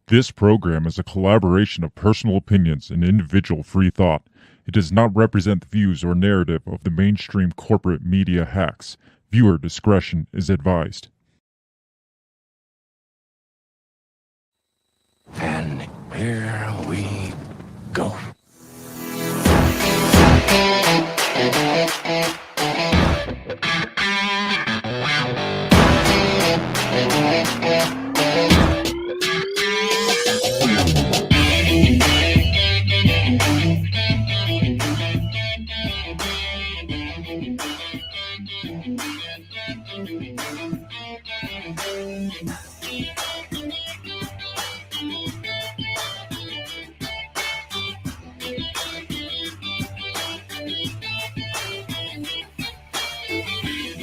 This program is a collaboration of personal opinions and individual free thought. It does not represent the views or narrative of the mainstream corporate media hacks. Viewer discretion is advised. And here we go.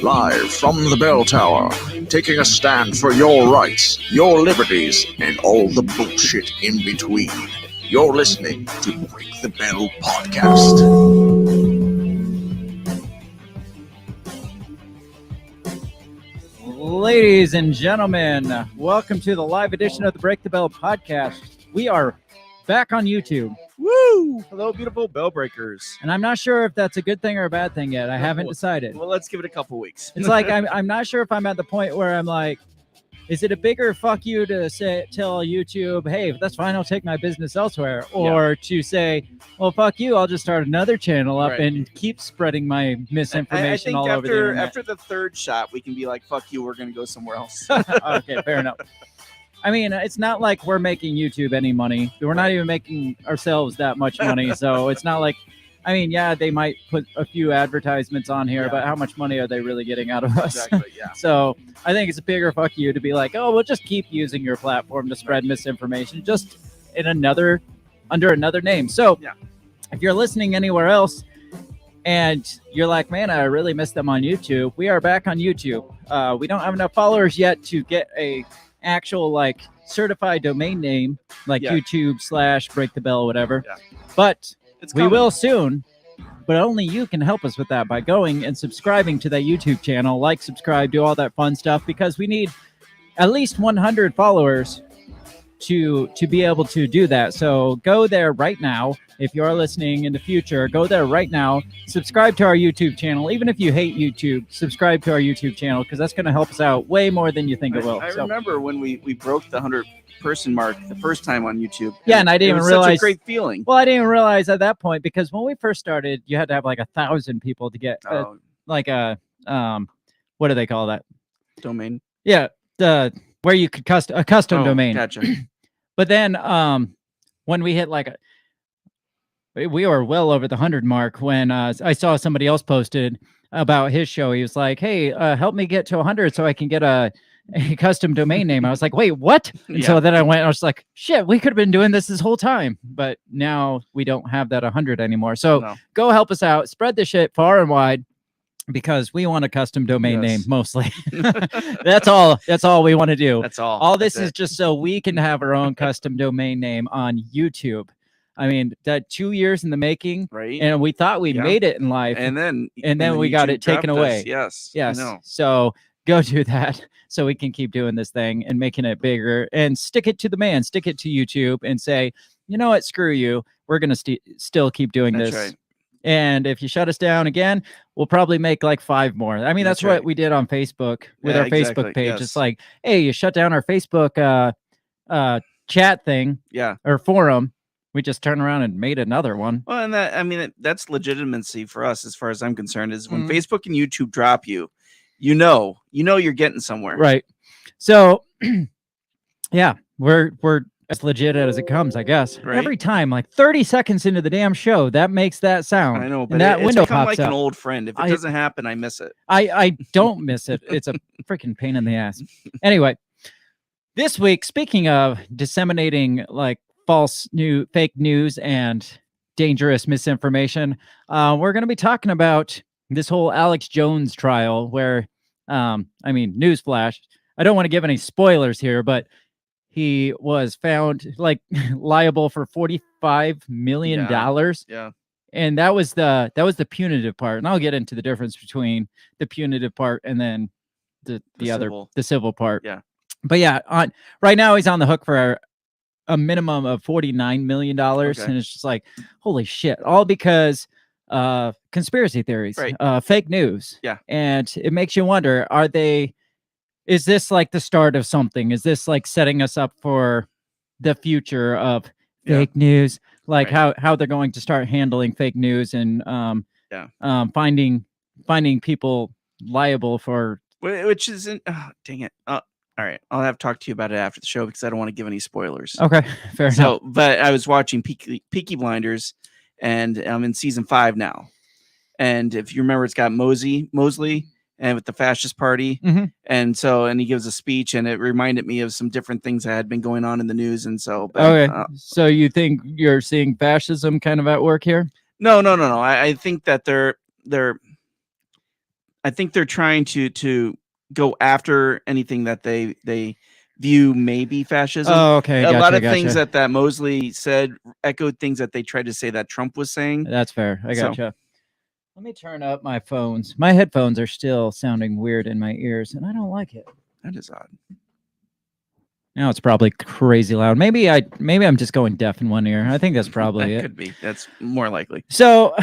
Live from the bell tower, taking a stand for your rights, your liberties, and all the bullshit in between. You're listening to Break the Bell Podcast. Ladies and gentlemen, welcome to the live edition of the Break the Bell Podcast. We are back on YouTube. Woo! Hello, beautiful bell breakers. And I'm not sure if that's a good thing or a bad thing yet. I haven't decided. Well, let's give it a couple weeks. It's like I'm not sure if I'm at the point where I'm like, is it a bigger fuck you to tell YouTube, hey, that's fine, I'll take my business elsewhere, or to say, well, fuck you, I'll just start another channel up and keep spreading my misinformation all over the internet. After the third shot, we can be like, fuck you, we're going to go somewhere else. Okay, fair enough. I mean, it's not like we're making YouTube any money. We're not even making ourselves that much money. So it's not like, I mean, yeah, they might put a few advertisements on here, but how much money are they really getting out of us? Exactly, yeah. So I think it's a bigger fuck you to be like, oh, we'll just keep using your platform to spread misinformation, just in under another name. So if you're listening anywhere else and you're like, man, I really miss them on YouTube, we are back on YouTube. We don't have enough followers yet to get a actual like certified domain name like YouTube/Break the Bell, whatever. But we will soon. But only you can help us with that by going and subscribing to that YouTube channel. Like, subscribe, do all that fun stuff, because we need at least 100 followers to be able to do that. So go there right now. If you are listening in the future, go there right now. Subscribe to our YouTube channel. Even if you hate YouTube, subscribe to our YouTube channel, because that's going to help us out way more than you think it will. I remember when we broke the 100-person mark the first time on YouTube. Yeah, and I didn't even realize. Such a great feeling. Well, I didn't even realize at that point, because when we first started, you had to have like 1,000 people to get like a what do they call that? Domain. Yeah, where you could a custom domain. Gotcha. But then when we hit like we were well over the 100 mark when I saw somebody else posted about his show. He was like, hey, help me get to 100 so I can get a custom domain name. I was like, wait, what? And so then I was like, shit, we could have been doing this whole time. But now we don't have that 100 anymore. So go help us out. Spread the shit far and wide, because we want a custom domain name mostly. That's all we want to do. That's all. All this is just so we can have our own custom domain name on YouTube. I mean, that 2 years in the making, right? And we thought we made it in life, and then we got it taken away. Yes. So go do that so we can keep doing this thing and making it bigger, and stick it to the man, stick it to YouTube, and say, you know what, screw you. We're gonna still keep doing this. Right. And if you shut us down again, we'll probably make like 5 more. I mean, that's what we did on Facebook with our Facebook page. Yes. It's like, hey, you shut down our Facebook chat thing, or forum. We just turned around and made another one. Well, and that's legitimacy for us, as far as I'm concerned, is when Facebook and YouTube drop you, you know you're getting somewhere. Right. So yeah, we're as legit as it comes, I guess. Right? Every time, like 30 seconds into the damn show, that makes that sound. I know, but and that it's window become pops like up. an old friend. If it doesn't happen, I miss it. I don't miss it. It's a freaking pain in the ass. Anyway, this week, speaking of disseminating like fake news and dangerous misinformation, we're going to be talking about this whole Alex Jones trial where, newsflash, I don't want to give any spoilers here, but he was found like liable for $45 million. Yeah. And that was the punitive part. And I'll get into the difference between the punitive part and then the civil part. Yeah. But yeah, right now he's on the hook for a minimum of $49 million. Okay. And it's just like, holy shit, all because conspiracy theories, Right. fake news. Yeah. And it makes you wonder, is this like the start of something? Is this like setting us up for the future of fake news? Like how they're going to start handling fake news and finding people liable for, which isn't, dang it. All right, I'll have to talk to you about it after the show because I don't want to give any spoilers. Okay, fair enough. But I was watching Peaky Blinders, and I'm in season 5 now. And if you remember, it's got Mosley, and with the fascist party, and he gives a speech, and it reminded me of some different things that had been going on in the news, and so. But, okay, so you think you're seeing fascism kind of at work here? No. I think that they're trying to go after anything that they view maybe fascism. Oh, okay. A lot of things that Mosley said echoed things that they tried to say that Trump was saying. That's fair. I gotcha. Let me turn up my phones. My headphones are still sounding weird in my ears, and I don't like it. That is odd. Now it's probably crazy loud. Maybe I'm just going deaf in one ear. I think that's probably it. Could be. That's more likely. So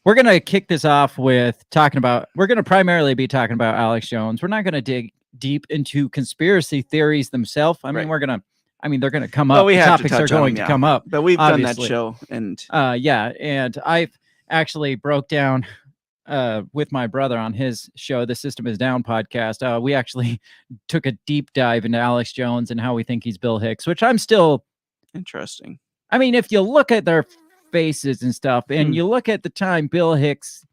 we're going to kick this off with we're going to primarily be talking about Alex Jones. We're not going to dig deep into conspiracy theories themselves. I mean, they're going to come up. Well, the topics are going to come up. But we've done that show. And and I've actually broke down with my brother on his show, The System Is Down podcast. We actually took a deep dive into Alex Jones and how we think he's Bill Hicks, which I'm still interesting. I mean, if you look at their faces and stuff, and you look at the time Bill Hicks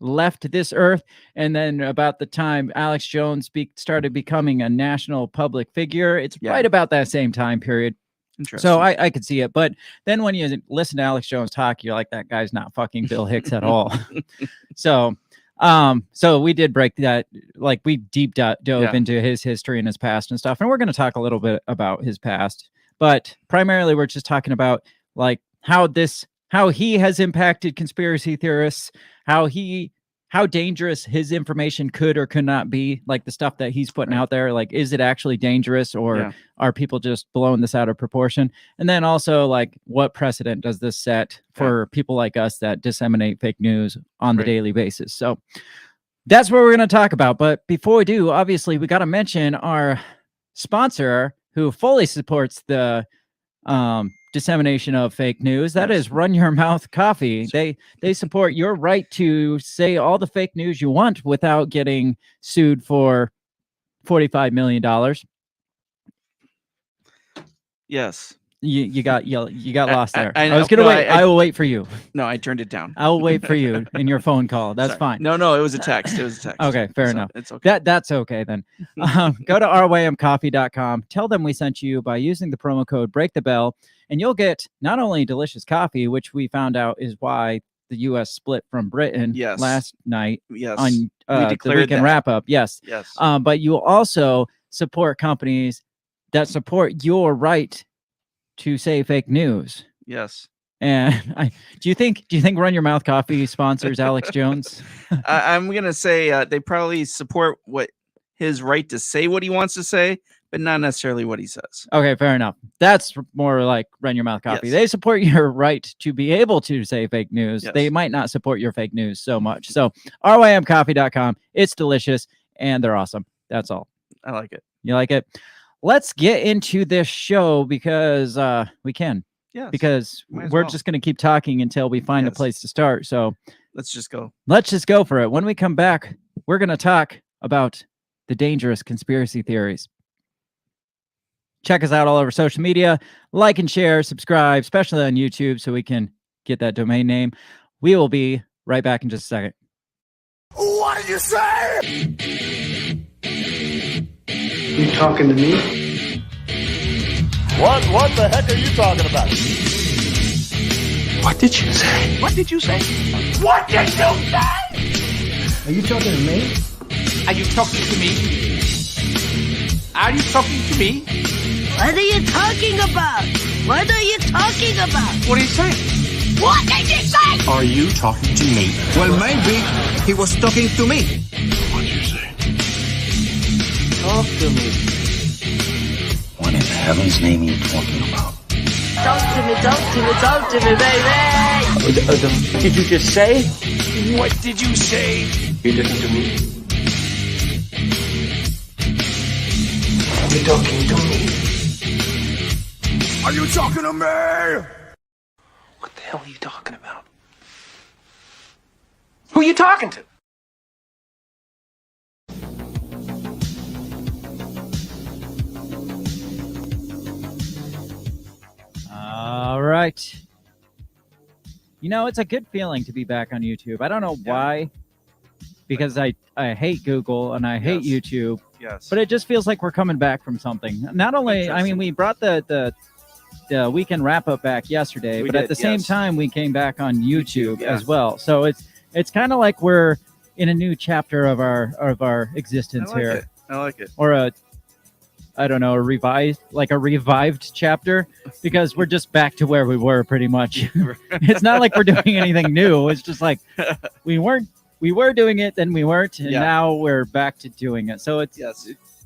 left this earth, and then about the time Alex Jones started becoming a national public figure, it's right about that same time period. So I could see it. But then when you listen to Alex Jones talk, you're like, that guy's not fucking Bill Hicks at all. So we did break that, like we deep dove into his history and his past and stuff. And we're going to talk a little bit about his past, but primarily we're just talking about like how he has impacted conspiracy theorists, how dangerous his information could or could not be, like the stuff that he's putting out there. Like, is it actually dangerous, or are people just blowing this out of proportion? And then also, like, what precedent does this set for people like us that disseminate fake news on the daily basis? So that's what we're going to talk about. But before we do, obviously, we got to mention our sponsor who fully supports the dissemination of fake news. That is Run Your Mouth Coffee. They support your right to say all the fake news you want without getting sued for $45 million. Yes. You got lost there. I was gonna wait. I will wait for you. No, I turned it down. I will wait for you in your phone call. That's fine. No, it was a text. Okay, fair enough. It's okay. That's okay then. Go to rymcoffee.com. Tell them we sent you by using the promo code Break the Bell, and you'll get not only delicious coffee, which we found out is why the U.S. split from Britain last night on the weekend wrap up. Yes. But you will also support companies that support your right to say fake news. Yes. And do you think Run Your Mouth Coffee sponsors Alex Jones? I'm gonna say they probably support his right to say what he wants to say, but not necessarily what he says. Okay, fair enough. That's more like Run Your Mouth Coffee. Yes. They support your right to be able to say fake news. Yes. They might not support your fake news so much. So rymcoffee.com. It's delicious and they're awesome. That's all. I like it. You like it? Let's get into this show because we can. Yes. Because we're just going to keep talking until we find a place to start. So let's just go. Let's just go for it. When we come back, we're going to talk about the dangerous conspiracy theories. Check us out all over social media. Like and share, subscribe, especially on YouTube, so we can get that domain name. We will be right back in just a second. What did you say? You talking to me? What the heck are you talking about? What did you say? What did you say? What did you say? Are you talking to me? Are you talking to me? Are you talking to me? What are you talking about? What are you talking about? What are you saying? What did you say? Are you talking to me? Well, maybe he was talking to me. What did you say? Talk to me. What in the hell heaven's name are you talking about? Talk to me, baby. Did you just say? What did you say? You listen to me. Are you talking to me? Are you talking to me? What the hell are you talking about? Who are you talking to? All right. You know, it's a good feeling to be back on YouTube. I don't know why, because I hate Google and I hate YouTube. Yes. But it just feels like we're coming back from something. Not only, I mean, we brought the weekend wrap up back yesterday, but at the same time, we came back on YouTube as well. So it's kind of like we're in a new chapter of our existence here. I like it. Or a revived chapter, because we're just back to where we were pretty much. It's not like we're doing anything new. It's just like we were doing it, then we weren't, and now we're back to doing it. So it's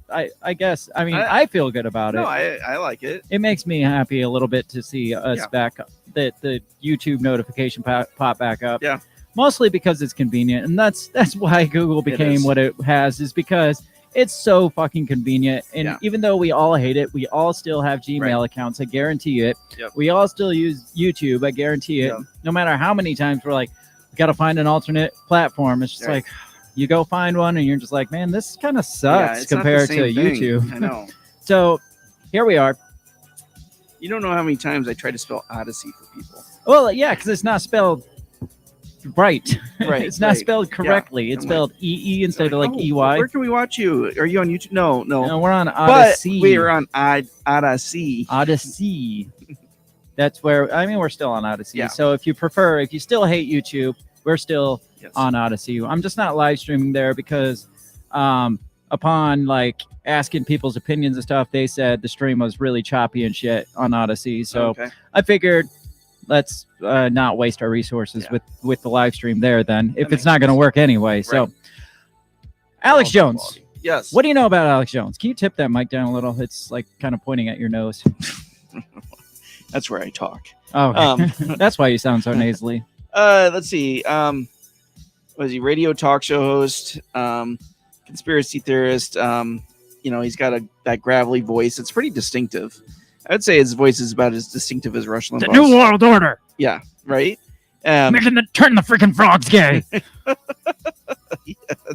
I guess I feel good about it. No, I like it. It makes me happy a little bit to see us back, that the YouTube notification pop back up. Yeah. Mostly because it's convenient, and that's why Google became what it has, is because it's so fucking convenient. And even though we all hate it, we all still have Gmail accounts. I guarantee it. We all still use YouTube. I guarantee it. No matter how many times we're like, we got to find an alternate platform. It's just like, you go find one and you're just like, man, this kind of sucks compared to YouTube. I know. So here we are. You don't know how many times I try to spell Odyssey for people. Well, yeah, because it's not spelled right. Right. It's not spelled correctly. It's spelled EE instead of like EY. Where can we watch you? Are you on YouTube? No. No, we're on Odyssey. But we're on Odyssey. Odyssey. That's where, we're still on Odyssey. So if you still hate YouTube, we're still on Odyssey. I'm just not live streaming there because upon like asking people's opinions and stuff, they said the stream was really choppy and shit on Odyssey. So I figured, let's not waste our resources with the live stream there then, if it's not going to work anyway. So Alex Jones. Yes. What do you know about Alex Jones? Can you tip that mic down a little? It's like kind of pointing at your nose. That's where I talk. Oh, that's why you sound so nasally. Let's see. Was he radio talk show host, conspiracy theorist? He's got that gravelly voice. It's pretty distinctive. I'd say his voice is about as distinctive as Rush Limbaugh's. The New World Order. Yeah, right? Turn the freaking frogs gay.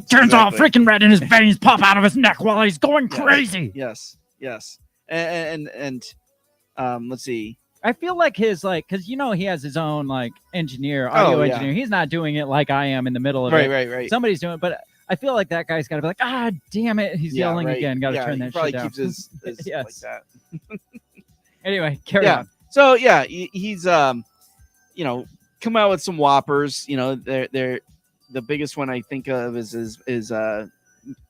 Turns all freaking red and his veins pop out of his neck while he's going crazy. Yes. And let's see. I feel like because he has his own like audio engineer. He's not doing it like I am in the middle of it. Right. Somebody's doing it, but I feel like that guy's got to be like, damn it, he's yelling again. Got to turn that shit down. Keeps his like that. Anyway, carry on. So he's come out with some whoppers. They're the biggest one I think of is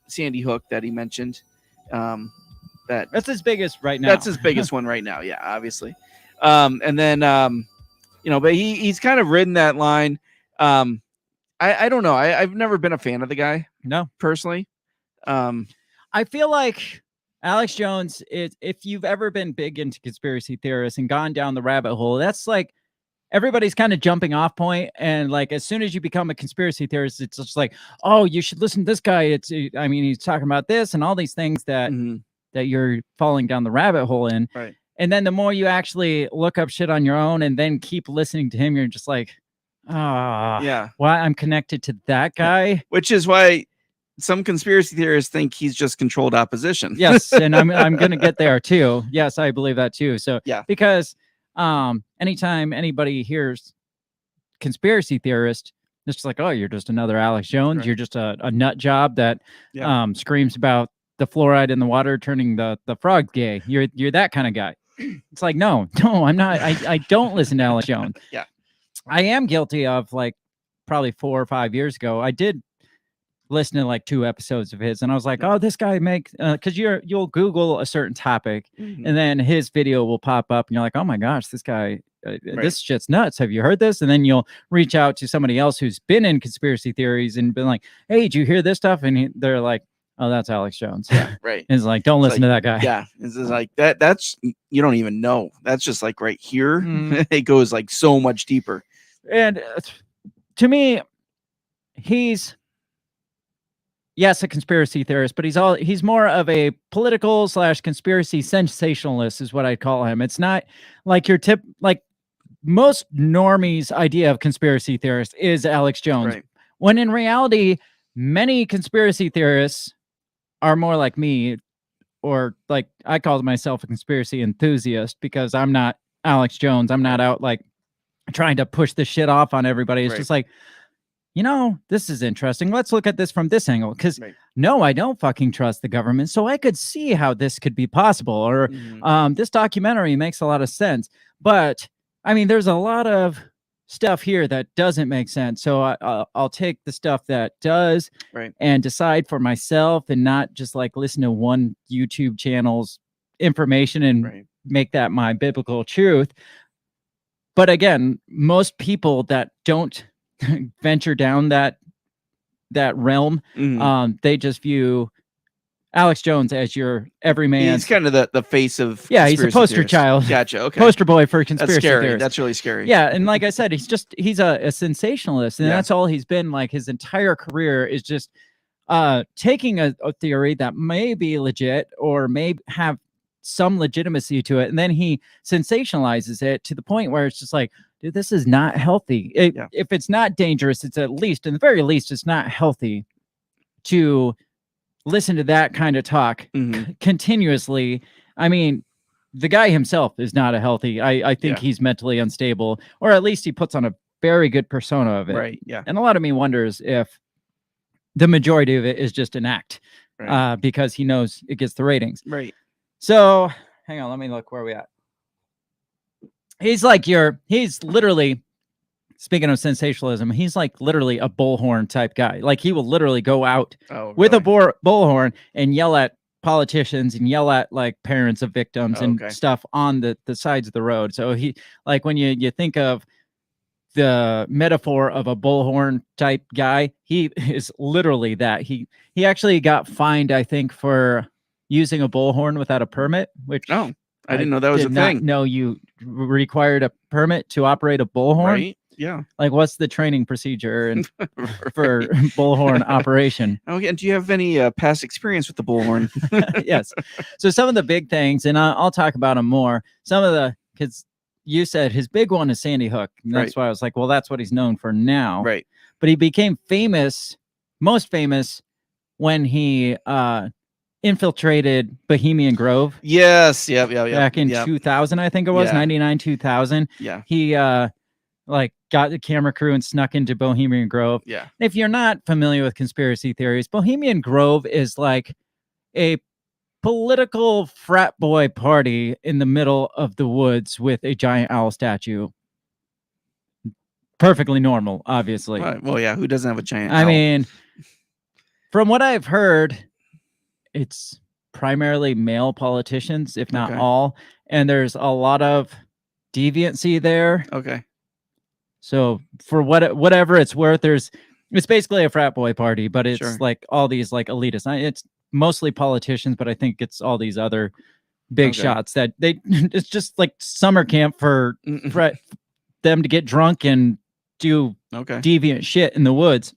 Sandy Hook that he mentioned. That's his biggest right now. That's his biggest one right now. Yeah, obviously. And then but he's kind of ridden that line. I don't know. I've never been a fan of the guy. No, personally. I feel like Alex Jones is, if you've ever been big into conspiracy theorists and gone down the rabbit hole, that's like everybody's kind of jumping off point. And like, as soon as you become a conspiracy theorist, it's just like, oh, you should listen to this guy. He's talking about this and all these things that you're falling down the rabbit hole in. Right. And then the more you actually look up shit on your own and then keep listening to him, you're just like, why I'm connected to that guy. Which is why some conspiracy theorists think he's just controlled opposition. Yes, and I'm going to get there too. Yes, I believe that too. So because anytime anybody hears conspiracy theorist, it's just like, oh, you're just another Alex Jones. Right. You're just a nut job that screams about the fluoride in the water turning the frog gay. You're that kind of guy. It's like, no, I'm not. I don't listen to Alex Jones. Yeah. I am guilty of, like, probably 4 or 5 years ago, I did listen to like 2 episodes of his, and I was like, oh, this guy makes, because you'll Google a certain topic, and then his video will pop up, and you're like, oh my gosh, this guy, this shit's nuts. Have you heard this? And then you'll reach out to somebody else who's been in conspiracy theories and been like, hey, did you hear this stuff? And they're like, oh, that's Alex Jones. Yeah, right. It's like, don't listen to that guy. Yeah, it's just like that. That's you don't even know. That's just like right here. Mhm. It goes like so much deeper. And to me, he's yes, a conspiracy theorist, but he's more of a political / conspiracy sensationalist is what I'd call him. It's not like your like most normies' idea of conspiracy theorist is Alex Jones. Right. When in reality, many conspiracy theorists are more like me, or like I call myself a conspiracy enthusiast because I'm not Alex Jones. I'm not out like trying to push the shit off on everybody. It's just like, this is interesting. Let's look at this from this angle. Because no, I don't fucking trust the government. So I could see how this could be possible. Or this documentary makes a lot of sense. But I mean, there's a lot of stuff here that doesn't make sense. So I'll take the stuff that does and decide for myself and not just like listen to one YouTube channel's information and make that my biblical truth. But again, most people that don't venture down that realm, they just view Alex Jones as your everyman. He's kind of the face of he's a poster theorists. child. Gotcha. Okay. Poster boy for conspiracy That's scary. theorists. That's really scary. Yeah, and like I said, he's a sensationalist, and that's all he's been. Like his entire career is just taking a theory that may be legit or may have some legitimacy to it, and then he sensationalizes it to the point where it's just like, dude, this is not healthy. If it's not dangerous, it's at least, in the very least, it's not healthy to listen to that kind of talk continuously. I mean, the guy himself is not a healthy. I think he's mentally unstable, or at least he puts on a very good persona of it. Right. Yeah. And a lot of me wonders if the majority of it is just an act, because he knows it gets the ratings. Right. So hang on, let me look where we at. He's literally, speaking of sensationalism, he's like literally a bullhorn type guy. Like he will literally go out with a bullhorn and yell at politicians and yell at like parents of victims and stuff on the sides of the road. So he, like when you think of the metaphor of a bullhorn type guy, he is literally that. He actually got fined, I think, for using a bullhorn without a permit, which I didn't know that was a thing. No, you required a permit to operate a bullhorn. Right. Yeah. Like, what's the training procedure and for bullhorn operation? Okay. And do you have any past experience with the bullhorn? Yes. So some of the big things, and I'll talk about them more. Some of because you said his big one is Sandy Hook. And that's why I was like, well, that's what he's known for now. Right. But he became most famous when he infiltrated Bohemian Grove. Yes. Yeah. Back in 2000, I think it was 99, 2000. Yeah. He like got the camera crew and snuck into Bohemian Grove. Yeah. If you're not familiar with conspiracy theories, Bohemian Grove is like a political frat boy party in the middle of the woods with a giant owl statue. Perfectly normal, obviously. Right. Well, yeah. Who doesn't have a giant owl? I mean, from what I've heard, it's primarily male politicians, if not all, and there's a lot of deviancy there. Okay. So for whatever it's worth, it's basically a frat boy party, but it's like all these like elitists. It's mostly politicians, but I think it's all these other big shots that it's just like summer camp for them to get drunk and do deviant shit in the woods.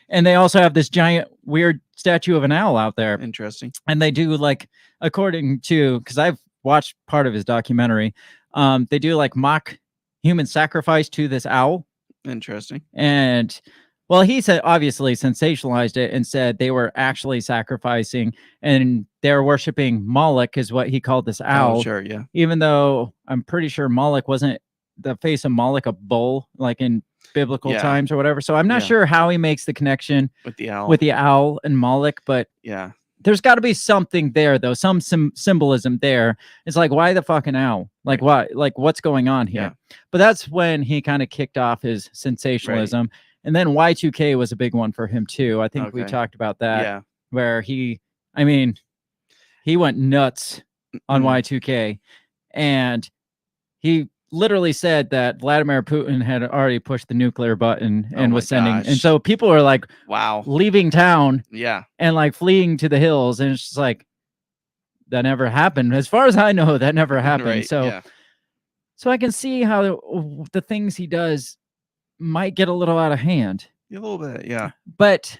And they also have this giant weird statue of an owl out there. Interesting. And they do like, according to, because I've watched part of his documentary, they do like mock human sacrifice to this owl. Interesting. And well, he said obviously sensationalized it and said they were actually sacrificing and they're worshiping Moloch, is what he called this owl. Oh, sure, yeah. Even though I'm pretty sure Moloch wasn't the face of Moloch, a bull, like in biblical times or whatever. So I'm not sure how he makes the connection with the owl and Moloch, but yeah. There's got to be something there, though, some symbolism there. It's like, why the fucking owl? Like, why? Like, what's going on here? Yeah. But that's when he kind of kicked off his sensationalism. Right. And then Y2K was a big one for him, too. I think we talked about that, where he went nuts on Y2K. And he literally said that Vladimir Putin had already pushed the nuclear button and was sending, gosh. and so people were like, wow, leaving town, yeah, and like fleeing to the hills, and it's just like that never happened. As far as I know, that never happened. right, So, yeah. so I can see how the things he does might get a little out of hand. A little bit, yeah. But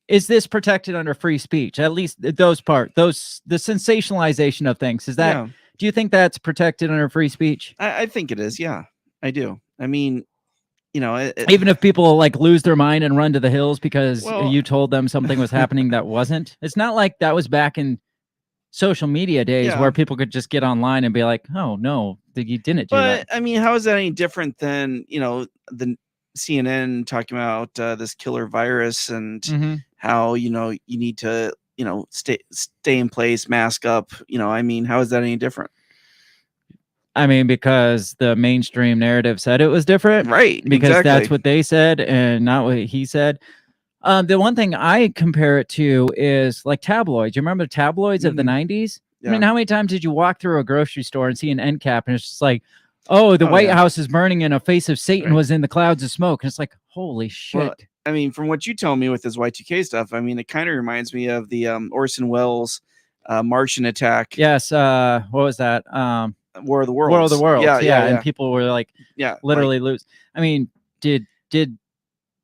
is this protected under free speech? At least the sensationalization of things. Is that? Yeah. Do you think that's protected under free speech? I think it is. Yeah, I do. I mean, you know, even if people like lose their mind and run to the hills because Well- you told them something was happening that wasn't. It's not like that was back in social media days Yeah. where people could just get online and be like, "Oh no, you didn't do But that." I mean, how is that any different than, you know, the CNN talking about this killer virus and Mhm. how, you know, you need to, you know, stay in place, mask up. You know, I mean, how is that any different? I mean, because the mainstream narrative said it was different, Right? because exactly. that's what they said and not what he said. The one thing I compare it to is like tabloids. You remember the tabloids of the 90s? I mean, Yeah. how many times did you walk through a grocery store and see an end cap and it's just like, oh, the White yeah. House is burning and a face of Satan Right. was in the clouds of smoke. And it's like, holy shit. Well, I mean, from what you tell me with this Y2K stuff, I mean, it kind of reminds me of the Orson Welles Martian attack. Yes. What was that? War of the Worlds. War of the Worlds. Yeah, Yeah. yeah. And people were like, Yeah, literally lose. I mean, did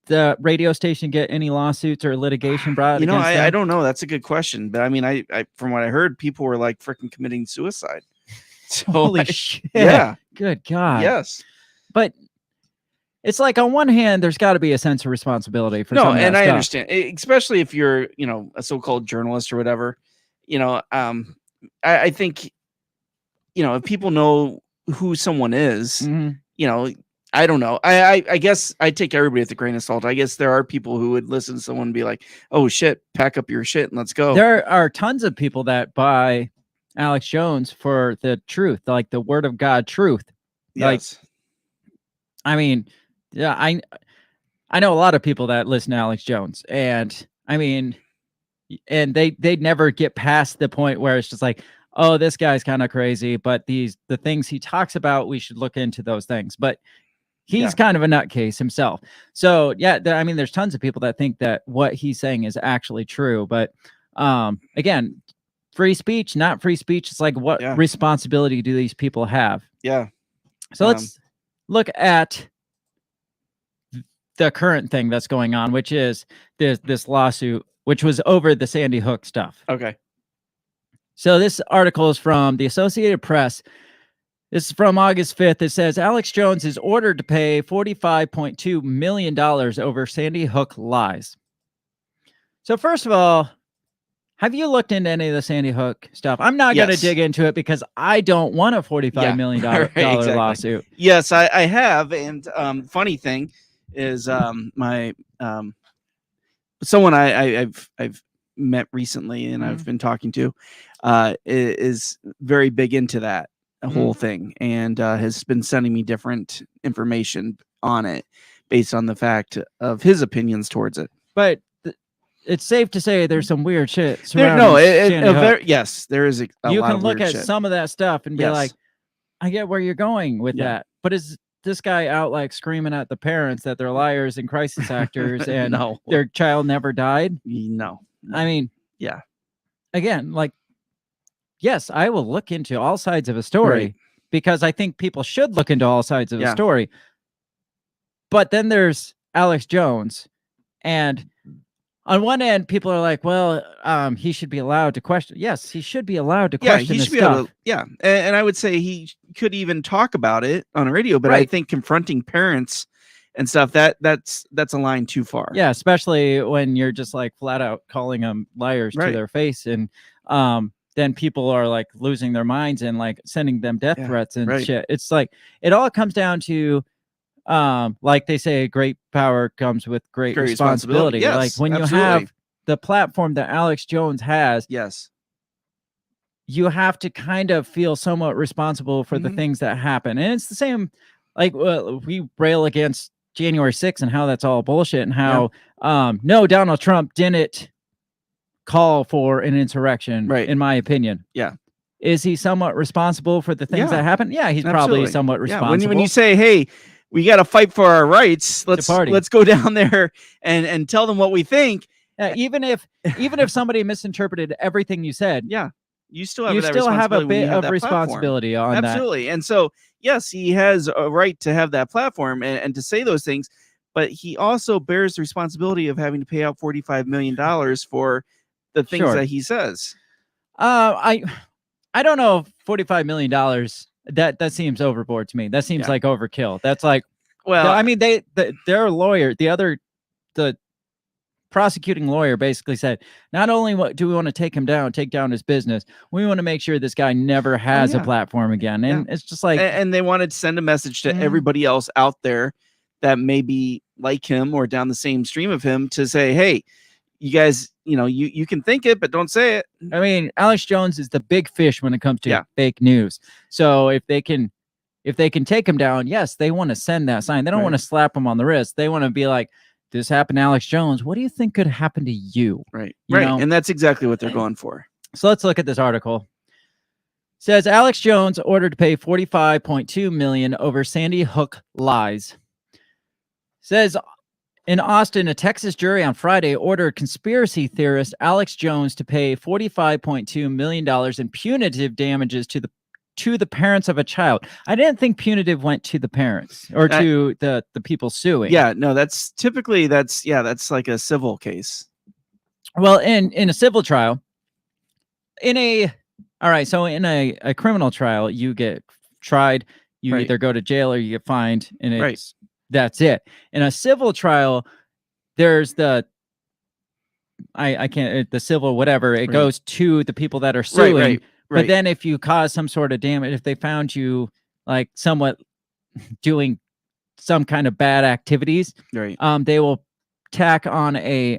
the radio station get any lawsuits or litigation brought You know, against I them? don't know. That's a good question. But I mean, I from what I heard, people were like freaking committing suicide. So Holy shit. Yeah. Good God. Yes. But it's like on one hand, there's got to be a sense of responsibility for No, some of and that I stuff. understand, especially if you're, you know, a so-called journalist or whatever. You know, I think, you know, if people know who someone is, Mhm. you know, I don't know. I guess I take everybody with a grain of salt. I guess there are people who would listen to someone and be like, "Oh shit, pack up your shit and let's go." There are tons of people that buy Alex Jones for the truth, like the word of God truth. Like, Yes. I mean, yeah, I know a lot of people that listen to Alex Jones, and I mean, and they never get past the point where it's just like, oh, this guy's kind of crazy, but the things he talks about, we should look into those things. But he's Yeah. kind of a nutcase himself. So yeah, I mean, there's tons of people that think that what he's saying is actually true. But again, free speech, not free speech. It's like, what Yeah. responsibility do these people have? Yeah. So let's look at the current thing that's going on, which is this lawsuit, which was over the Sandy Hook stuff. Okay. So this article is from the Associated Press. This is from August 5th. It says Alex Jones is ordered to pay $45.2 million over Sandy Hook lies. So first of all, have you looked into any of the Sandy Hook stuff? I'm not going to Yes. dig into it because I don't want a $45 million right, exactly. lawsuit. Yes, I have. And funny thing is, my someone I've met recently and I've been talking to is very big into that whole thing and has been sending me different information on it based on the fact of his opinions towards it. But it's safe to say there's some weird shit There, surrounding no, Sandy Hook. yes, there is a You lot can of look weird at shit. some of that stuff and be Yes. like, I get where you're going with Yeah. that. But is this guy out like screaming at the parents that they're liars and crisis actors and No. their child never died? No. I mean, Yeah. again, like, yes, I will look into all sides of a story Right. because I think people should look into all sides of a Yeah. story. But then there's Alex Jones, and on one end, people are like, well, he should be allowed to question. Yes, he should be allowed to Yeah, question he this should be stuff. able to, yeah. And I would say he could even talk about it on a radio, but I Right. think confronting parents and stuff, that's a line too far. Yeah, especially when you're just like flat out calling them liars Right. to their face, and then people are like losing their minds and like sending them death Yeah, threats and right. shit. It's like it all comes down to like they say, great power comes with great Great responsibility. responsibility. Like Yes, when you absolutely. have the platform that Alex Jones has, Yes. you have to kind of feel somewhat responsible for the Mhm. things that happen. And it's the same, like we rail against January 6th and how that's all bullshit and how no, Donald Trump didn't call for an insurrection, Right. in my opinion. Yeah. Is he somewhat responsible for the things Yeah. that happen? Yeah, he's probably Absolutely. somewhat Yeah, responsible. when you say, hey, we got to fight for our rights, party. let's go down there and tell them what we think. Even if somebody misinterpreted everything you said, Yeah, you still have you that still have a responsibility when you bit have of that responsibility on that. Absolutely. And so, yes, he has a right to have that platform and to say those things, but he also bears the responsibility of having to pay out $45 million for the things Sure. that he says. I don't know, $45 million. That seems overboard to me. That seems Yeah. like overkill. That's like, Well, I mean, their lawyer, the prosecuting lawyer basically said, not only do we want to take down his business, we want to make sure this guy never has a platform again. And it's just like, and they wanted to send a message to everybody else out there that may be like him or down the same stream of him to say, hey, you guys, you can think it, but don't say it. I mean, Alex Jones is the big fish when it comes to fake news. So if they can take him down, yes, they want to send that sign. They don't want to slap him on the wrist. They want to be like, this happened to Alex Jones. What do you think could happen to you? Right. You know? And that's exactly what they're going for. So let's look at this article. It says Alex Jones ordered to pay $45.2 million over Sandy Hook lies. It says in Austin, a Texas jury on Friday ordered conspiracy theorist Alex Jones to pay $45.2 million in punitive damages to the parents of a child. I didn't think punitive went to the parents or to the people suing. Yeah, no, that's typically that's like a civil case. Well, in a civil trial, in a criminal trial, you get tried, you either go to jail or you get fined, and that's it. In a civil trial, there's the civil whatever, it goes to the people that are suing. Right. But then if you cause some sort of damage, if they found you like somewhat doing some kind of bad activities, they will tack on a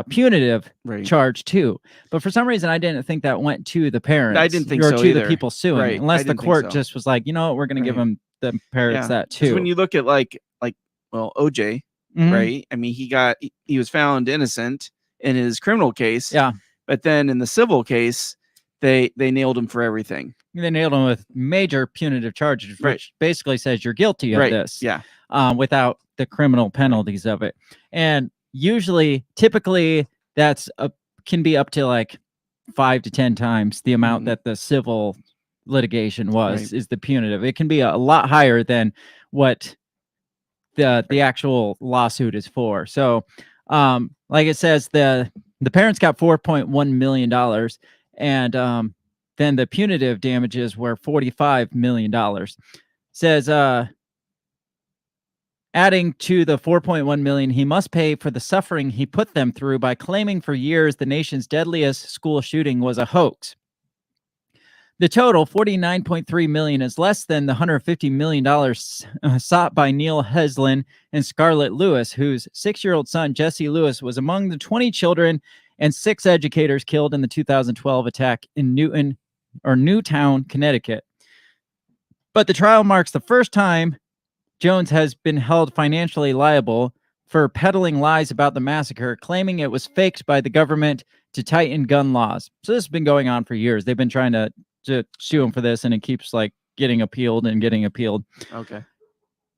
punitive charge too. But for some reason, I didn't think that went to the parents. I didn't think or so to either. the people suing, unless the court just was like, you know what, we're going to give them the parents that too. When you look at like OJ, right? I mean, he was found innocent in his criminal case. Yeah. But then in the civil case, they nailed him for everything. They nailed him with major punitive charges, which basically says you're guilty of this. Yeah. Without the criminal penalties of it. And typically that's can be up to like 5 to 10 times the amount that the civil litigation is the punitive. It can be a lot higher than what the actual lawsuit is for. So like it says, the parents got $4.1 million, and then the punitive damages were $45 million. It says adding to the $4.1 million, he must pay for the suffering he put them through by claiming for years the nation's deadliest school shooting was a hoax. The total, $49.3 million, is less than the $150 million sought by Neil Heslin and Scarlett Lewis, whose 6-year-old son, Jesse Lewis, was among the 20 children and 6 educators killed in the 2012 attack in Newtown, Connecticut. But the trial marks the first time Jones has been held financially liable for peddling lies about the massacre, claiming it was faked by the government to tighten gun laws. So this has been going on for years. They've been trying to sue him for this, and it keeps like getting appealed and getting appealed. Okay.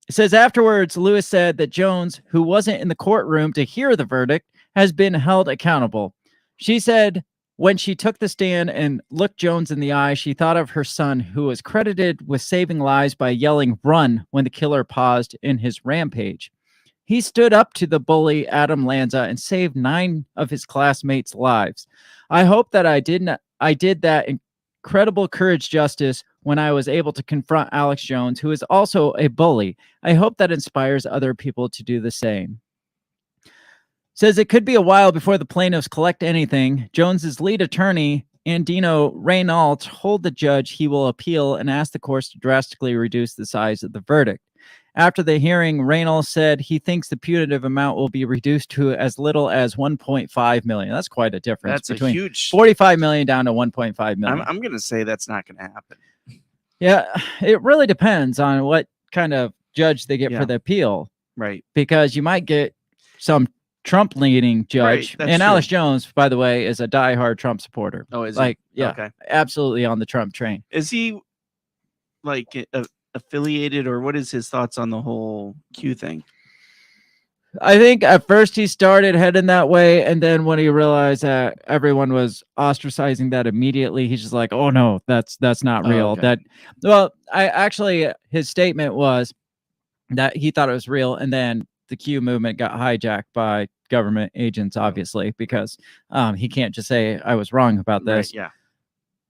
It says afterwards, Lewis said that Jones, who wasn't in the courtroom to hear the verdict, has been held accountable. She said when she took the stand and looked Jones in the eye, she thought of her son, who was credited with saving lives by yelling "run" when the killer paused in his rampage. He stood up to the bully, Adam Lanza, and saved 9 of his classmates' lives. I hope that I did that incredible courage justice when I was able to confront Alex Jones, who is also a bully. I hope that inspires other people to do the same. Says it could be a while before the plaintiffs collect anything. Jones's lead attorney, Andino Reynal, told the judge he will appeal and ask the courts to drastically reduce the size of the verdict. After the hearing, Reynal said he thinks the punitive amount will be reduced to as little as $1.5 million. That's quite a difference. That's between a huge $45 million down to $1.5 million. I'm going to say that's not going to happen. Yeah, it really depends on what kind of judge they get for the appeal. Right. Because you might get some Trump-leaning judge. Right, that's And true. Alex Jones, by the way, is a diehard Trump supporter. Oh, is like, he? yeah, Okay. absolutely on the Trump train. Is he like affiliated, or what is his thoughts on the whole Q thing? I think at first he started heading that way, and then when he realized that everyone was ostracizing that immediately, he's just like, "Oh no, that's not real." Okay. That, well, I actually, his statement was that he thought it was real, and then the Q movement got hijacked by government agents, obviously, because he can't just say I was wrong about this. Right, yeah.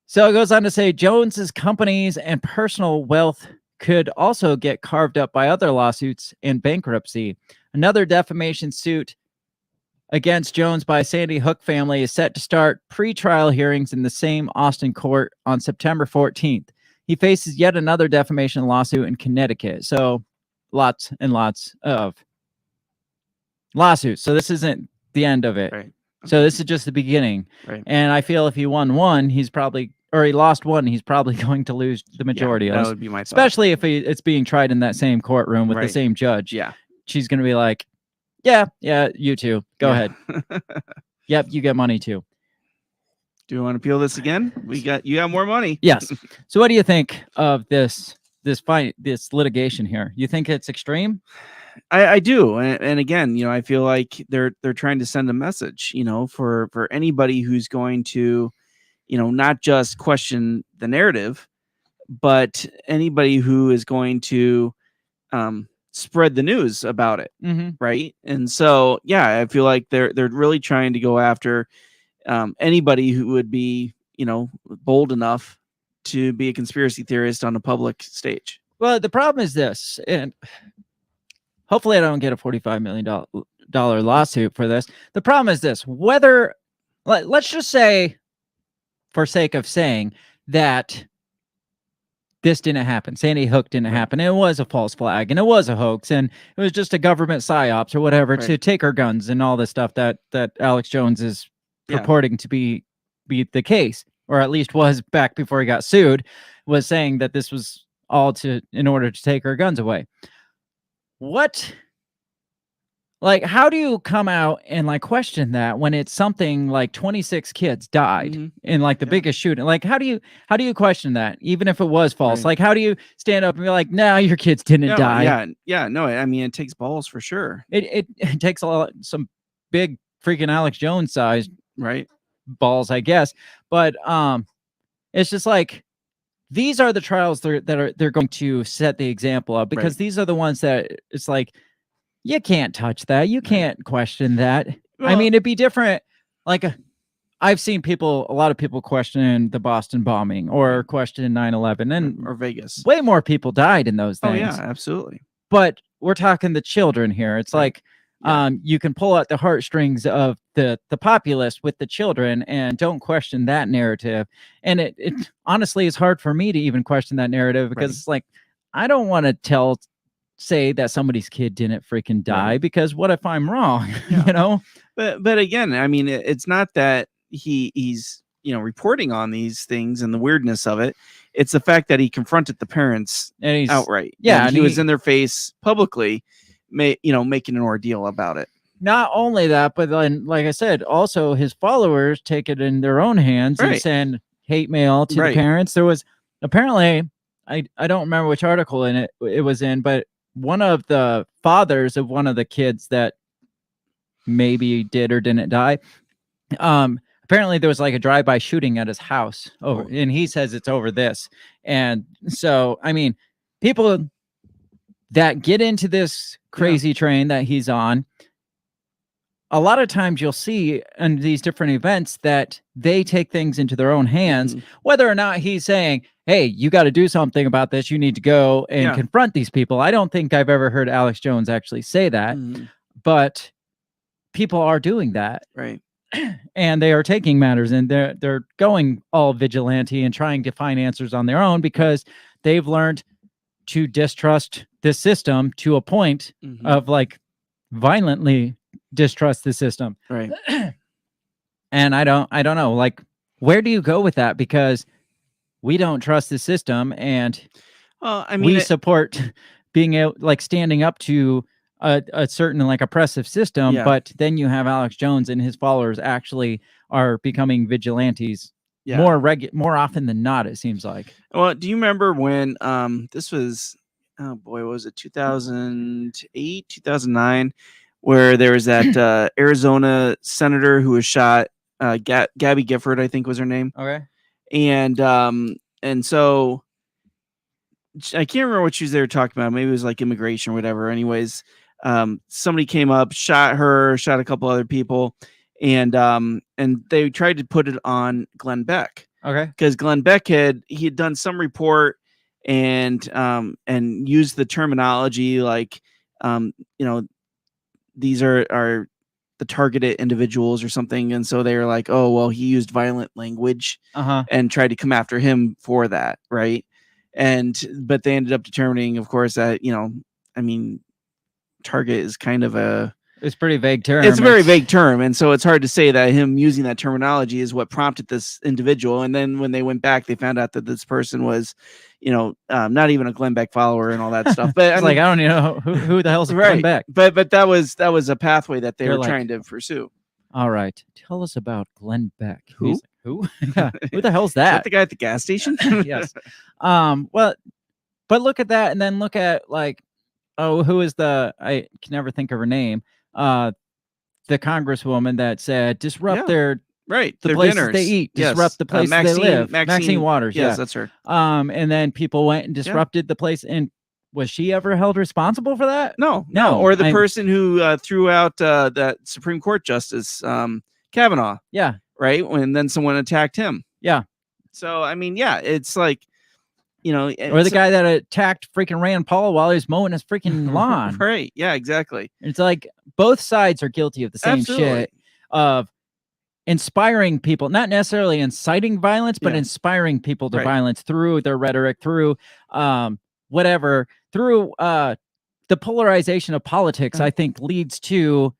So it goes on to say Jones's companies and personal wealth could also get carved up by other lawsuits and bankruptcy. Another defamation suit against Jones by Sandy Hook family is set to start pre-trial hearings in the same Austin court on September 14th. He faces yet another defamation lawsuit in Connecticut. So lots and lots of lawsuits. So this isn't the end of it. Right. So this is just the beginning. Right. And I feel if he won one, he lost one, he's probably going to lose the majority of that us. would be my thought. Especially if it's being tried in that same courtroom with the Right. same judge. Yeah. She's going to be like, yeah, you too. Go ahead. Yep, you get money too. Do you want to appeal this again? You got more money. Yes. So what do you think of this litigation here? You think it's extreme? I do, and again, I feel like they're trying to send a message, for anybody who's going to, not just question the narrative, but anybody who is going to spread the news about it, right? And so, yeah, I feel like they're really trying to go after anybody who would be, bold enough to be a conspiracy theorist on a public stage. Well, the problem is this, and hopefully I don't get a $45 million lawsuit for this. The problem is this, let's just say, for sake of saying, that this didn't happen. Sandy Hook didn't happen. It was a false flag, and it was a hoax, and it was just a government psyops or whatever to take our guns and all this stuff that Alex Jones is purporting to be the case, or at least was back before he got sued, was saying that this was all in order to take our guns away. How do you come out and question that when it's something like 26 kids died in the biggest shooting? How do you question that, even if it was false? Right. How do you stand up and be like, no, your kids didn't die? No, I mean, it takes balls for sure. It takes some big freaking Alex Jones sized balls, I guess. But it's just these are the trials they're going to set the example of, because these are the ones that it's you can't touch that. You can't question that. Well, I mean, it'd be different. I've seen a lot of people question the Boston bombing or question 9/11 or Vegas. Way more people died in those things. Oh yeah, absolutely. But we're talking the children here. It's you can pull out the heartstrings of the populace with the children and don't question that narrative. And it honestly is hard for me to even question that narrative, because it's I don't want to say that somebody's kid didn't freaking die, because what if I'm wrong? But again, I mean, it's not that he's reporting on these things and the weirdness of it. It's the fact that he confronted the parents outright. Yeah, and he was in their face publicly, making an ordeal about it. Not only that, but then, like I said, also his followers take it in their own hands and send hate mail to the parents. There was apparently, I don't remember which article it was in, but one of the fathers of one of the kids that maybe did or didn't die, apparently there was a drive-by shooting at his house and he says it's over this. And so, I mean, people that get into this crazy train that he's on, a lot of times you'll see in these different events that they take things into their own hands, whether or not he's saying, hey, you got to do something about this. You need to go and confront these people. I don't think I've ever heard Alex Jones actually say that, but people are doing that. Right. And they are taking matters, and they're going all vigilante and trying to find answers on their own, because they've learned to distrust this system to a point of violently distrust the system. Right. And I don't know, where do you go with that? Because we don't trust the system, and I mean, we support being able, standing up to a certain like oppressive system, Yeah. but then you have Alex Jones and his followers actually are becoming vigilantes Yeah. more often than not, it seems like. Well, do you remember when this was, oh boy, what was it, 2008, 2009, where there was that Arizona senator who was shot, Gabby Gifford, I think was her name. Okay. And so I can't remember what she was there talking about. Maybe it was like immigration or whatever. Anyways, somebody came up, shot her, shot a couple other people, and they tried to put it on Glenn Beck. Okay. Because Glenn Beck had done some report and used the terminology like these are the targeted individuals or something, and so they were like, oh well, he used violent language and tried to come after him for that, right? But they ended up determining, of course, that target is kind of it's a pretty vague term. It's a very vague term, and so it's hard to say that him using that terminology is what prompted this individual. And then when they went back, they found out that this person was, not even a Glenn Beck follower and all that stuff. But I don't even know who the hell's Glenn Beck. But that was a pathway that they were trying to pursue. All right, tell us about Glenn Beck. Who? Who? Yeah. Who the hell's that? Is that the guy at the gas station? Yes. Well, but look at that, and then look at like, who is I can never think of her name. The congresswoman that said disrupt their the places dinners. they eat, disrupt the places they live. Maxine Waters, yes, that's her. And then people went and disrupted the place. And was she ever held responsible for that? No. Or the person who threw out that Supreme Court Justice Kavanaugh. Yeah. Right. When then someone attacked him. Yeah. So it's like. Or the guy that attacked freaking Rand Paul while he was mowing his freaking lawn. Right. Yeah, exactly. It's like both sides are guilty of the same shit of inspiring people, not necessarily inciting violence, but inspiring people to violence through their rhetoric, through whatever, through the polarization of politics, I think leads to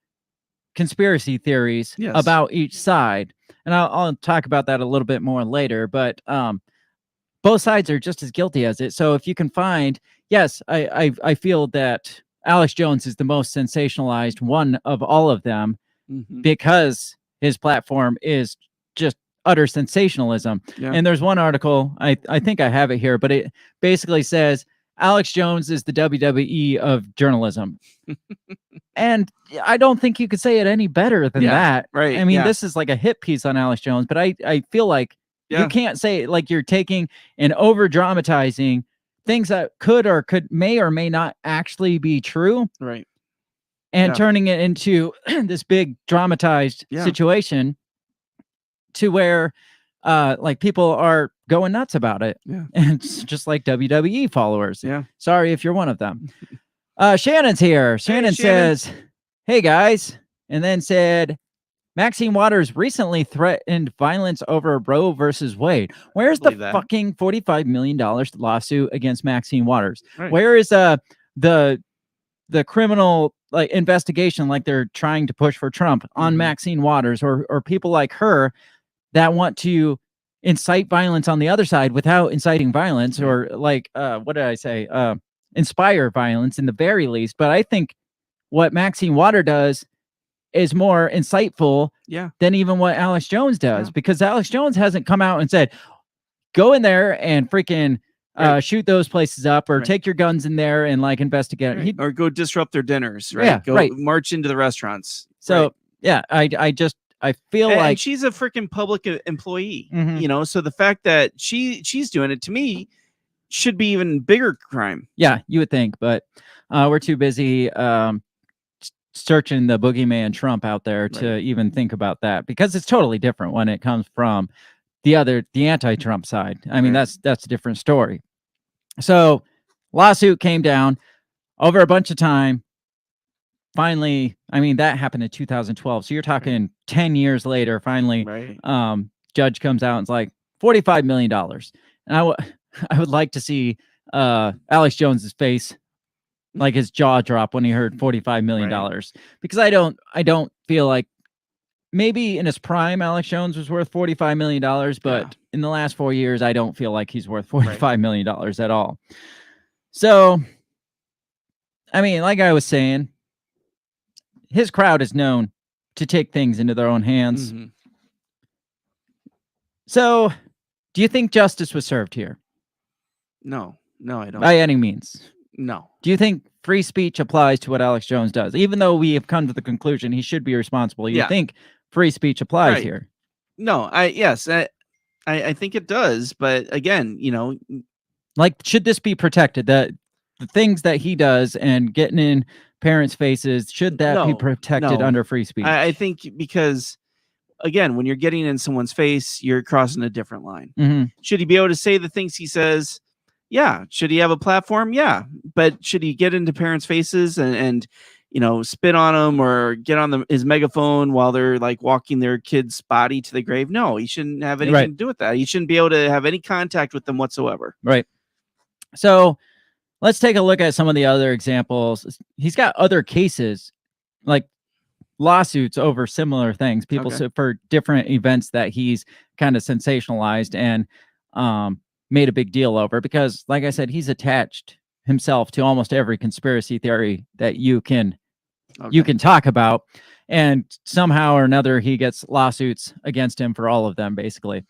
conspiracy theories about each side. And I'll talk about that a little bit more later, but both sides are just as guilty as it. So if you can find, yes, I feel that Alex Jones is the most sensationalized one of all of them because his platform is just utter sensationalism. Yeah. And there's one article, I think I have it here, but it basically says Alex Jones is the WWE of journalism. And I don't think you could say it any better than that. Right. I mean, this is like a hit piece on Alex Jones, but I feel like you can't say it like you're taking and over dramatizing things that may or may not actually be true. Right. And turning it into this big dramatized situation to where like people are going nuts about it. Yeah. And it's just like WWE followers. Yeah. Sorry if you're one of them. Shannon's here. Shannon says, hey guys, and then said, Maxine Waters recently threatened violence over Roe versus Wade. Where's the fucking $45 million lawsuit against Maxine Waters? Right. Where is the criminal like investigation like they're trying to push for Trump on Maxine Waters or people like her that want to incite violence on the other side without inciting violence or like what did I say? Inspire violence in the very least. But I think what Maxine Waters does is more insightful than even what Alex Jones does, because Alex Jones hasn't come out and said, go in there and freaking shoot those places up or take your guns in there and like investigate. Right. Or go disrupt their dinners, right? Go march into the restaurants. So I feel like she's a freaking public employee, so the fact that she's doing it to me should be even bigger crime. Yeah, you would think, but we're too busy searching the boogeyman Trump out there to even think about that, because it's totally different when it comes from the anti-Trump side. I mean, that's a different story. So lawsuit came down over a bunch of time. Finally, I mean, that happened in 2012. So you're talking 10 years later, finally, judge comes out and it's like $45 million. And I would like to see Alex Jones's face, like his jaw drop when he heard $45 million, because I don't feel like maybe in his prime, Alex Jones was worth $45 million, but in the last 4 years, I don't feel like he's worth $45 million at all. So, I mean, like I was saying, his crowd is known to take things into their own hands. Mhm. So, do you think justice was served here? No, I don't. By any means. No. Do you think free speech applies to what Alex Jones does? Even though we have come to the conclusion he should be responsible, you Yeah. think free speech applies Right. here? No, I think it does, but again, Like, should this be protected? The things that he does and getting in parents' faces, should that be protected no. under free speech? I think because, again, when you're getting in someone's face, you're crossing a different line. Mhm. Should he be able to say the things he says? Yeah. Should he have a platform? Yeah. But should he get into parents' faces and spit on them or get on his megaphone while they're like walking their kid's body to the grave? No, he shouldn't have anything to do with that. He shouldn't be able to have any contact with them whatsoever. Right. So let's take a look at some of the other examples. He's got other cases, like lawsuits over similar things, people for different events that he's kind of sensationalized and made a big deal over, because like I said, he's attached himself to almost every conspiracy theory that you can talk about, and somehow or another he gets lawsuits against him for all of them, basically.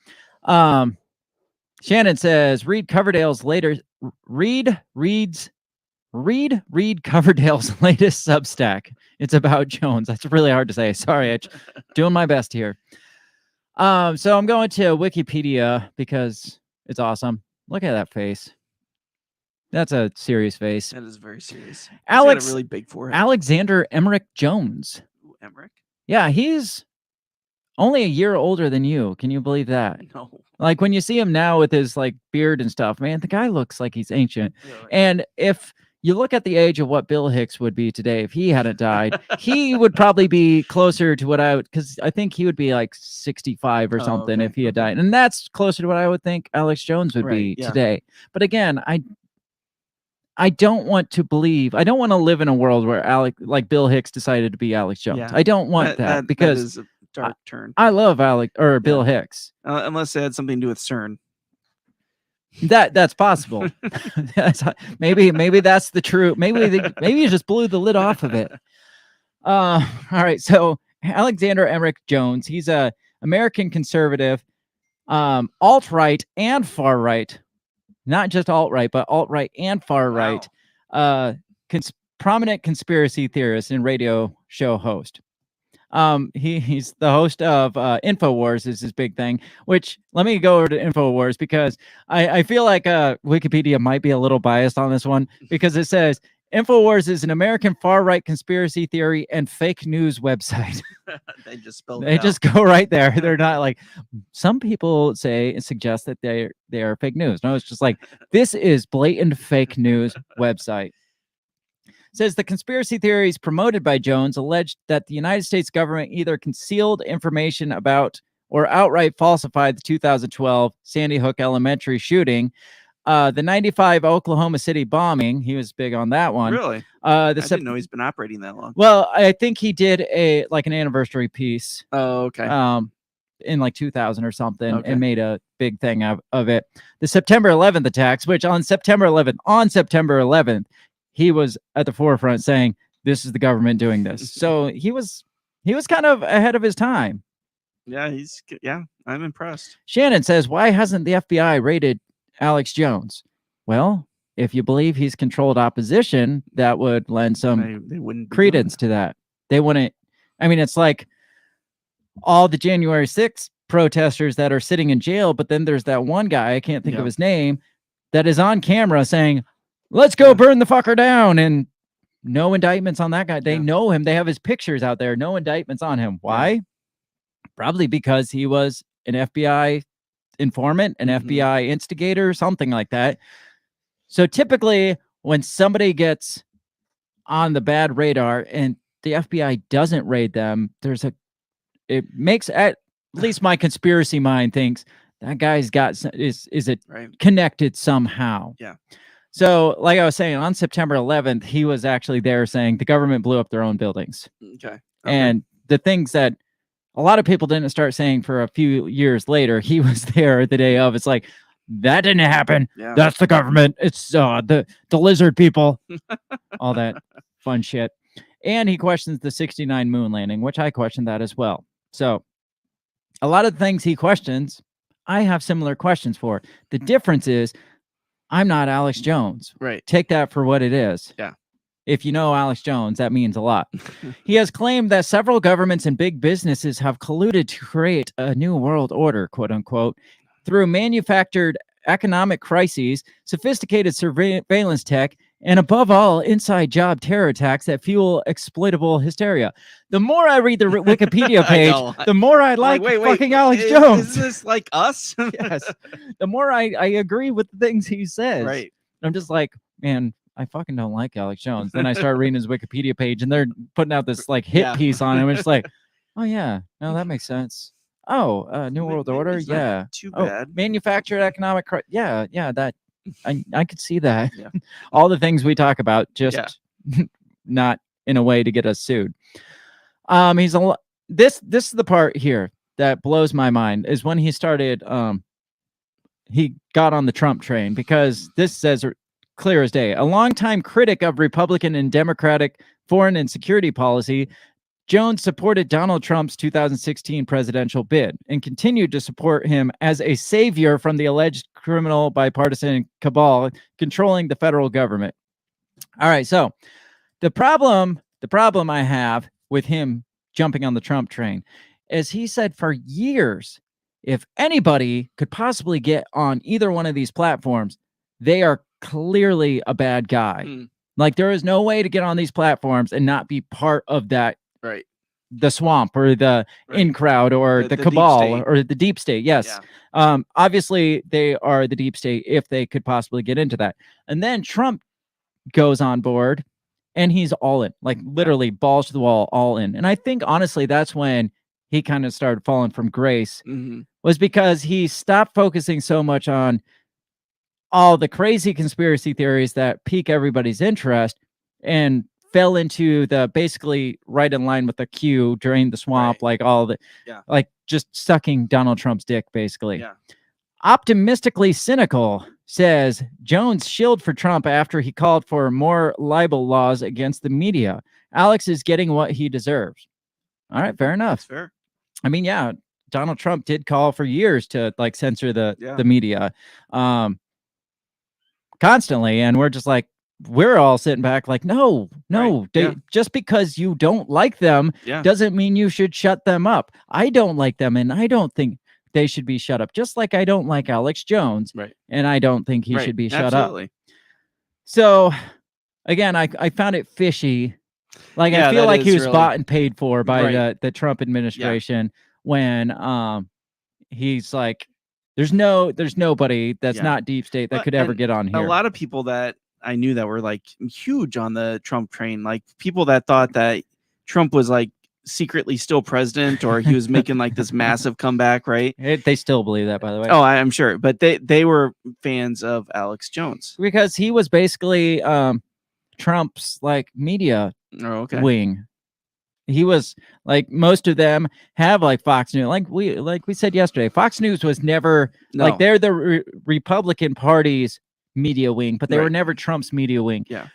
Shannon says read Coverdale's latest Substack. It's about Jones. That's really hard to say. Sorry, I'm doing my best here. So I'm going to Wikipedia because it's awesome. Look at that face. That's a serious face. That is very serious. He's Alex, got a really big forehead. Alexander Emmerich Jones. Ooh, Emmerich? Yeah, he's only a year older than you. Can you believe that? No. Like when you see him now with his like beard and stuff, man, the guy looks like he's ancient. Really? And if you look at the age of what Bill Hicks would be today if he hadn't died, he would probably be closer to what I would, because I think he would be like 65 or something if he had died. And that's closer to what I would think Alex Jones would be today. But again, I don't want to believe, I don't want to live in a world where Bill Hicks decided to be Alex Jones. Yeah. I don't want that because that is a dark turn. I love Bill Hicks. Unless it had something to do with CERN. That's possible. maybe that's the truth. Maybe you just blew the lid off of it. All right. So Alexander Emmerich Jones, he's a American conservative, alt-right and far-right, not just alt-right, but alt-right and far-right, prominent conspiracy theorist and radio show host. He's the host of InfoWars is his big thing, which let me go over to InfoWars because I feel like Wikipedia might be a little biased on this one, because it says InfoWars is an American far-right conspiracy theory and fake news website. They just spelled they just go right there. They're not like some people say and suggest that they are fake news. No, it's just like this is blatant fake news website. Says the conspiracy theories promoted by Jones alleged that the United States government either concealed information about or outright falsified the 2012 Sandy Hook Elementary shooting, the 95 Oklahoma City bombing. He was big on that one. Really? I didn't know he's been operating that long. Well, I think he did an anniversary piece. Oh, okay. In like 2000 or something, and made a big thing of it. The September 11th attacks, which on September 11th, he was at the forefront saying, this is the government doing this. So he was kind of ahead of his time. Yeah, I'm impressed. Shannon says, why hasn't the FBI raided Alex Jones? Well, if you believe he's controlled opposition, that would lend some credence to that. They wouldn't. I mean, it's like all the January 6th protesters that are sitting in jail, but then there's that one guy, I can't think of his name, that is on camera saying, let's go burn the fucker down. And no indictments on that guy. They know him. They have his pictures out there. No indictments on him. Why? Probably because he was an FBI informant, an FBI instigator, something like that. So typically when somebody gets on the bad radar and the FBI doesn't raid them, it makes at least my conspiracy mind thinks that guy's is it connected somehow. Yeah. So, like I was saying, on September 11th, he was actually there saying the government blew up their own buildings. Okay. And the things that a lot of people didn't start saying for a few years later, he was there the day of. It's like, that didn't happen. Yeah. That's the government. It's the lizard people. All that fun shit. And he questions the 69 moon landing, which I question that as well. So a lot of the things he questions, I have similar questions for. The difference is I'm not Alex Jones. Right. Take that for what it is. Yeah. If you know Alex Jones, that means a lot. He has claimed that several governments and big businesses have colluded to create a new world order, quote unquote, through manufactured economic crises, sophisticated surveillance tech, and above all, inside job terror attacks that fuel exploitable hysteria. The more I read the Wikipedia page, the more I like fucking Alex Jones. Is this like us? Yes. The more I agree with the things he says. Right. I'm just like, man, I fucking don't like Alex Jones. Then I start reading his Wikipedia page and they're putting out this like hit piece on him. It's just like, oh yeah, no, that makes sense. Oh, New World Order, yeah. Too bad. Manufactured economic, yeah, that I could see that. Yeah. All the things we talk about, just not in a way to get us sued. He's this is the part here that blows my mind is when he started. He got on the Trump train because this says clear as day. A longtime critic of Republican and Democratic foreign and security policy, Jones supported Donald Trump's 2016 presidential bid and continued to support him as a savior from the alleged criminal bipartisan cabal controlling the federal government. All right, so the problem I have with him jumping on the Trump train is he said for years, if anybody could possibly get on either one of these platforms, they are clearly a bad guy. Like there is no way to get on these platforms and not be part of that. Right. The swamp or the in crowd or the cabal or the deep state. Yes. Yeah. Obviously they are the deep state if they could possibly get into that. And then Trump goes on board and he's all in, like literally balls to the wall, all in. And I think honestly, that's when he kind of started falling from grace was because he stopped focusing so much on all the crazy conspiracy theories that pique everybody's interest and fell into the basically right in line with the Q during the swamp, like all the, like just sucking Donald Trump's dick, basically. Yeah. Optimistically cynical says Jones shielded for Trump after he called for more libel laws against the media. Alex is getting what he deserves. All right, fair enough. That's fair. I mean, yeah, Donald Trump did call for years to like censor the media constantly, and we're just like, we're all sitting back like, no, just because you don't like them doesn't mean you should shut them up. I don't like them, and I don't think they should be shut up. Just like I don't like Alex Jones, and I don't think he should be shut up. So, again, I found it fishy. Like I feel like he was bought and paid for by the Trump administration when he's like, there's nobody that's not deep state that could ever get on here. A lot of people that I knew that were like huge on the Trump train, like people that thought that Trump was like secretly still president or he was making like this massive comeback, right? They still believe that, by the way. Oh, I'm sure. But they were fans of Alex Jones. Because he was basically Trump's like media wing. He was like, most of them have like Fox News. Like we said yesterday, Fox News was never like they're the Republican Party's media wing, but they were never Trump's media wing. Yeah.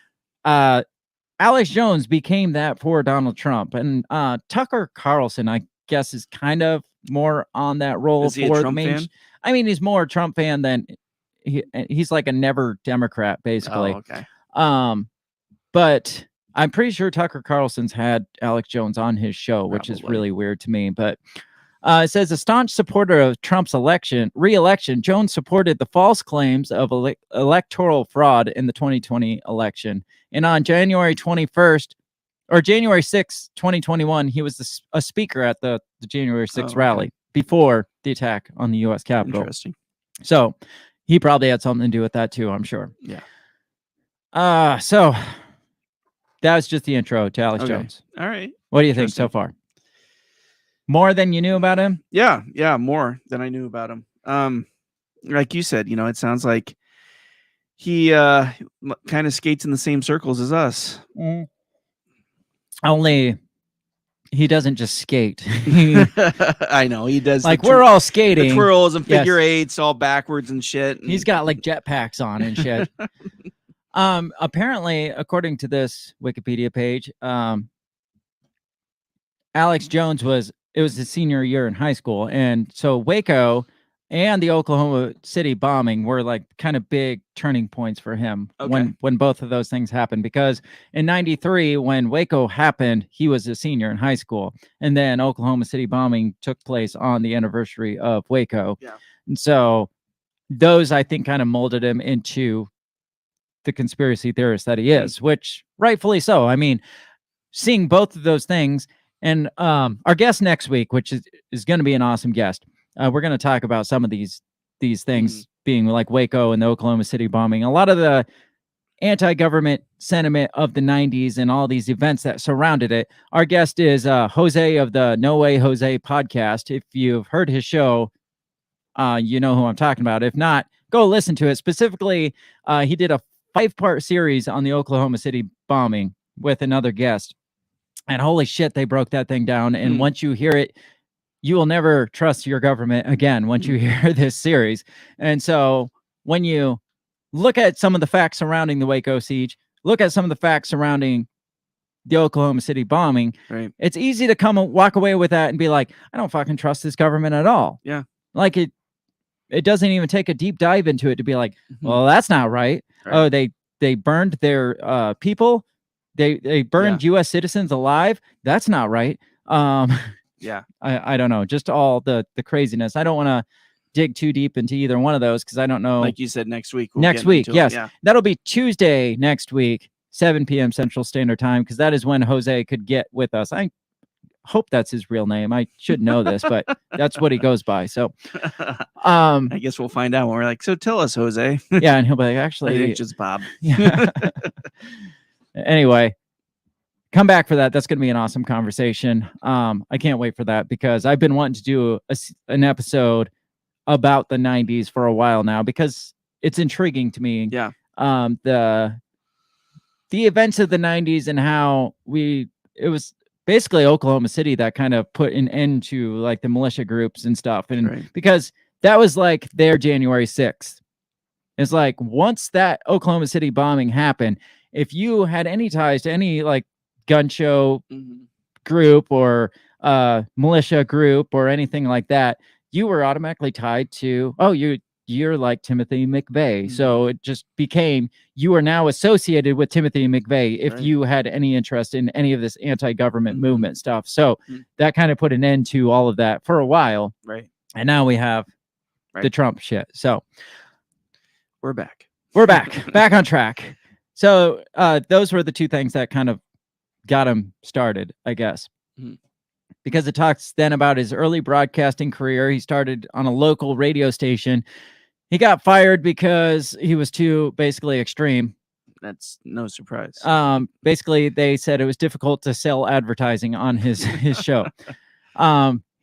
Alex Jones became that for Donald Trump, and Tucker Carlson, I guess, is kind of more on that role. Is he a Trump fan? I mean, he's more a Trump fan than he's like a never Democrat, basically. Oh, okay. But I'm pretty sure Tucker Carlson's had Alex Jones on his show, which is really weird to me. But it says a staunch supporter of Trump's re-election, Jones supported the false claims of electoral fraud in the 2020 election. And on January 21st or January 6th, 2021, he was a speaker at the January 6th rally before the attack on the U.S. Capitol. Interesting. So he probably had something to do with that too, I'm sure. Yeah. So that was just the intro to Alex Jones. All right. What do you think so far? More than you knew about him? Yeah, more than I knew about him. Like you said, it sounds like he kind of skates in the same circles as us. Only he doesn't just skate. I know he does. Like we're all skating, the twirls and figure eights, all backwards and shit. He's got like jetpacks on and shit. Apparently, according to this Wikipedia page, Alex Jones was his senior year in high school, and so Waco and the Oklahoma City bombing were like kind of big turning points for him when both of those things happened. Because in '93, when Waco happened, he was a senior in high school, and then Oklahoma City bombing took place on the anniversary of Waco. Yeah. And so those, I think, kind of molded him into the conspiracy theorist that he is, which rightfully so. I mean, seeing both of those things, and our guest next week, which is going to be an awesome guest. We're going to talk about some of these things being like Waco and the Oklahoma City bombing, a lot of the anti-government sentiment of the 90s and all these events that surrounded it. Our guest is Jose of the No Way Jose podcast. If you've heard his show, you know who I'm talking about. If not, go listen to it. Specifically, he did a 5-part series on the Oklahoma City bombing with another guest. And holy shit, they broke that thing down. And once you hear it, you will never trust your government again once you hear this series. And so when you look at some of the facts surrounding the Waco siege, look at some of the facts surrounding the Oklahoma City bombing, right, it's easy to walk away with that and be like, I don't fucking trust this government at all. Yeah. Like it doesn't even take a deep dive into it to be like, well, that's not right. Oh, they burned their people. They burned U.S. citizens alive. That's not right. Yeah. I don't know. Just all the craziness. I don't want to dig too deep into either one of those because I don't know. Like you said, next week. Next week, yes. That'll be Tuesday next week, 7 p.m. Central Standard Time, because that is when Jose could get with us. I hope that's his real name. I should know this, but that's what he goes by. So I guess we'll find out when we're like, so tell us, Jose. Yeah, and he'll be like, actually, I think just Bob. Yeah. Anyway, come back for that. That's going to be an awesome conversation. I can't wait for that because I've been wanting to do an episode about the 90s for a while now because it's intriguing to me. Yeah. The events of the 90s and how it was basically Oklahoma City that kind of put an end to like the militia groups and stuff. And because that was like their January 6th. It's like once that Oklahoma City bombing happened, if you had any ties to any like gun show group or militia group or anything like that, you were automatically tied to, you're like Timothy McVeigh. So it just became, you are now associated with Timothy McVeigh if you had any interest in any of this anti-government movement stuff. So that kind of put an end to all of that for a while. Right. And now we have the Trump shit. So we're back. We're back on track. So those were the two things that kind of got him started, I guess. Because it talks then about his early broadcasting career. He started on a local radio station. He got fired because he was too basically extreme. That's no surprise. Basically, they said it was difficult to sell advertising on his show.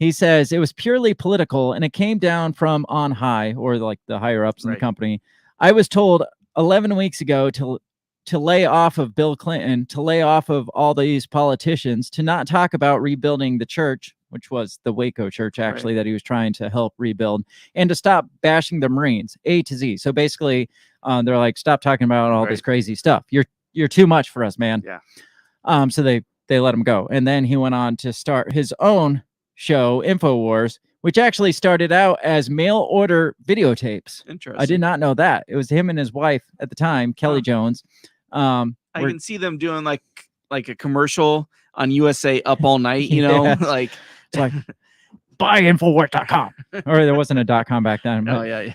He says it was purely political and it came down from on high, or like the higher ups in the company. I was told 11 weeks ago to lay off of Bill Clinton, to lay off of all these politicians, to not talk about rebuilding the church, which was the Waco church, actually, that he was trying to help rebuild, and to stop bashing the Marines, A to Z. So basically, they're like, stop talking about all this crazy stuff. You're too much for us, man. Yeah. So they let him go. And then he went on to start his own show, InfoWars, which actually started out as mail order videotapes. Interesting. I did not know that. It was him and his wife at the time, Kelly Jones. I can see them doing like a commercial on USA Up All Night, you know, like it's like buy Infowars.com. Or there wasn't a .com back then. Oh yeah.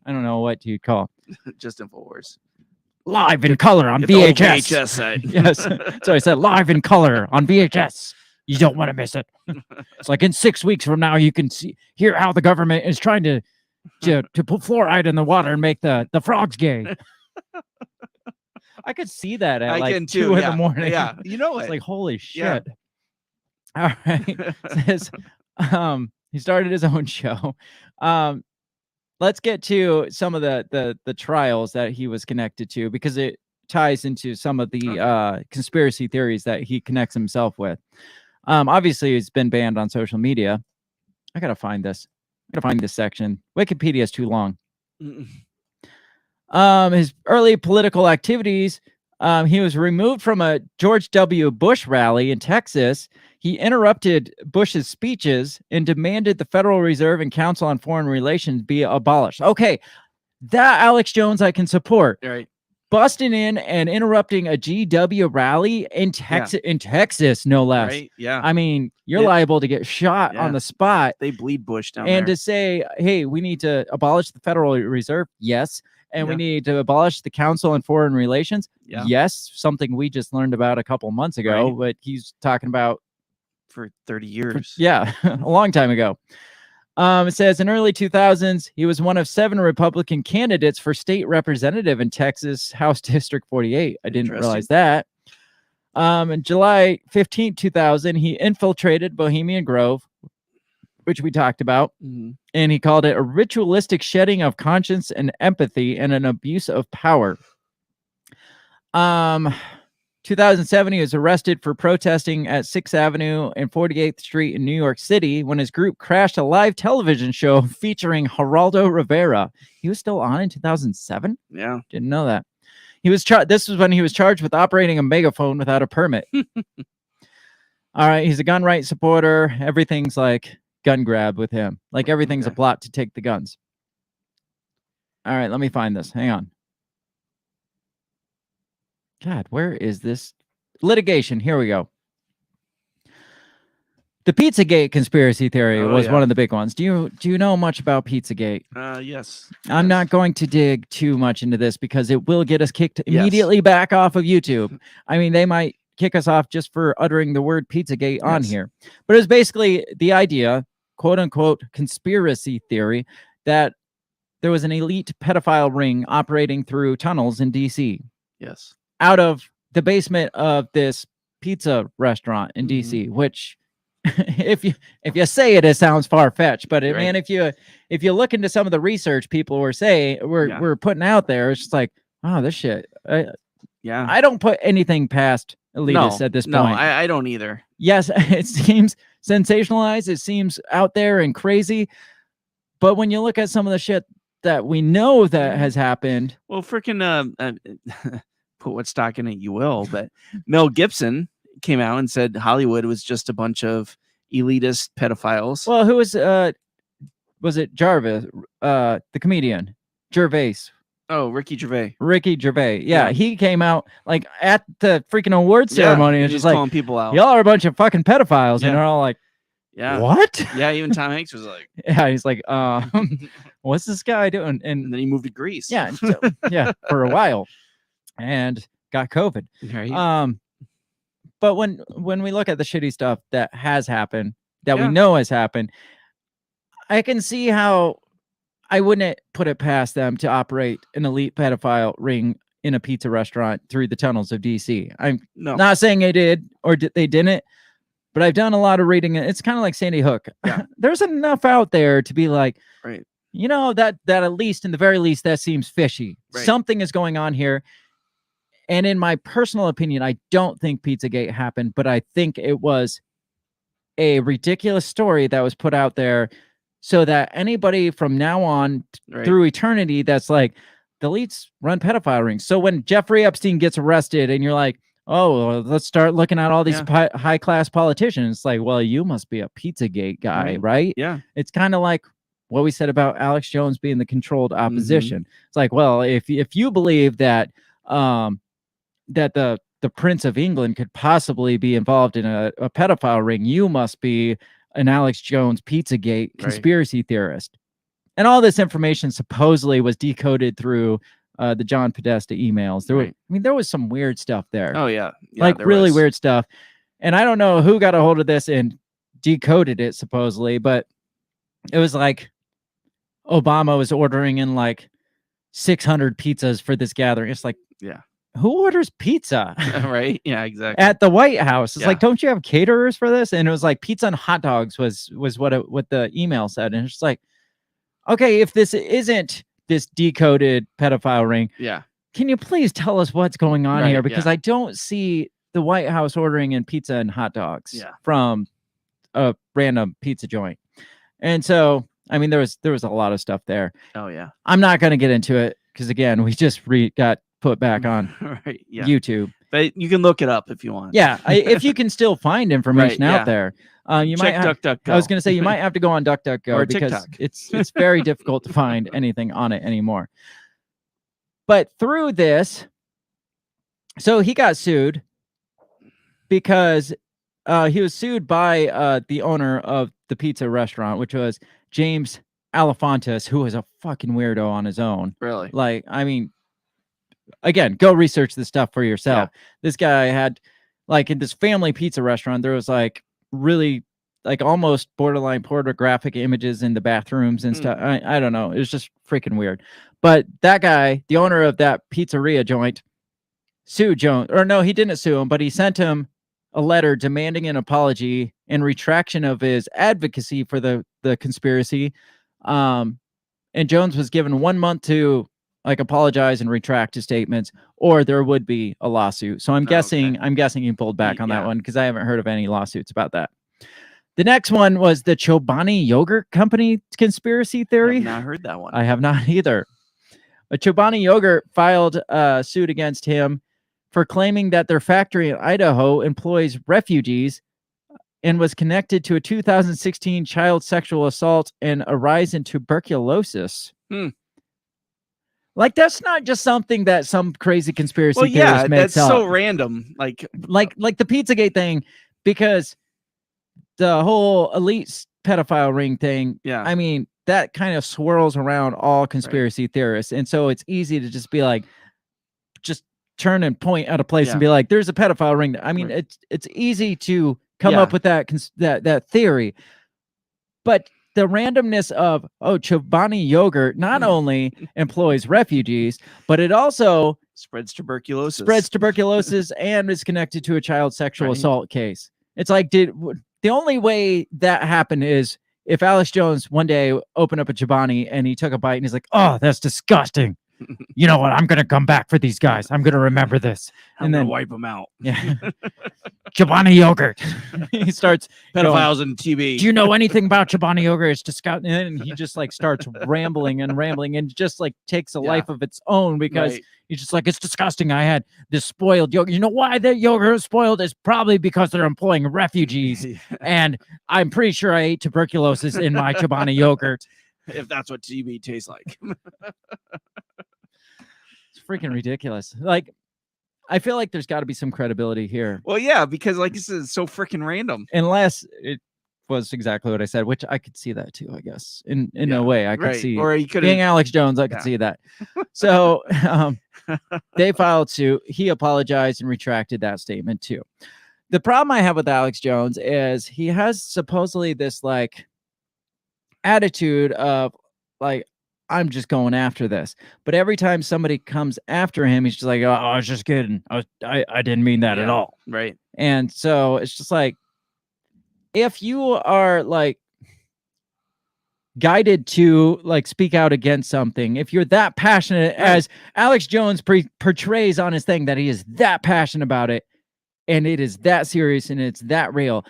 I don't know what you'd call just Infowars. Live in color on VHS. VHS side. Yes. So I said live in color on VHS. You don't want to miss it. It's like in 6 weeks from now, you can hear how the government is trying to put fluoride in the water and make the frogs gay. I could see that at like 2 in the morning. Yeah, you know it's like holy shit. All right. Says, he started his own show. Let's get to some of the trials that he was connected to because it ties into some of the conspiracy theories that he connects himself with. Obviously, he's been banned on social media. I gotta find this. Section. Wikipedia is too long. His early political activities He was removed from a George W. Bush rally in Texas. He interrupted Bush's speeches and demanded the Federal Reserve and Council on Foreign Relations be abolished. Okay, that Alex Jones I can support. Right. Busting in and interrupting a GW rally in Texas, no less. Right. Yeah. I mean, you're liable to get shot on the spot. They bleed Bush down there. And to say, hey, we need to abolish the Federal Reserve, yes. And we need to abolish the Council on Foreign Relations, yes. Something we just learned about a couple months ago, but he's talking about for 30 years. A long time ago. It says in early 2000s, he was one of 7 Republican candidates for state representative in Texas House District 48. I didn't realize that. In July 15, 2000, he infiltrated Bohemian Grove, which we talked about, and he called it a ritualistic shedding of conscience and empathy and an abuse of power. 2007, he was arrested for protesting at 6th Avenue and 48th Street in New York City when his group crashed a live television show featuring Geraldo Rivera. He was still on in 2007? Yeah. Didn't know that. He was this was when he was charged with operating a megaphone without a permit. All right, he's a gun rights supporter. Everything's like gun grab with him. Like everything's a plot to take the guns. All right, let me find this. Hang on. God, where is this? Litigation. Here we go. The Pizzagate conspiracy theory was one of the big ones. Do you know much about Pizzagate? Yes. I'm not going to dig too much into this because it will get us kicked immediately back off of YouTube. I mean, they might kick us off just for uttering the word Pizzagate on here. But it's basically the idea, quote unquote, conspiracy theory that there was an elite pedophile ring operating through tunnels in DC. Yes. Out of the basement of this pizza restaurant in DC, which if you say it, it sounds far-fetched, but man, if you look into some of the research people were saying we're putting out there, it's just like, oh, this shit. I don't put anything past elitists at this point. No, I don't either. Yes, it seems sensationalized, it seems out there and crazy, but when you look at some of the shit that we know that has happened, well, freaking put what stock in it you will, but Mel Gibson came out and said Hollywood was just a bunch of elitist pedophiles. Well, who was it Jarvis, the comedian? Gervais. Oh, Ricky Gervais. Ricky Gervais. Yeah, he came out like at the freaking awards ceremony and just like calling people out. Y'all are a bunch of fucking pedophiles, and they're all like, what? Yeah, even Tom Hanks was like, he's like, what's this guy doing? And then he moved to Greece. Yeah, for a while. And got COVID. Right. But when we look at the shitty stuff that has happened, that we know has happened, I can see how I wouldn't put it past them to operate an elite pedophile ring in a pizza restaurant through the tunnels of DC. I'm not saying they did or they didn't, but I've done a lot of reading. It's kind of like Sandy Hook. Yeah. There's enough out there to be like, you know, that at least, in the very least, that seems fishy. Something is going on here. And in my personal opinion, I don't think Pizzagate happened, but I think it was a ridiculous story that was put out there so that anybody from now on through eternity that's like, the elites run pedophile rings. So when Jeffrey Epstein gets arrested and you're like, oh, well, let's start looking at all these high-class politicians, it's like, well, you must be a Pizzagate guy, right? Yeah. It's kind of like what we said about Alex Jones being the controlled opposition. It's like, well, if you believe that that the Prince of England could possibly be involved in a pedophile ring, you must be an Alex Jones Pizzagate conspiracy theorist. And all this information supposedly was decoded through the John Podesta emails. There I mean, there was some weird stuff there. Oh, yeah. Like really weird stuff. And I don't know who got a hold of this and decoded it supposedly, but it was like Obama was ordering in like 600 pizzas for this gathering. It's like, who orders pizza? Right? Yeah, exactly. At the White House. It's like, don't you have caterers for this? And it was like pizza and hot dogs was what the email said. And it's like, okay, if this isn't this decoded pedophile ring, can you please tell us what's going on here? Because I don't see the White House ordering in pizza and hot dogs from a random pizza joint. And so, I mean, there was a lot of stuff there. Oh, yeah. I'm not going to get into it because, again, we just got put back on Right. Yeah. YouTube. But you can look it up if you want. Yeah, if you can still find information Right, out yeah. there, you Check might have. DuckDuckGo. I was going to say you might have to go on DuckDuckGo Or because TikTok. it's very difficult to find anything on it anymore. But through this, so he got sued because he was sued by the owner of the pizza restaurant, which was James Alefantis, who was a fucking weirdo on his own. Really? Like, I mean, again, go research this stuff for yourself. This guy had, like, in this family pizza restaurant, there was like really, like, almost borderline pornographic images in the bathrooms and stuff. I don't know. It was just freaking weird. But that guy, the owner of that pizzeria joint, sued Jones. Or no, he didn't sue him, but he sent him a letter demanding an apology and retraction of his advocacy for the conspiracy. And Jones was given 1 month to like apologize and retract his statements, or there would be a lawsuit. So I'm guessing he pulled back on that one because I haven't heard of any lawsuits about that. The next one was the Chobani Yogurt Company conspiracy theory. I've not heard that one. I have not either. A Chobani Yogurt filed a suit against him for claiming that their factory in Idaho employs refugees and was connected to a 2016 child sexual assault and a rise in tuberculosis. Like, that's not just something that some crazy conspiracy theorist makes that's up. so random. Like the Pizzagate thing, because the whole elite pedophile ring thing, I mean, that kind of swirls around all conspiracy theorists. And so it's easy to just be like, just turn and point at a place and be like, there's a pedophile ring. I mean, it's easy to come up with that theory. But the randomness of, Chobani Yogurt not only employs refugees, but it also spreads tuberculosis and is connected to a child sexual assault case. It's like, the only way that happened is if Alex Jones one day opened up a Chobani and he took a bite and he's like, oh, that's disgusting. You know what? I'm going to come back for these guys. I'm going to remember this. And then wipe them out. Yeah. Chobani Yogurt. He starts pedophiles and TB. Do you know anything about Chobani Yogurt? It's disgusting. And he just like starts rambling and just like takes a life of its own because he's just like, it's disgusting. I had this spoiled yogurt. You know why that yogurt is spoiled? It's probably because they're employing refugees. And I'm pretty sure I ate tuberculosis in my Chobani Yogurt. If that's what TB tastes like. It's freaking ridiculous. Like, I feel like there's got to be some credibility here. Well, yeah, because like this is so freaking random. Unless it was exactly what I said, which I could see that too, I guess. In a way, I could see. Or he could being Alex Jones, I could see that. So they filed suit. He apologized and retracted that statement too. The problem I have with Alex Jones is he has supposedly this like attitude of like, I'm just going after this. But every time somebody comes after him, he's just like, oh, I was just kidding. I didn't mean that at all. Right. And so it's just like, if you are like guided to like speak out against something, if you're that passionate as Alex Jones portrays on his thing, that he is that passionate about it and it is that serious and it's that real,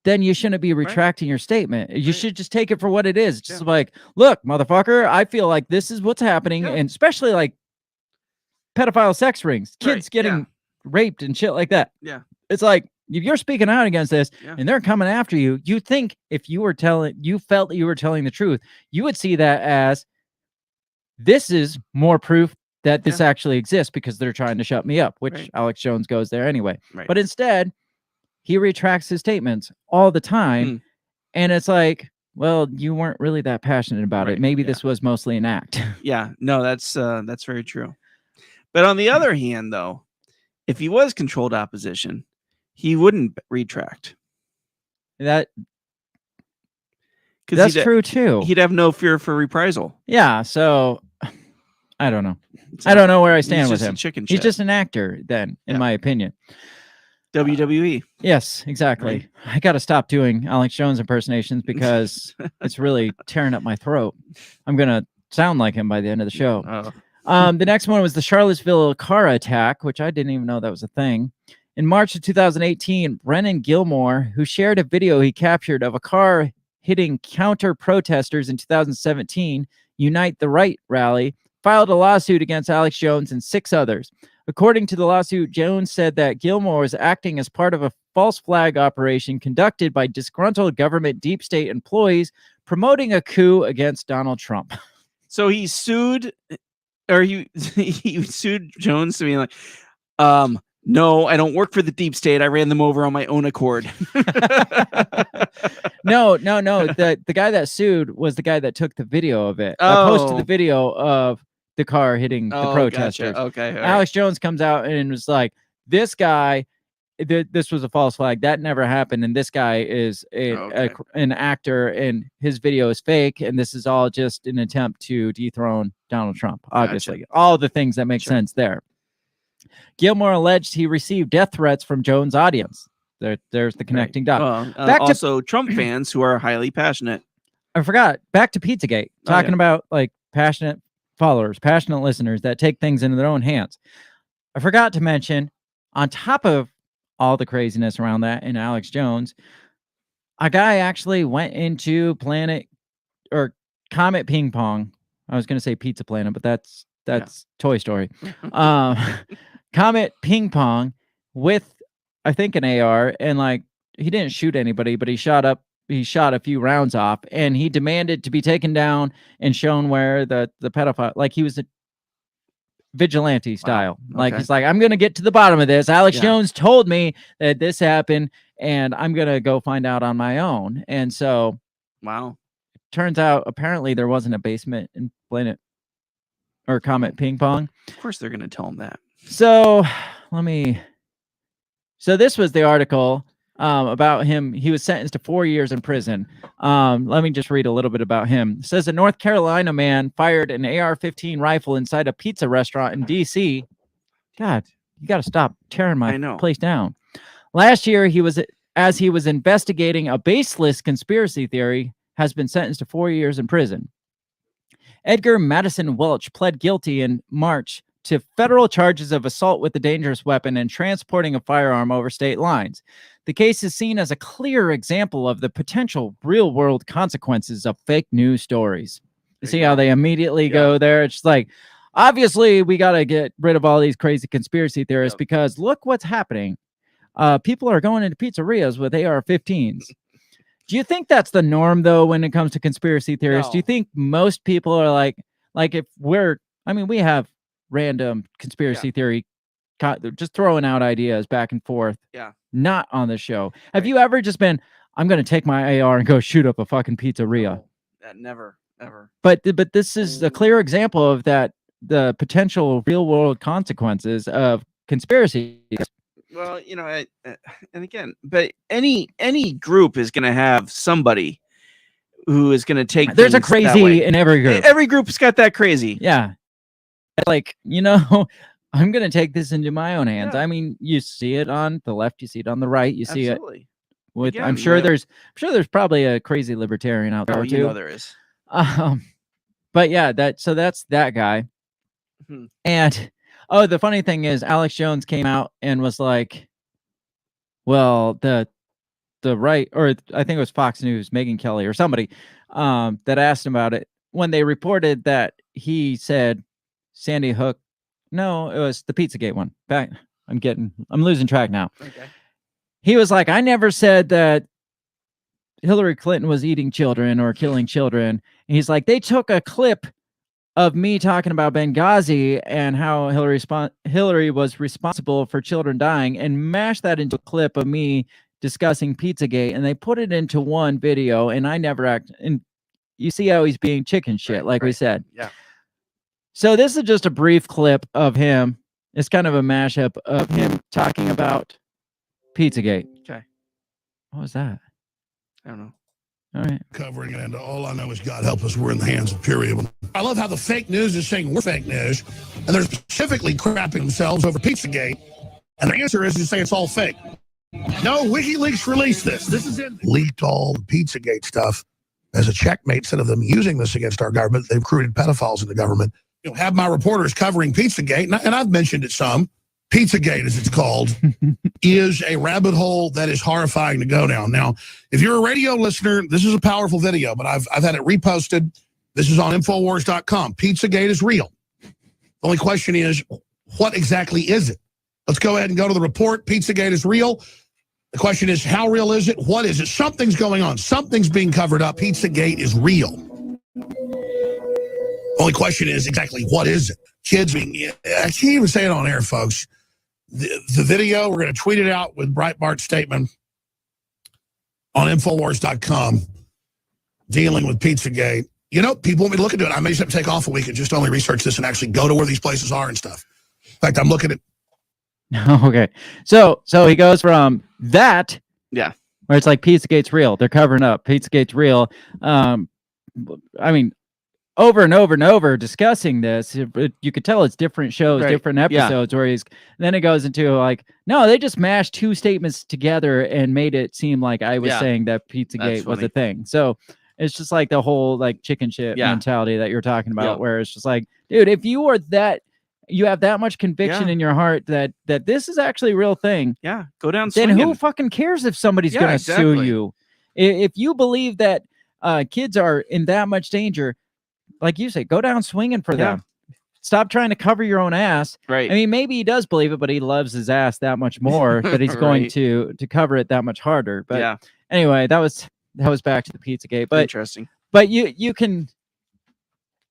then you shouldn't be retracting your statement. You should just take it for what it is. Just like, look, motherfucker, I feel like this is what's happening. And especially like pedophile sex rings, kids getting raped and shit like that. Yeah. It's like, if you're speaking out against this and they're coming after you, you think if you felt that you were telling the truth, you would see that as, this is more proof that this actually exists because they're trying to shut me up, which Alex Jones goes there anyway. But instead, he retracts his statements all the time. And it's like, well, you weren't really that passionate about it. Maybe this was mostly an act. Yeah, no, that's very true. But on the other hand, though, if he was controlled opposition, he wouldn't retract. That's Because true too. He'd have no fear for reprisal. Yeah, so I don't know. I don't know where I stand with him. He's just an actor then, in my opinion. WWE. Yes, exactly. I got to stop doing Alex Jones impersonations because it's really tearing up my throat. I'm going to sound like him by the end of the show. The next one was the Charlottesville car attack, which I didn't even know that was a thing. In March of 2018, Brennan Gilmore, who shared a video he captured of a car hitting counter protesters in 2017 Unite the Right rally, filed a lawsuit against Alex Jones and 6 others. According to the lawsuit, Jones said that Gilmore was acting as part of a false flag operation conducted by disgruntled government deep state employees promoting a coup against Donald Trump. So he sued, or he sued Jones to be like, no, I don't work for the deep state. I ran them over on my own accord. No. The guy that sued was the guy that took the video of it. I posted the video of the car hitting the protesters. Gotcha. Okay. Alex Jones comes out and was like, this guy, this was a false flag. That never happened. And this guy is an actor and his video is fake. And this is all just an attempt to dethrone Donald Trump. Obviously, Gotcha. all the things that make sense there. Gilmore alleged he received death threats from Jones' audience. There's the connecting dot. Also, Trump fans who are highly passionate. I forgot. Back to Pizzagate. Talking about like passionate followers, passionate listeners that take things into their own hands. I forgot to mention, on top of all the craziness around that and Alex Jones, a guy actually went into Comet Ping Pong. I was going to say Pizza Planet, but that's Toy Story. Comet Ping Pong with, I think, an AR, and like he didn't shoot anybody, but he shot a few rounds off, and he demanded to be taken down and shown where the pedophile, like he was a vigilante style. Wow. Like Okay. he's like, I'm gonna get to the bottom of this. Alex Jones told me that this happened, and I'm gonna go find out on my own. And so, wow, turns out apparently there wasn't a basement in Planet or Comet Ping Pong. Of course, they're gonna tell him that. So So this was the article about him. He was sentenced to 4 years in prison. Let me just read a little bit about him. It says a North Carolina man fired an AR-15 rifle inside a pizza restaurant in D.C. God, you got to stop tearing my place down. Last year, he was investigating a baseless conspiracy theory, has been sentenced to 4 years in prison. Edgar Madison Welch pled guilty in March to federal charges of assault with a dangerous weapon and transporting a firearm over state lines. The case is seen as a clear example of the potential real-world consequences of fake news stories. You see how they immediately go there? It's like, obviously, we got to get rid of all these crazy conspiracy theorists because look what's happening. People are going into pizzerias with AR-15s. Do you think that's the norm, though, when it comes to conspiracy theorists? No. Do you think most people are like if we have random conspiracy theory, just throwing out ideas back and forth. Yeah. Not on the show. Have you ever just been, I'm going to take my AR and go shoot up a fucking pizzeria? No, never, ever. But this is a clear example of that, the potential real world consequences of conspiracy. Well, and again, but any group is going to have somebody who is going to take. There's a things that crazy way. in every group. Every group's got that crazy. Yeah. Like, I'm going to take this into my own hands. I mean, you see it on the left, you see it on Absolutely. it with, Again, I'm sure there's probably a crazy libertarian out there too. There is. But yeah, that's that guy. Hmm. And the funny thing is Alex Jones came out and was like, well, the right, or I think it was Fox News, Megyn Kelly or somebody that asked him about it when they reported that he said Sandy Hook. No, it was the Pizzagate one. I'm losing track now. Okay. He was like, I never said that Hillary Clinton was eating children or killing children. And he's like, they took a clip of me talking about Benghazi and how Hillary was responsible for children dying and mashed that into a clip of me discussing Pizzagate, and they put it into one video, and I never act. And you see how he's being chicken shit, we said. Yeah. So this is just a brief clip of him. It's kind of a mashup of him talking about Pizzagate. Okay. What was that? I don't know. All right. Covering it, and all I know is God help us, we're in the hands of pure evil. I love how the fake news is saying we're fake news, and they're specifically crapping themselves over Pizzagate, and the answer is to say it's all fake. No, WikiLeaks released this. This is it. Leaked all the Pizzagate stuff as a checkmate. Instead of them using this against our government, they've recruited pedophiles in the government. Have my reporters covering Pizzagate, and I've mentioned it some. Pizzagate, as it's called, is a rabbit hole that is horrifying to go down. Now, if you're a radio listener, this is a powerful video, but I've had it reposted. This is on Infowars.com. Pizzagate is real. The only question is, what exactly is it? Let's go ahead and go to the report. Pizzagate is real. The question is, how real is it? What is it? Something's going on. Something's being covered up. Pizzagate is real. Only question is exactly what is it? Kids being, I can't even say it on air, folks. The video, we're going to tweet it out with Breitbart's statement on Infowars.com dealing with Pizzagate. You know, people want me to look into it. I may just have to take off a week and just only research this and actually go to where these places are and stuff. In fact, I'm looking at. Okay. So he goes from that. Yeah. Where it's like Pizzagate's real. They're covering up. Pizzagate's real. I mean, over and over and over discussing this, you could tell it's different shows, different episodes where then it goes into like, no, they just mashed two statements together and made it seem like I was saying that Pizzagate was a thing. So it's just like the whole like chicken shit mentality that you're talking about, where it's just like, dude, if you are that, you have that much conviction in your heart that this is actually a real thing. Yeah, go down then swinging. Who fucking cares if somebody's going to sue you? If you believe that kids are in that much danger, like you say, go down swinging for them. Stop trying to cover your own ass. Right. I mean, maybe he does believe it, but he loves his ass that much more that he's going to cover it that much harder. But anyway, that was back to the Pizzagate. But interesting. But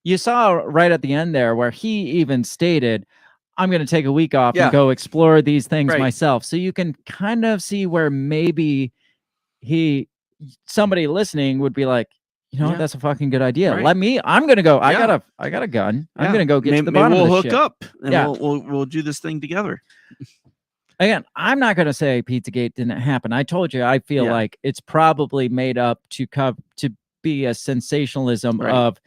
you saw right at the end there where he even stated, I'm going to take a week off and go explore these things myself. So you can kind of see where maybe somebody listening would be like, you know, that's a fucking good idea. I'm going to go. I got a gun. I'm going to go get to the bottom of this we'll shit. hook up and we'll do this thing together. Again, I'm not going to say Pizzagate didn't happen. I told you, I feel like it's probably made up to be a sensationalism of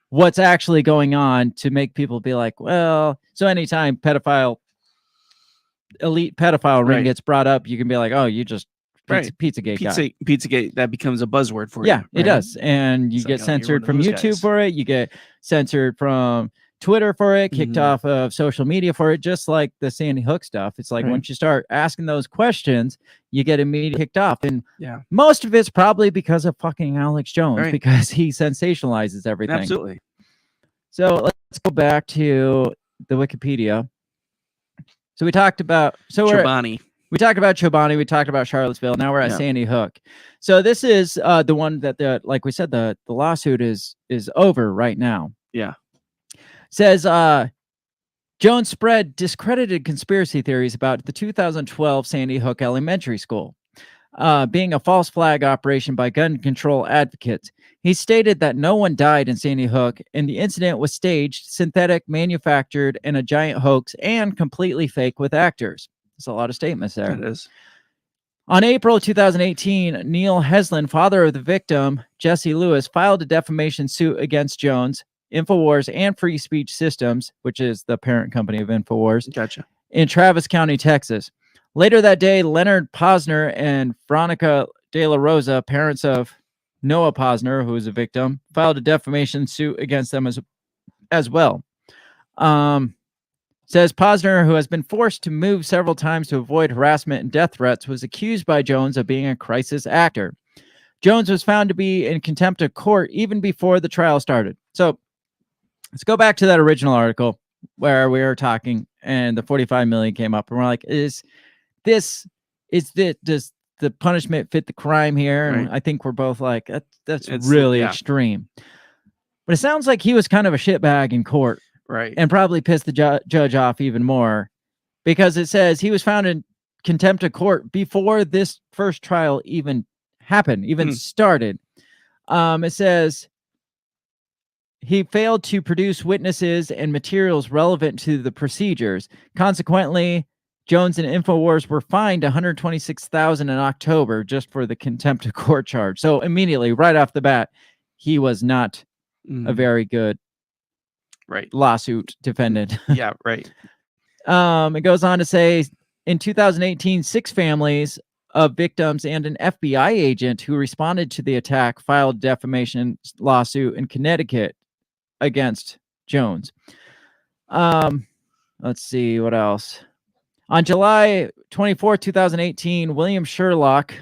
what's actually going on to make people be like, well, so anytime elite pedophile ring gets brought up, you can be like, oh, you just Pizzagate. Pizzagate, that becomes a buzzword for you. Yeah, it does. And you get censored from YouTube for it. You get censored from Twitter for it, kicked off of social media for it, just like the Sandy Hook stuff. It's like once you start asking those questions, you get immediately kicked off. And most of it's probably because of fucking Alex Jones, because he sensationalizes everything. Absolutely. So let's go back to the Wikipedia. So we talked about Chobani. We talked about Chobani. We talked about Charlottesville. Now we're at Sandy Hook. So this is the one that like we said, the lawsuit is over right now. Yeah. Says Jones spread discredited conspiracy theories about the 2012 Sandy Hook Elementary School being a false flag operation by gun control advocates. He stated that no one died in Sandy Hook and the incident was staged, synthetic, manufactured, and a giant hoax and completely fake with actors. There's a lot of statements there. It is. On April 2018, Neil Heslin, father of the victim, Jesse Lewis, filed a defamation suit against Jones, Infowars, and Free Speech Systems, which is the parent company of Infowars, in Travis County, Texas. Later that day, Leonard Posner and Veronica De La Rosa, parents of Noah Posner, who is a victim, filed a defamation suit against them as well. Says Posner, who has been forced to move several times to avoid harassment and death threats, was accused by Jones of being a crisis actor. Jones was found to be in contempt of court even before the trial started. So let's go back to that original article where we were talking and the 45 million came up and we're like, does the punishment fit the crime here? And I think we're both like, that's really extreme. But it sounds like he was kind of a shitbag in court. Right. And probably pissed the judge off even more because it says he was found in contempt of court before this first trial even happened, even started. It says he failed to produce witnesses and materials relevant to the procedures. Consequently, Jones and Infowars were fined $126,000 in October just for the contempt of court charge. So immediately, right off the bat, he was not a very good lawsuit defendant. Yeah, right. It goes on to say in 2018, 6 families of victims and an FBI agent who responded to the attack filed defamation lawsuit in Connecticut against Jones. Let's see what else. On July 24, 2018, William Sherlock,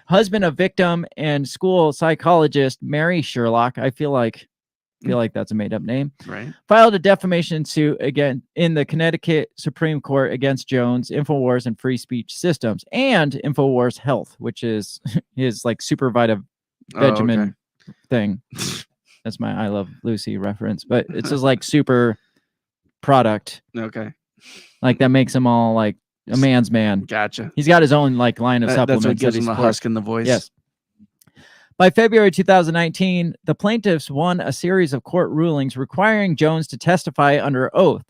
husband of victim and school psychologist Mary Sherlock, I feel like feel like that's a made-up name. Right. Filed a defamation suit again in the Connecticut Supreme Court against Jones, InfoWars, and Free Speech Systems, and InfoWars Health, which is his like super vitamin thing. That's my I Love Lucy reference, but it's his like super product. Okay. Like that makes him all like a man's man. Gotcha. He's got his own like line of supplements. That's what gives him the husk in the voice. Yes. By February 2019, the plaintiffs won a series of court rulings requiring Jones to testify under oath.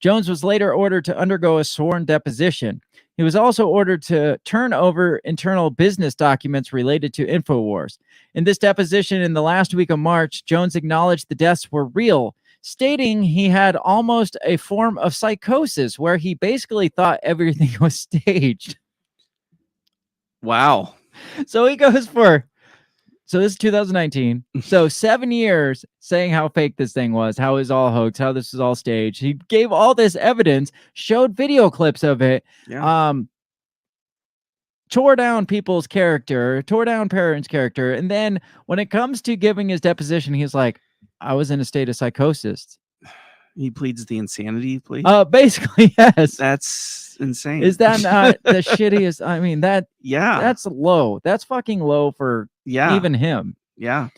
Jones was later ordered to undergo a sworn deposition. He was also ordered to turn over internal business documents related to InfoWars. In this deposition in the last week of March, Jones acknowledged the deaths were real, stating he had almost a form of psychosis where he basically thought everything was staged. Wow. So he goes for... So this is 2019. So 7 years saying how fake this thing was, how it was all hoax, how this was all staged. He gave all this evidence, showed video clips of it, tore down people's character, tore down parents' character. And then when it comes to giving his deposition, he's like, I was in a state of psychosis. He pleads the insanity plea. Basically, yes. That's insane. Is that not the shittiest? I mean, that's low. That's fucking low for even him. Yeah.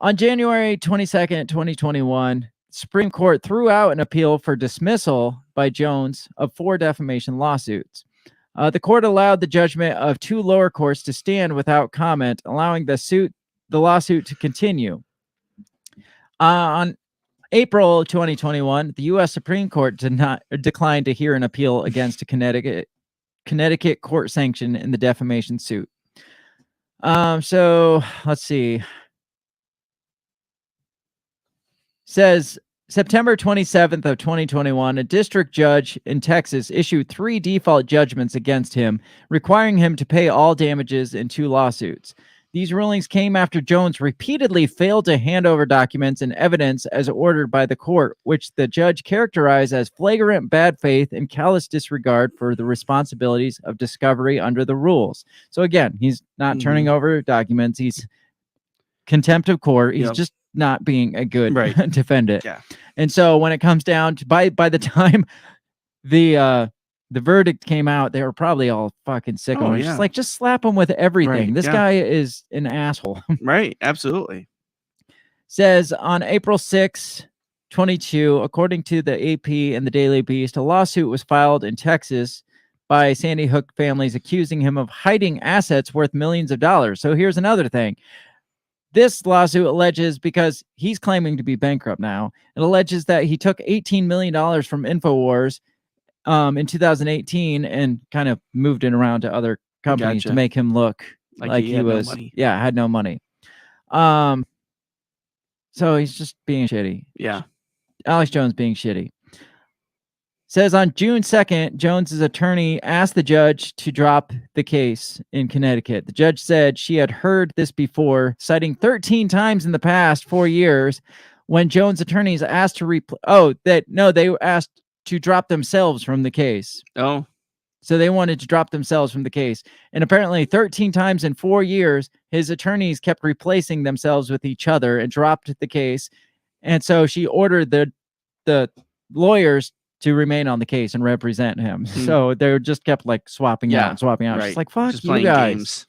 On January 22nd, 2021, Supreme Court threw out an appeal for dismissal by Jones of 4 defamation lawsuits. The court allowed the judgment of 2 lower courts to stand without comment, allowing the lawsuit to continue. On April 2021, the U.S. Supreme Court declined to hear an appeal against a Connecticut court sanction in the defamation suit. So let's see. Says September 27th of 2021, a district judge in Texas issued 3 default judgments against him, requiring him to pay all damages in 2 lawsuits. These rulings came after Jones repeatedly failed to hand over documents and evidence as ordered by the court, which the judge characterized as flagrant bad faith and callous disregard for the responsibilities of discovery under the rules. So again, he's not turning over documents. He's contempt of court. He's just not being a good defendant. Yeah. And so when it comes down to by the time the verdict came out, they were probably all fucking sick of him. Just slap him with everything. Right, This guy is an asshole. Right. Absolutely. Says on April 6, 22, according to the AP and the Daily Beast, a lawsuit was filed in Texas by Sandy Hook families accusing him of hiding assets worth millions of dollars. So here's another thing. This lawsuit alleges, because he's claiming to be bankrupt now, it alleges that he took $18 million from InfoWars in 2018 and kind of moved it around to other companies to make him look like he was had no money. So he's just being shitty. Yeah. Alex Jones being shitty. Says on June 2nd, Jones's attorney asked the judge to drop the case in Connecticut. The judge said she had heard this before, citing 13 times in the past 4 years when Jones' attorneys asked to they asked to drop themselves from the case. Oh. So they wanted to drop themselves from the case. And apparently 13 times in 4 years, his attorneys kept replacing themselves with each other and dropped the case. And so she ordered the lawyers to remain on the case and represent him. So they just kept like swapping out and swapping out. Right. Just like, fuck just you guys. Games.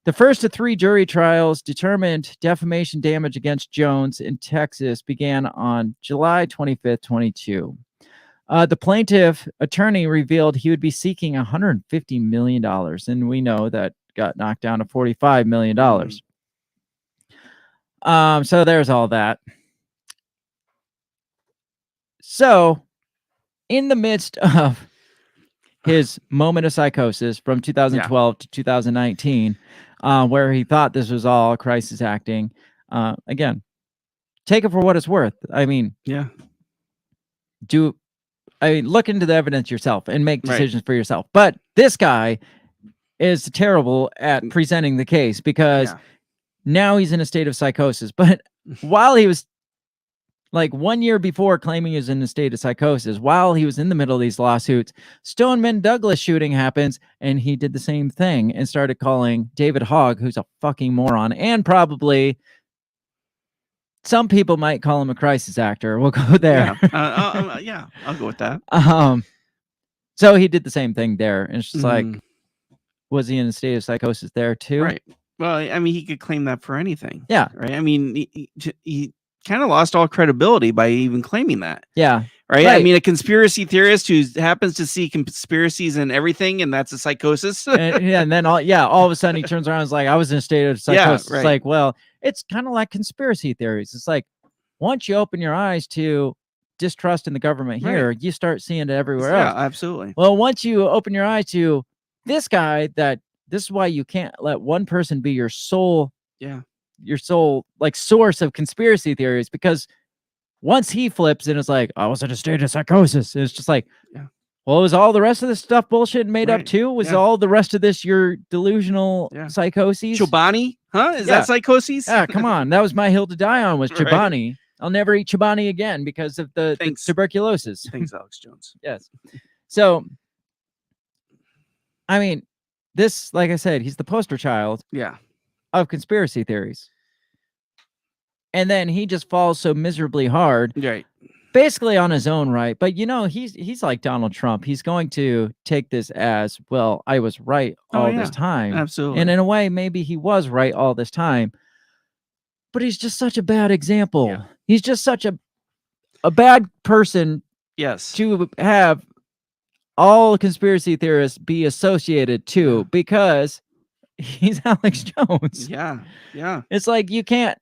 The first of 3 jury trials determined defamation damage against Jones in Texas began on July 25th, 22. The plaintiff attorney revealed he would be seeking $150 million, and we know that got knocked down to $45 million. So there's all that. So, in the midst of his moment of psychosis from 2012 to 2019, where he thought this was all crisis acting, again, take it for what it's worth. I mean, look into the evidence yourself and make decisions for yourself. But this guy is terrible at presenting the case because now he's in a state of psychosis. But while he was like 1 year before claiming he was in a state of psychosis, while he was in the middle of these lawsuits, Stoneman Douglas shooting happens, and he did the same thing and started calling David Hogg, who's a fucking moron and probably some people might call him a crisis actor. We'll go there. Yeah, I'll go with that. So he did the same thing there, and it's just like, was he in a state of psychosis there too? Right. Well, I mean, he could claim that for anything. Yeah. Right. I mean, he kind of lost all credibility by even claiming that. Yeah. Right? I mean, a conspiracy theorist who happens to see conspiracies and everything, and that's a psychosis. and then all of a sudden he turns around and is like, I was in a state of psychosis. It's like, well, it's kind of like conspiracy theories. It's like, once you open your eyes to distrust in the government here, you start seeing it everywhere else. Yeah, absolutely. Well, once you open your eyes to this guy, this is why you can't let one person be your sole like source of conspiracy theories, because once he flips and it's like, I was in a state of psychosis, it's just like, well, was all the rest of this stuff bullshit made up too? Was all the rest of this your delusional psychoses? Chobani? Huh? Is that psychosis? Yeah, come on. That was my hill to die on, was Chobani. I'll never eat Chobani again because of the tuberculosis. Thanks, Alex Jones. Yes. So, I mean, this, like I said, he's the poster child of conspiracy theories. And then he just falls so miserably hard. Right. Basically on his own right. But, you know, he's like Donald Trump. He's going to take this as, well, I was right all this time. Absolutely. And in a way, maybe he was right all this time. But he's just such a bad example. Yeah. He's just such a bad person to have all conspiracy theorists be associated to, because he's Alex Jones. Yeah. Yeah. It's like you can't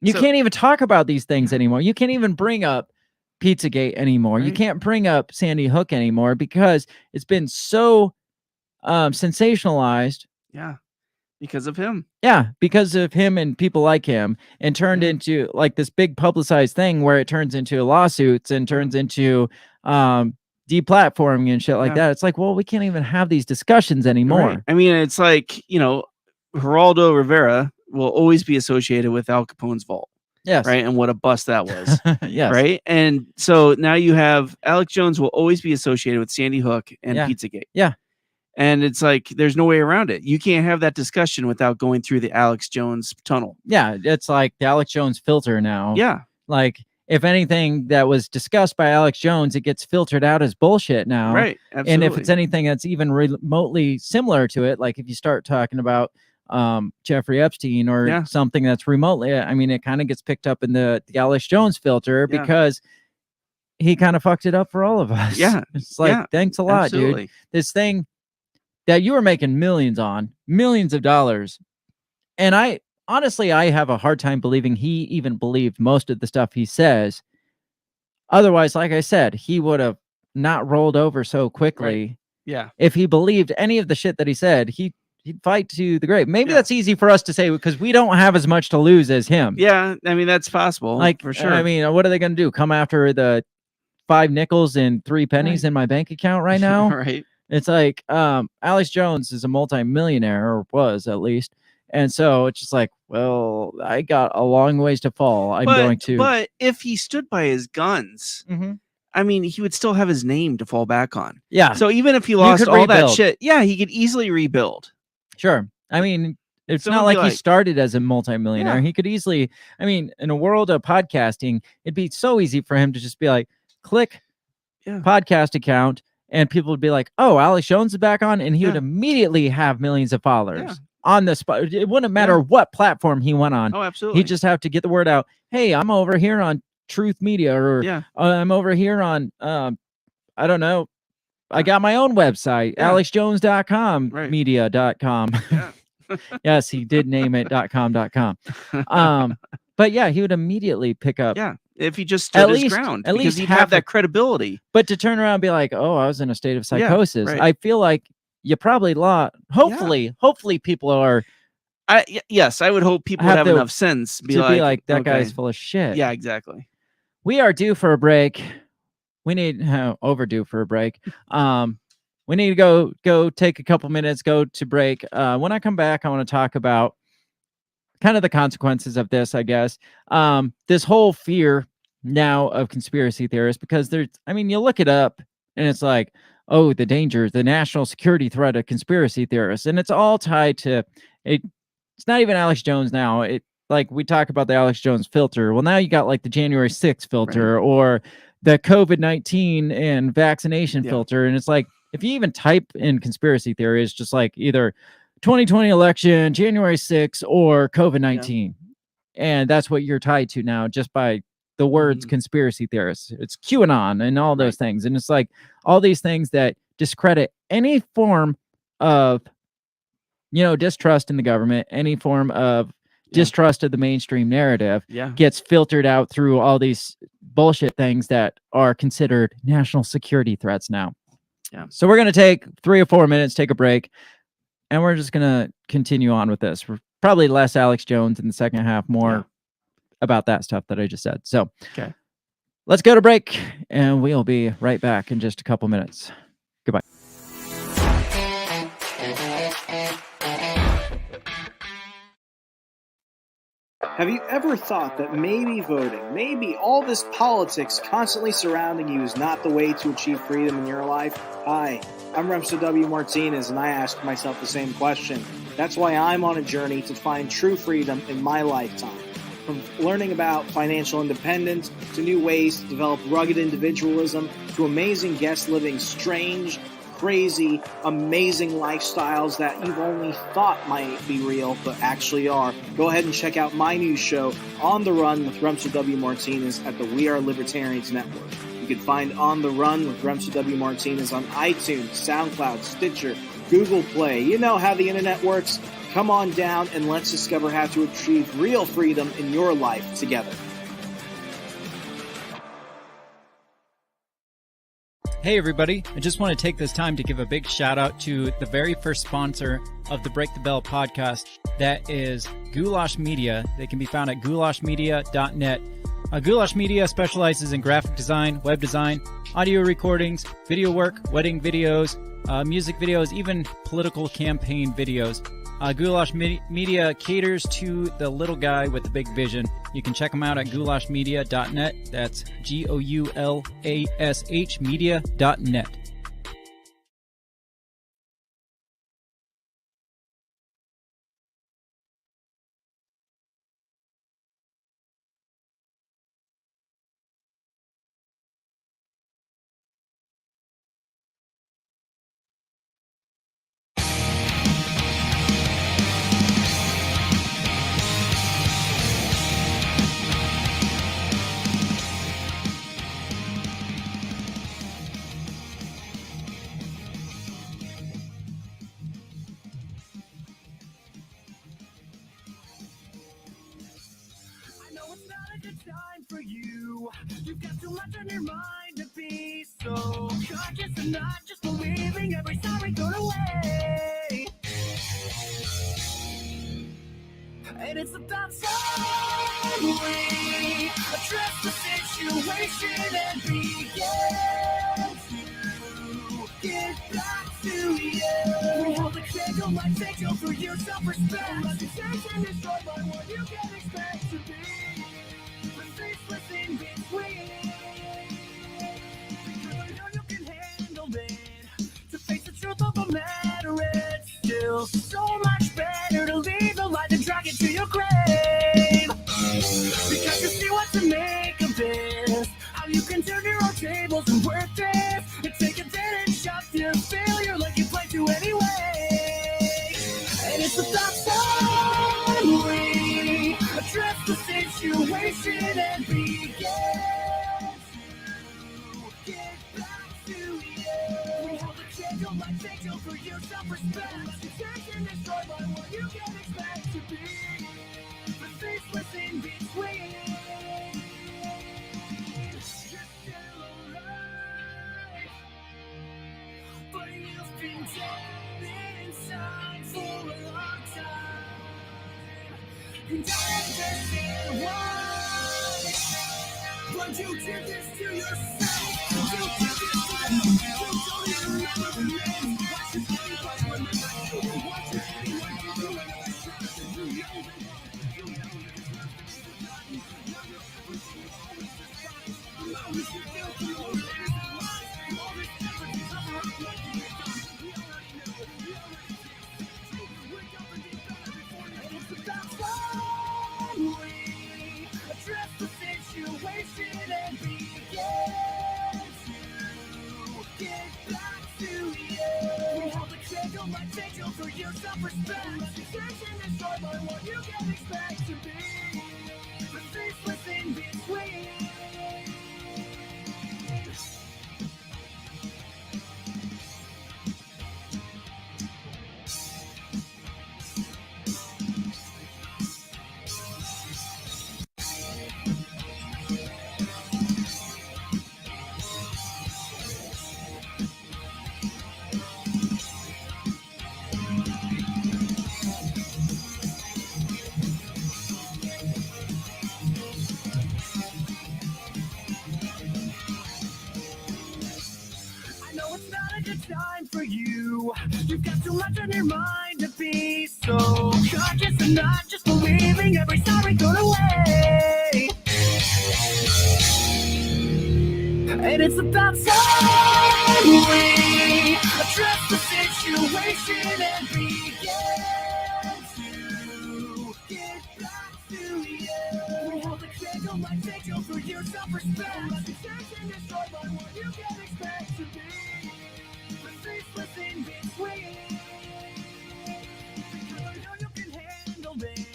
even talk about these things anymore. You can't even bring up Pizzagate anymore. You can't bring up Sandy Hook anymore because it's been so sensationalized. Yeah. Because of him. Yeah, because of him and people like him, and turned into like this big publicized thing where it turns into lawsuits and turns into deplatforming and shit like that. It's like, well, we can't even have these discussions anymore. Right. I mean, it's like, you know, Geraldo Rivera will always be associated with Al Capone's vault. Yes. Right. And what a bust that was. Yes. Right. And so now you have Alex Jones will always be associated with Sandy Hook and Pizzagate. Yeah. And it's like, there's no way around it. You can't have that discussion without going through the Alex Jones tunnel. Yeah. It's like the Alex Jones filter now. Yeah. Like, if anything that was discussed by Alex Jones, it gets filtered out as bullshit now. Right. Absolutely. And if it's anything that's even remotely similar to it, like if you start talking about Jeffrey Epstein or something that's remotely, I mean, it kind of gets picked up in the Alex Jones filter because he kind of fucked it up for all of us. Yeah. It's like, thanks a lot, dude. This thing that you were making millions of dollars. And I have a hard time believing he even believed most of the stuff he says. Otherwise, like I said, he would have not rolled over so quickly. Right. Yeah. If he believed any of the shit that he said, he'd fight to the grave. Maybe that's easy for us to say because we don't have as much to lose as him. Yeah. I mean, that's possible. Like, for sure. I mean, what are they going to do? Come after the 5 nickels and 3 pennies in my bank account right now? Right. It's like, Alex Jones is a multimillionaire, or was at least. And so it's just like, well, I got a long ways to fall. But if he stood by his guns, I mean, he would still have his name to fall back on. Yeah. So even if he lost all that shit, he could easily rebuild. Sure. I mean, it's not like he started as a multimillionaire. He could easily, I mean, in a world of podcasting, it'd be so easy for him to just be like, click podcast account, and people would be like, oh, Alex Jones is back on, and he would immediately have millions of followers on the spot. It wouldn't matter what platform he went on. Oh, absolutely. He'd just have to get the word out. Hey, I'm over here on Truth Media, or I'm over here on, I don't know. I got my own website, alexjones.com, media.com. Yeah. Yes, he did name it .com. But yeah, he would immediately pick up. Yeah, if he just stood his ground, because he'd have that credibility. But to turn around and be like, oh, I was in a state of psychosis. I feel like you probably lost. Hopefully people are. Yes, I would hope people would have enough sense to be like, that guy's full of shit. Yeah, exactly. We are due for a break. We need overdue for a break. We need to go take a couple minutes, go to break. When I come back, I want to talk about kind of the consequences of this, I guess. This whole fear now of conspiracy theorists, because you look it up and it's like, oh, the dangers, the national security threat of conspiracy theorists. And it's all tied to it. It's not even Alex Jones now. like we talk about the Alex Jones filter. Well, now you got like the January 6th filter or the COVID-19 and vaccination filter. And it's like, if you even type in conspiracy theory, it's just like either 2020 election, January 6th, or COVID-19. And that's what you're tied to now just by the words conspiracy theorists. It's QAnon and all those things. And it's like all these things that discredit any form of, distrust in the government, any form of distrust of the mainstream narrative gets filtered out through all these bullshit things that are considered national security threats now. Yeah. So we're going to take 3 or 4 minutes, take a break, and we're just going to continue on with this. We're probably less Alex Jones in the second half, more about that stuff that I just said. So let's go to break, and we'll be right back in just a couple minutes. Goodbye. Have you ever thought that maybe voting, maybe all this politics constantly surrounding you is not the way to achieve freedom in your life? Hi, I'm Remso W. Martinez, and I ask myself the same question. That's why I'm on a journey to find true freedom in my lifetime. From learning about financial independence, to new ways to develop rugged individualism, to amazing guests living strange, crazy, amazing lifestyles that you've only thought might be real, but actually are. Go ahead and check out my new show, On the Run with Remso W. Martinez at the We Are Libertarians Network. You can find On the Run with Remso W. Martinez on iTunes, SoundCloud, Stitcher, Google Play. You know how the internet works. Come on down and let's discover how to achieve real freedom in your life together. Hey everybody, I just want to take this time to give a big shout out to the very first sponsor of the Break the Bell podcast. That is Goulash Media. They can be found at goulashmedia.net. Goulash Media specializes in graphic design, web design, audio recordings, video work, wedding videos, music videos, even political campaign videos. Goulash Media caters to the little guy with the big vision. You can check them out at goulashmedia.net. That's GOULASH media.net. You've got too much on your mind to be so conscious and not just believing every sorry going away. And it's about time we address the situation and begin to get back to you. We hold a candle like vigil for your self-respect. Reputation destroyed by what you can expect to be. Faceless in between. Because I know you can handle it. To face the truth of the matter, it's still so much better to leave the light and drag it to your grave. Because you see what to make of this. How you can turn your own tables and work this. And take a dead end shot to failure like you planned to anyway. And it's about time we address the situation and begin to get back to you. We hold a candle like vigil for your self-respect. Reputation destroyed by what you can expect to be. The faceless in between. You're still alive, but you've been dead inside for a long time. And I understand why, but you did this to yourself. You did this to yourself. You don't even remember the name. Why should anybody remember you? Why should anyone give you another shot? You know that it's not forgotten. Now you're everything you always despise. You always get guilty, you always lies. You always never cover up like you done. We already know. We already see. Wake up and get better before you. It's about time. your self-respect. Reputation destroyed by what you can expect to be. The faceless in between. I know it's not a good time for you. You've got too much on your mind to be so conscious and not just believing every story thrown away. And it's about time we address the situation and begin to get back to you. We hold a candle like angel for your self-respect. Reputation destroyed by what you can expect to be. The faceless in between. Because I know you can handle it.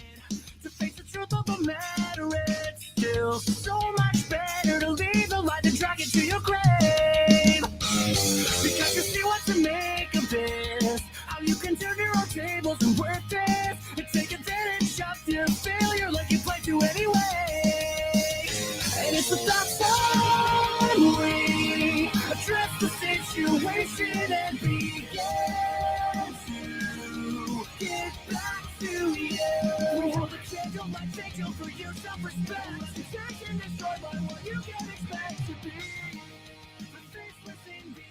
To face the truth of the matter, it's still so much better to leave the light than drag it to your grave. Because you see what to make of this. How you can turn your own tables and work this. And take advantage of your failure like you play to anyway. And it's about time we address the situation and begin to get back to you. We hold a candle like angel for your self-respect. Reputation destroyed by what you can expect to be. The faceless in between.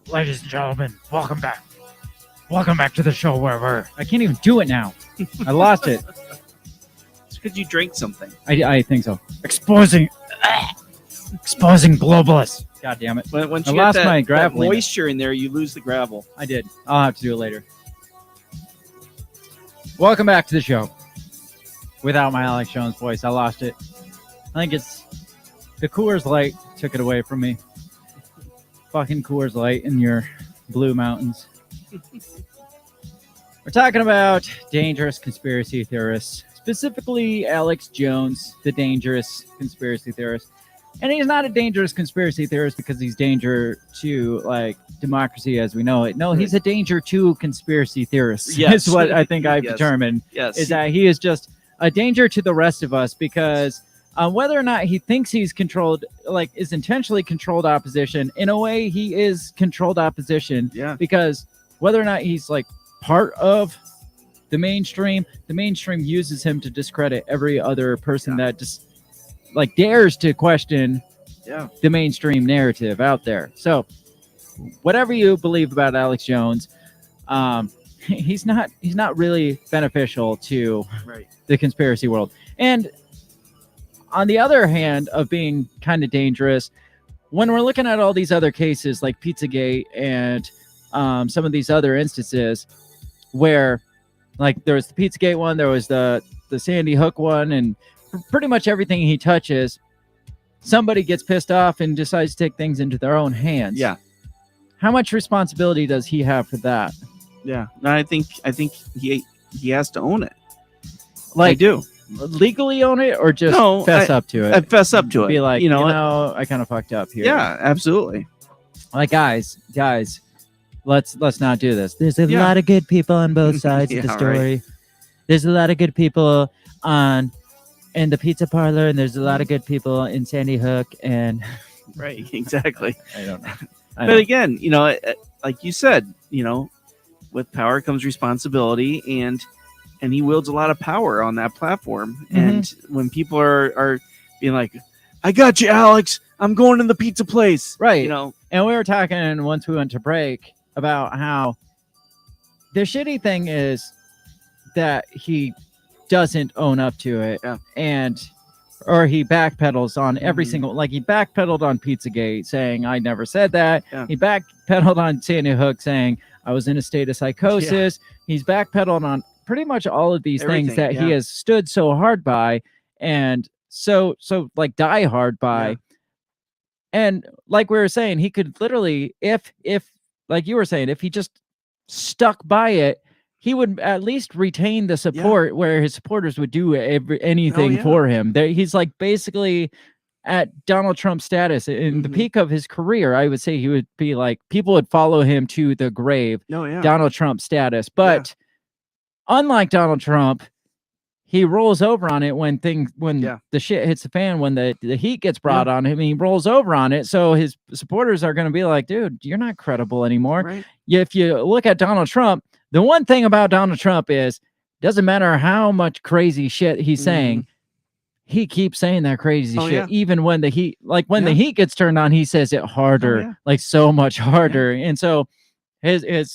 Ladies and gentlemen, welcome back. Welcome back to the show where I can't even do it now. I lost it. It's because you drank something. I think so. Exposing globalists. God damn it. Once I you lost get my that gravel. moisture in there, you lose the gravel. I did. I'll have to do it later. Welcome back to the show. Without my Alex Jones voice, I lost it. I think it's the Coors Light took it away from me. Fucking Coors Light in your blue mountains. We're talking about dangerous conspiracy theorists, specifically Alex Jones, the dangerous conspiracy theorist. And he's not a dangerous conspiracy theorist because he's danger to like democracy as we know it. No, he's a danger to conspiracy theorists. Yes. Is what I think I've Yes. determined. Yes. Is that he is just a danger to the rest of us because whether or not he thinks he's controlled, like is intentionally controlled opposition, in a way he is controlled opposition. Yeah. Because whether or not he's like part of the mainstream uses him to discredit every other person that just like dares to question the mainstream narrative out there. So whatever you believe about Alex Jones, he's not really beneficial to the conspiracy world. And on the other hand of being kind of dangerous, when we're looking at all these other cases like Pizzagate and some of these other instances where like there was the Pizzagate one, there was the Sandy Hook one, and pretty much everything he touches, somebody gets pissed off and decides to take things into their own hands. Yeah. How much responsibility does he have for that? Yeah. No, I think he has to own it. Like, I do. Legally own it or just fess up to it? I fess up to it. Be like, I kind of fucked up here. Yeah, absolutely. Like, guys, let's not do this. There's a lot of good people on both sides of the story. Right. There's a lot of good people in the pizza parlor, and there's a lot of good people in Sandy Hook, and right, exactly. I don't know. But again, like you said, with power comes responsibility, and he wields a lot of power on that platform. Mm-hmm. And when people are being like, "I got you, Alex. I'm going to the pizza place. Right. You know. And we were talking once we went to break about how the shitty thing is that he doesn't own up to it, or he backpedals on every single, like he backpedaled on Pizzagate saying I never said that. He backpedaled on Sandy Hook saying I was in a state of psychosis. He's backpedaled on pretty much all of these things that he has stood so hard by and so like die hard by. And like we were saying, he could literally, if like you were saying, if he just stuck by it, he would at least retain the support where his supporters would do anything for him. He's like basically at Donald Trump status in the peak of his career. I would say he would be like, people would follow him to the grave. Donald Trump status. But unlike Donald Trump, he rolls over on it when the shit hits the fan, when the heat gets brought on him, he rolls over on it. So his supporters are going to be like, dude, you're not credible anymore. If you look at Donald Trump, the one thing about Donald Trump is doesn't matter how much crazy shit he's saying, he keeps saying that crazy shit. Even when the heat, like when the heat gets turned on, he says it harder, like so much harder. And so his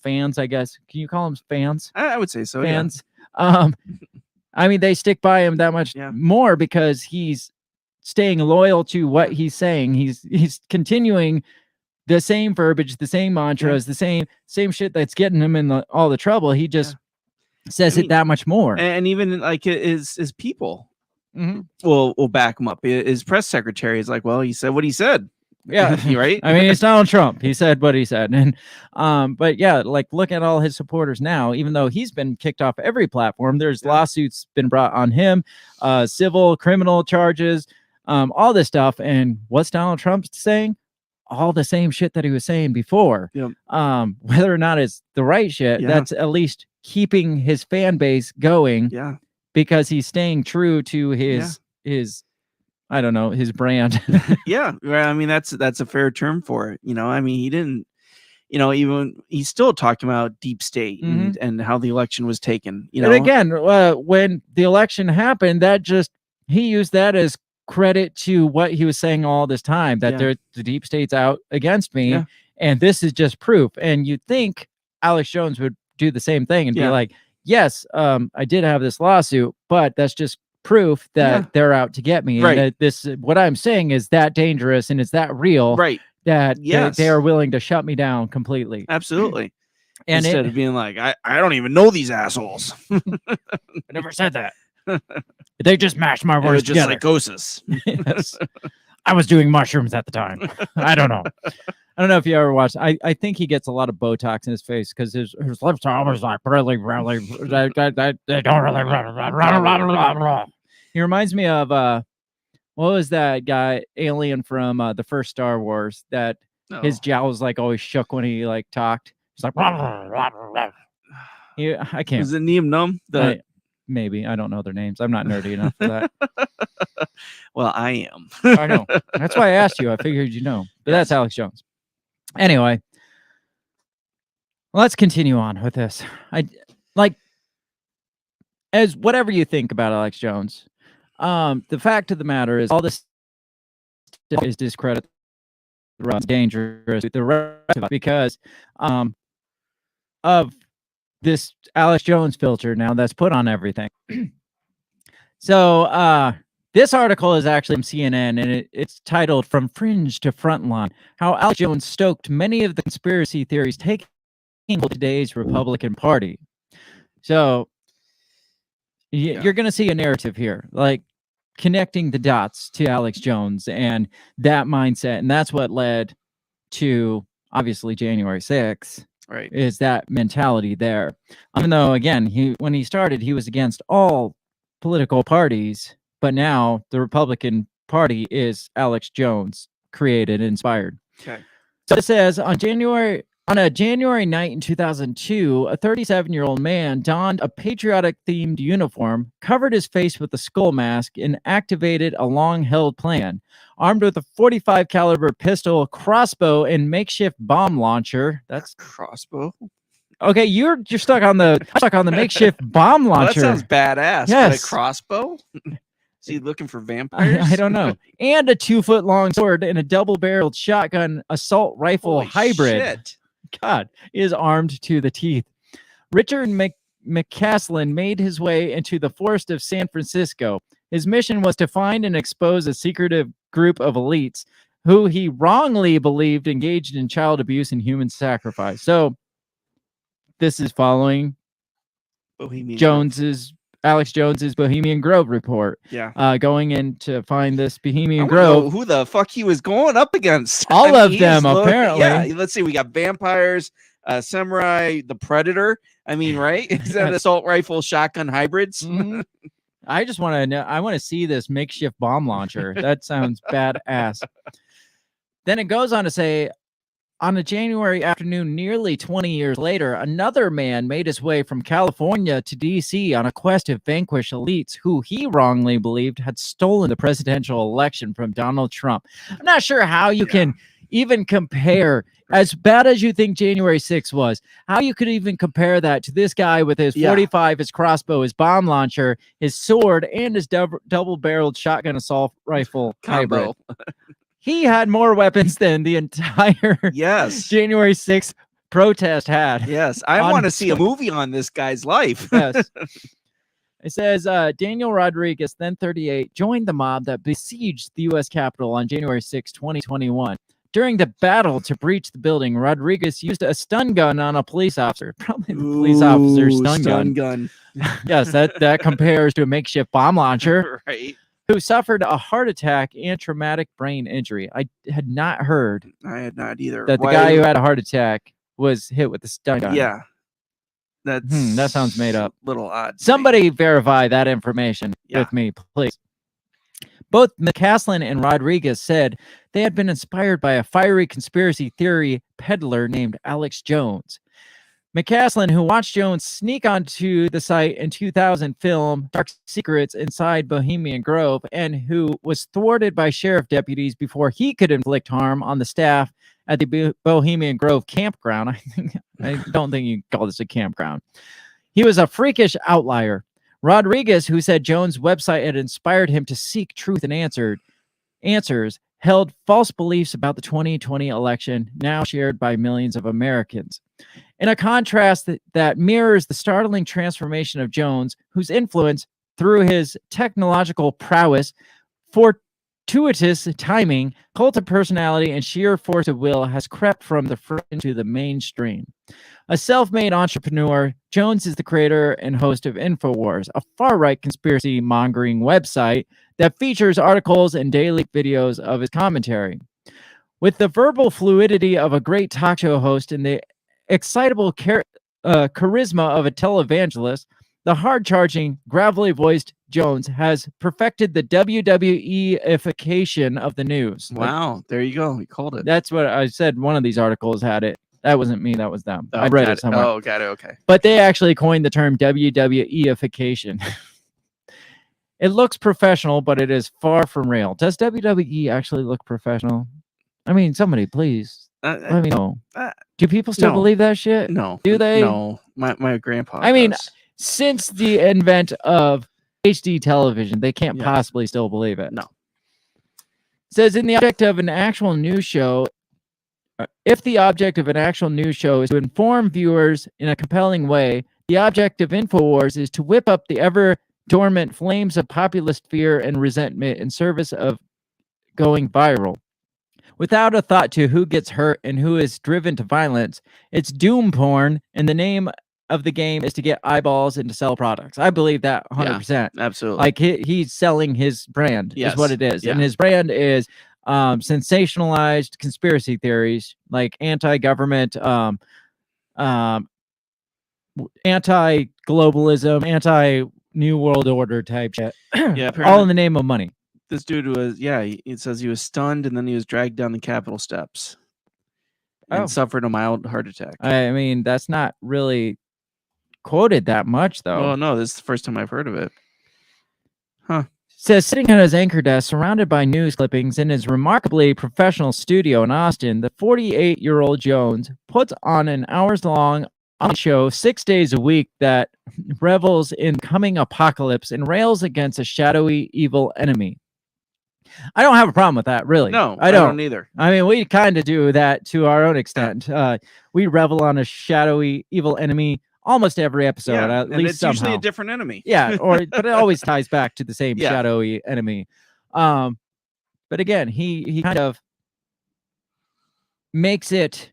fans, I guess, can you call them fans? I would say so. Fans. I mean, they stick by him that much more because he's staying loyal to what he's saying. He's continuing the same verbiage, the same mantras, the same shit that's getting him in all the trouble. He just says it that much more. And even like his people will back him up. His press secretary is like, well, he said what he said. Yeah, right. I mean, it's Donald Trump. He said what he said, and but yeah, like look at all his supporters now. Even though he's been kicked off every platform, there's lawsuits been brought on him, civil, criminal charges, all this stuff. And what's Donald Trump saying? All the same shit that he was saying before. Whether or not it's the right shit, that's at least keeping his fan base going. Because he's staying true to his I don't know, his brand. I mean, that's a fair term for it. You know, I mean, he didn't, you know, even he's still talking about deep state and how the election was taken. You know, and again, when the election happened, he used that as credit to what he was saying all this time, that the deep state's out against me, and this is just proof. And you'd think Alex Jones would do the same thing and be like, yes, I did have this lawsuit, but that's just proof that they're out to get me. And that what I'm saying is that dangerous and it's that real, that they are willing to shut me down completely. Absolutely. And instead of being like, I don't even know these assholes. I never said that. They just mashed my words just together. Psychosis. Yes. I was doing mushrooms at the time. I don't know. I don't know if you ever watched. I think he gets a lot of Botox in his face because his lips are always like really. They don't really. He reminds me of what was that guy Alien from the first Star Wars that his jowls like always shook when he like talked. He's like I can't. Was it Neem Num? Maybe. I don't know their names. I'm not nerdy enough for that. Well, I am. I know. That's why I asked you. I figured you know. But that's Alex Jones. Anyway, let's continue on with this. As whatever you think about Alex Jones, the fact of the matter is all this is discredit, dangerous, the rest of it because of this Alex Jones filter now that's put on everything. So this article is actually from CNN, and it's titled "From Fringe to Frontline: How Alex Jones Stoked Many of the Conspiracy Theories Taking Today's Republican Party." So you're going to see a narrative here, like connecting the dots to Alex Jones and that mindset, and that's what led to obviously January 6th. Right. Is that mentality there? Even though, again, when he started, he was against all political parties, but now the Republican Party is Alex Jones created, inspired. Okay. So it says on a January night in 2002, a 37-year-old man donned a patriotic-themed uniform, covered his face with a skull mask, and activated a long-held plan. Armed with a .45 caliber pistol, crossbow, and makeshift bomb launcher. That's crossbow. Okay, you're stuck on the makeshift bomb launcher. Well, that sounds badass. Yes. But a crossbow. Is he looking for vampires? I don't know. And a 2-foot-long sword and a double-barreled shotgun assault rifle Holy hybrid. shit. God, is armed to the teeth. Richard McCaslin made his way into the forest of San Francisco. His mission was to find and expose a secretive group of elites who he wrongly believed engaged in child abuse and human sacrifice. So this is following Alex Jones's Bohemian Grove report. Yeah. Going in to find this Bohemian I wanna Grove. know who the fuck he was going up against. All of he them, is apparently. Yeah, let's see. We got vampires, samurai, the Predator. I mean, right? Is that assault rifle, shotgun hybrids? Mhm. I just want to know. I want to see this makeshift bomb launcher. That sounds badass. Then it goes on to say, on a January afternoon, nearly 20 years later, another man made his way from California to D.C. on a quest to vanquish elites who he wrongly believed had stolen the presidential election from Donald Trump. I'm not sure how you can even compare, as bad as you think January 6th was, how you could even compare that to this guy with his 45, his crossbow, his bomb launcher, his sword, and his double-barreled shotgun assault rifle hybrid. He had more weapons than the entire January 6th protest had. Yes, I want to see a movie on this guy's life. Yes. It says Daniel Rodriguez, then 38, joined the mob that besieged the U.S. Capitol on January 6, 2021. During the battle to breach the building, Rodriguez used a stun gun on a police officer. Probably the police officer's stun gun. Yes, that compares to a makeshift bomb launcher. Right. Who suffered a heart attack and traumatic brain injury. I had not heard. I had not either. That the guy who had a heart attack was hit with the stun gun. Yeah. That sounds made up. Little odd. Somebody verify that information with me, please. Both McCaslin and Rodriguez said they had been inspired by a fiery conspiracy theory peddler named Alex Jones. McCaslin, who watched Jones sneak onto the site in 2000 film Dark Secrets inside Bohemian Grove, and who was thwarted by sheriff deputies before he could inflict harm on the staff at the Bohemian Grove campground. I don't think you call this a campground. He was a freakish outlier. Rodriguez, who said Jones' website had inspired him to seek truth and answers, held false beliefs about the 2020 election, now shared by millions of Americans. In a contrast that mirrors the startling transformation of Jones, whose influence, through his technological prowess, fortuitous timing, cult of personality, and sheer force of will, has crept from the fringe to the mainstream. A self-made entrepreneur, Jones is the creator and host of InfoWars, a far-right conspiracy-mongering website that features articles and daily videos of his commentary. With the verbal fluidity of a great talk show host and the excitable charisma of a televangelist, the hard-charging, gravelly-voiced Jones has perfected the WWE-ification of the news. Wow, there you go. You called it. That's what I said. One of these articles had it. That wasn't me. That was them. I read it somewhere. Oh, got it. Okay. But they actually coined the term WWE-ification. It looks professional, but it is far from real. Does WWE actually look professional? I mean, somebody please let me know. Do people still believe that shit? No. Do they? No. My grandpa I mean, does. since the invent of HD television, they can't possibly still believe it. No. It says in the object of an actual news show, if the object of an actual news show is to inform viewers in a compelling way, the object of InfoWars is to whip up the ever-dormant flames of populist fear and resentment in service of going viral. Without a thought to who gets hurt and who is driven to violence, it's doom porn, and the name of the game is to get eyeballs and to sell products. I believe that 100%. Yeah, absolutely. Like he's selling his brand is what it is. Yeah. And his brand is sensationalized conspiracy theories, like anti-government, anti-globalism, anti-new world order type shit. Yeah, all in the name of money. This dude was, it says he was stunned and then he was dragged down the Capitol steps and suffered a mild heart attack. I mean, that's not really quoted that much, though. Oh, no, this is the first time I've heard of it. Huh. Says sitting at his anchor desk, surrounded by news clippings in his remarkably professional studio in Austin, the 48-year-old Jones puts on an hours-long on the show 6 days a week that revels in coming apocalypse and rails against a shadowy evil enemy. I don't have a problem with that, really. No, I I don't. don't either. I mean, we kind of do that to our own extent. We revel on a shadowy evil enemy almost every episode, Yeah, at and least it's somehow. usually a different enemy. Yeah, but it always ties back to the same Yeah. shadowy enemy. But again, he kind of makes it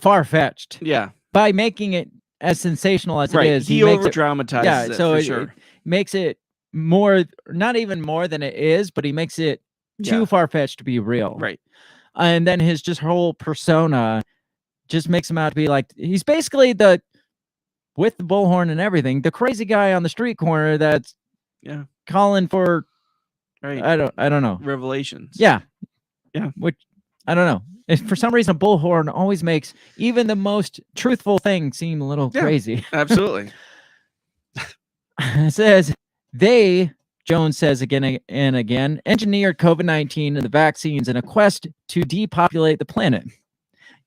far-fetched. Yeah. By making it as sensational as Right. it is. He makes it- over-dramatizes yeah, it, so for it sure. makes it more, not even more than it is, but he makes it too Yeah. far-fetched to be real. Right. And then his just whole persona just makes him out to be like, he's basically with the bullhorn and everything, the crazy guy on the street corner that's Yeah. calling for, Right. I don't know. Revelations. Yeah. Yeah. Which, I don't know. For some reason, a bullhorn always makes even the most truthful thing seem a little Yeah, crazy. Absolutely. It says, Jones says again and again, engineered COVID-19 and the vaccines in a quest to depopulate the planet.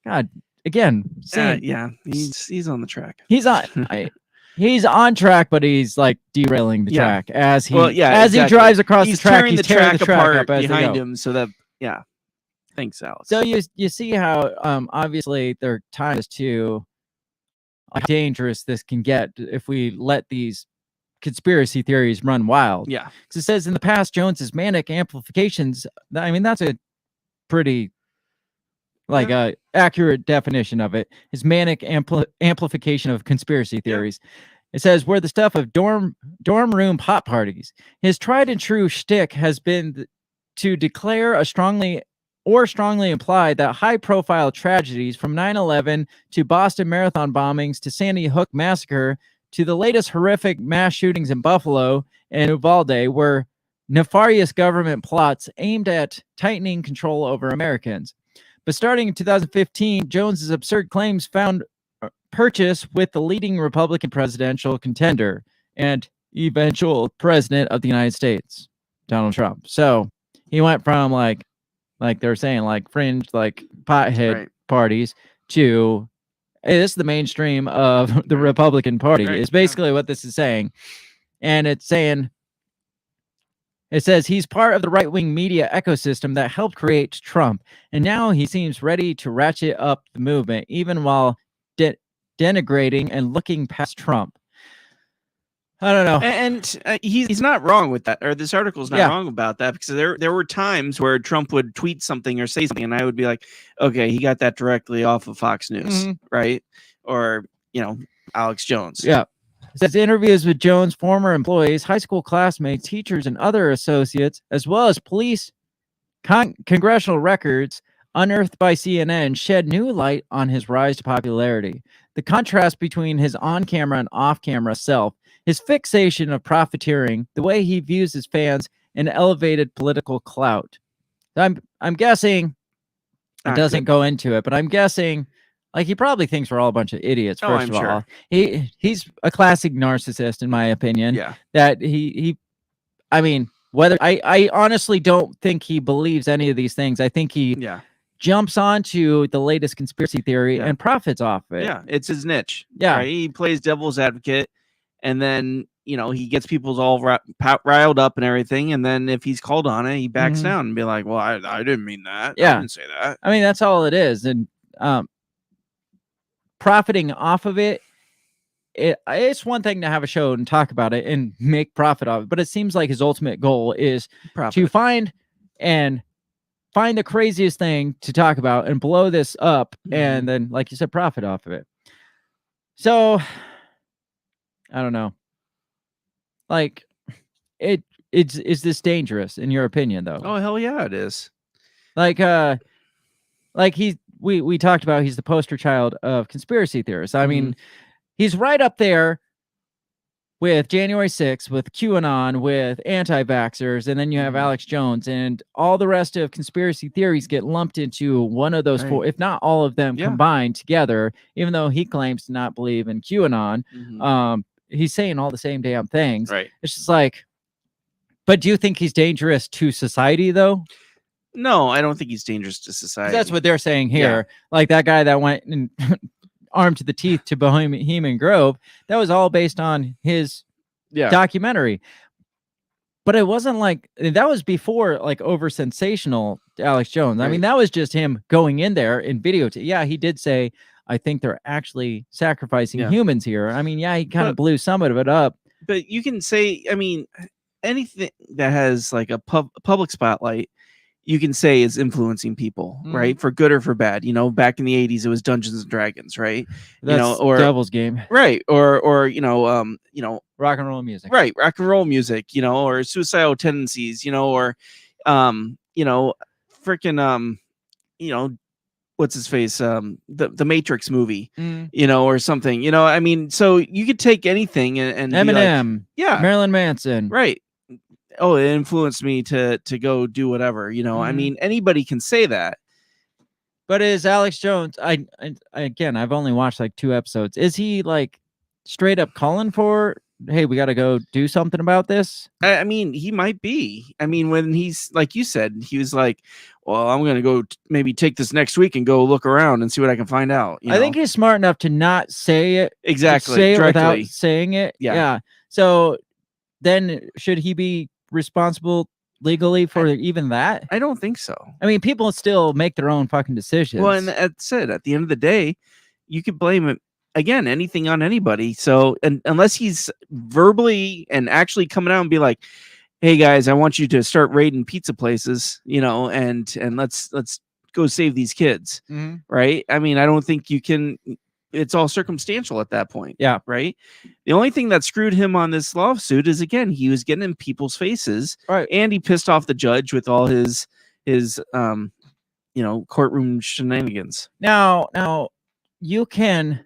God, again, Yeah, he's on the track. he's on track, but he's like derailing the Yeah. track as he exactly. he drives across he's the track. tearing He's the tearing track the track apart up as they behind go. him, so that Thanks, Alex. So you see how obviously there are times too how dangerous this can get if we let these conspiracy theories run wild. Yeah. Because it says in the past, Jones's manic amplifications. I mean, that's a pretty accurate definition of it. His manic amplification of conspiracy theories. It says we're the stuff of dorm room hot parties. His tried and true shtick has been to declare strongly imply that high-profile tragedies from 9/11 to Boston Marathon bombings to Sandy Hook massacre to the latest horrific mass shootings in Buffalo and Uvalde were nefarious government plots aimed at tightening control over Americans. But starting in 2015, Jones's absurd claims found purchase with the leading Republican presidential contender and eventual president of the United States, Donald Trump. So he went from like they're saying, like fringe, like pothead parties to, hey, this is the mainstream of the Republican Party. It's basically what this is saying. And it's saying, it says he's part of the right-wing media ecosystem that helped create Trump. And now he seems ready to ratchet up the movement, even while denigrating and looking past Trump. I don't know. And he's not wrong with that, or this article is not wrong about that, because there were times where Trump would tweet something or say something, and I would be like, okay, he got that directly off of Fox News, right? Or, Alex Jones. Yeah. It says interviews with Jones' former employees, high school classmates, teachers, and other associates, as well as police congressional records unearthed by CNN, shed new light on his rise to popularity. The contrast between his on-camera and off-camera self, his fixation of profiteering, the way he views his fans, and elevated political clout. I'm guessing it doesn't go into it, but I'm guessing like he probably thinks we're all a bunch of idiots. First of all, he's a classic narcissist, in my opinion. Yeah. That I mean, whether I honestly don't think he believes any of these things. I think he jumps onto the latest conspiracy theory and profits off it. Yeah, it's his niche. Yeah. Right? He plays devil's advocate, and then he gets people all riled up and everything, and then if he's called on it, he backs down and be like, well, I didn't mean that. Yeah. I didn't say that. I mean, that's all it is. And profiting off of it, it's one thing to have a show and talk about it and make profit off it, but it seems like his ultimate goal is to find the craziest thing to talk about and blow this up, and then, like you said, profit off of it. So I don't know. Like, is this dangerous in your opinion, though? Oh, hell yeah, it is. Like we talked about, he's the poster child of conspiracy theorists. I mean, he's right up there with January 6th, with QAnon, with anti-vaxxers, and then you have Alex Jones, and all the rest of conspiracy theories get lumped into one of those four, if not all of them combined together, even though he claims to not believe in QAnon. He's saying all the same damn things. Right. It's just like, but do you think he's dangerous to society, though? No, I don't think he's dangerous to society. That's what they're saying here. Like that guy that went and armed to the teeth to Bohemian Grove. That was all based on his documentary. But it wasn't like that was before like over sensational Alex Jones. I mean, that was just him going in there in video. Yeah, he did say, I think they're actually sacrificing humans here. I mean, yeah, he kind of blew some of it up. But you can say, I mean, anything that has like a public spotlight, you can say is influencing people, right? For good or for bad. You know, back in the 80s, it was Dungeons and Dragons, right? That's or Devil's Game. Right. Or you know, rock and roll music. Right, rock and roll music, you know, or suicidal tendencies, you know, or you know, freaking you know, what's his face? The Matrix movie, you know, or something, you know. I mean, so you could take anything and Eminem, like, Marilyn Manson, right. Oh, it influenced me to go do whatever, you know. I mean, anybody can say that. But is Alex Jones? Again, I've only watched like 2 episodes. Is he like straight up calling for, hey, we got to go do something about this? I mean, he might be. I mean, when he's like you said, he was like, well, I'm going to go maybe take this next week and go look around and see what I can find out. You know? I think he's smart enough to not say it. Exactly. Say it directly. without saying it. Yeah. So then should he be responsible legally for even that? I don't think so. I mean, people still make their own fucking decisions. Well, and that's it. At the end of the day, you could blame it again, anything on anybody. So, and unless he's verbally and actually coming out and be like, "Hey guys, I want you to start raiding pizza places," you know, and let's go save these kids, right? I mean, I don't think you can. It's all circumstantial at that point. Yeah. Right. The only thing that screwed him on this lawsuit is, again, he was getting in people's faces, right? And he pissed off the judge with all his you know, courtroom shenanigans. Now you can,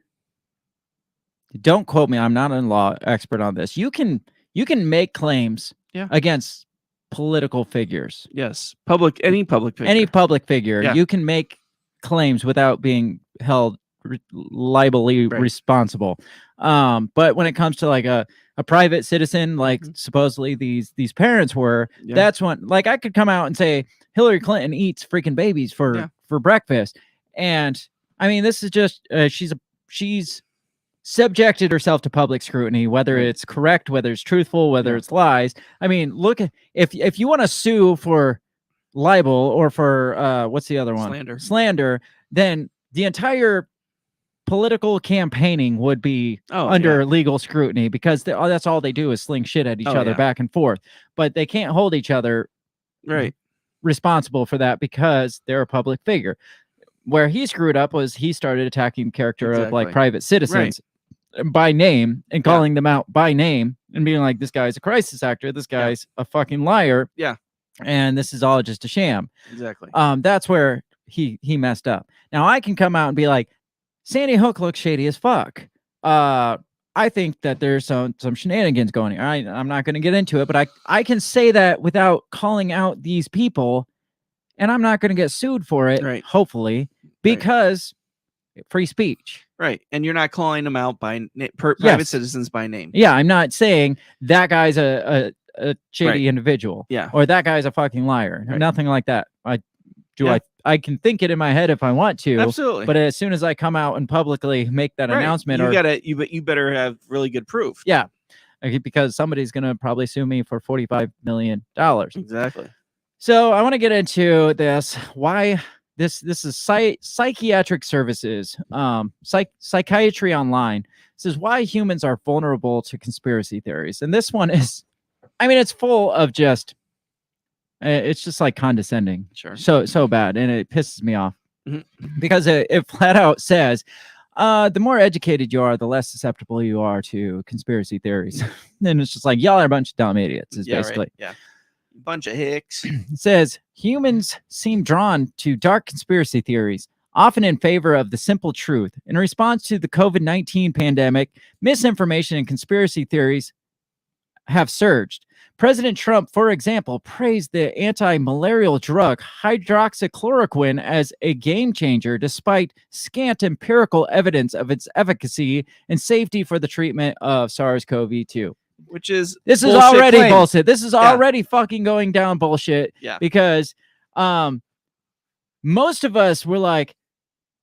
don't quote me, I'm not a law expert on this. You can make claims against political figures. Yes. Any public figure. Any public figure. Yeah. You can make claims without being held liably responsible. But when it comes to like a private citizen, like supposedly these parents were, that's when, like, I could come out and say Hillary Clinton eats freaking babies for breakfast. And I mean, this is just she's subjected herself to public scrutiny, whether it's correct, whether it's truthful, whether it's lies. I mean, look, if you want to sue for libel or for what's the other one? Slander, then the entire political campaigning would be under legal scrutiny, because that's all they do is sling shit at each other back and forth. But they can't hold each other responsible for that because they're a public figure. Where he screwed up was he started attacking the character of like private citizens by name and calling them out by name and being like, this guy's a crisis actor, this guy's a fucking liar, and this is all just a sham. Exactly. That's where he messed up. Now I can come out and be like, Sandy Hook looks shady as fuck. I think that there's some shenanigans going here. I'm not going to get into it, but I can say that without calling out these people, and I'm not going to get sued for it, hopefully, because free speech. Right. And you're not calling them out by private citizens by name. Yeah, I'm not saying that guy's a shady individual. Yeah. Or that guy's a fucking liar. Nothing like that. I can think it in my head if I want to. Absolutely. But as soon as I come out and publicly make that announcement, you better have really good proof. Yeah. Because somebody's going to probably sue me for $45 million. Exactly. So I want to get into this. Why this is psychiatric services, psychiatry online. This is why humans are vulnerable to conspiracy theories. And this one is, I mean, it's full of just, it's just like condescending. Sure. So bad. And it pisses me off because it flat out says, the more educated you are, the less susceptible you are to conspiracy theories. And it's just like, y'all are a bunch of dumb idiots, is basically. Right. Yeah. Bunch of hicks. It says, humans seem drawn to dark conspiracy theories, often in favor of the simple truth. In response to the COVID-19 pandemic, misinformation and conspiracy theories have surged. President Trump, for example, praised the anti-malarial drug hydroxychloroquine as a game changer, despite scant empirical evidence of its efficacy and safety for the treatment of SARS-CoV-2. Which is this is already bullshit. This is already fucking going down bullshit. Yeah. Because most of us were like,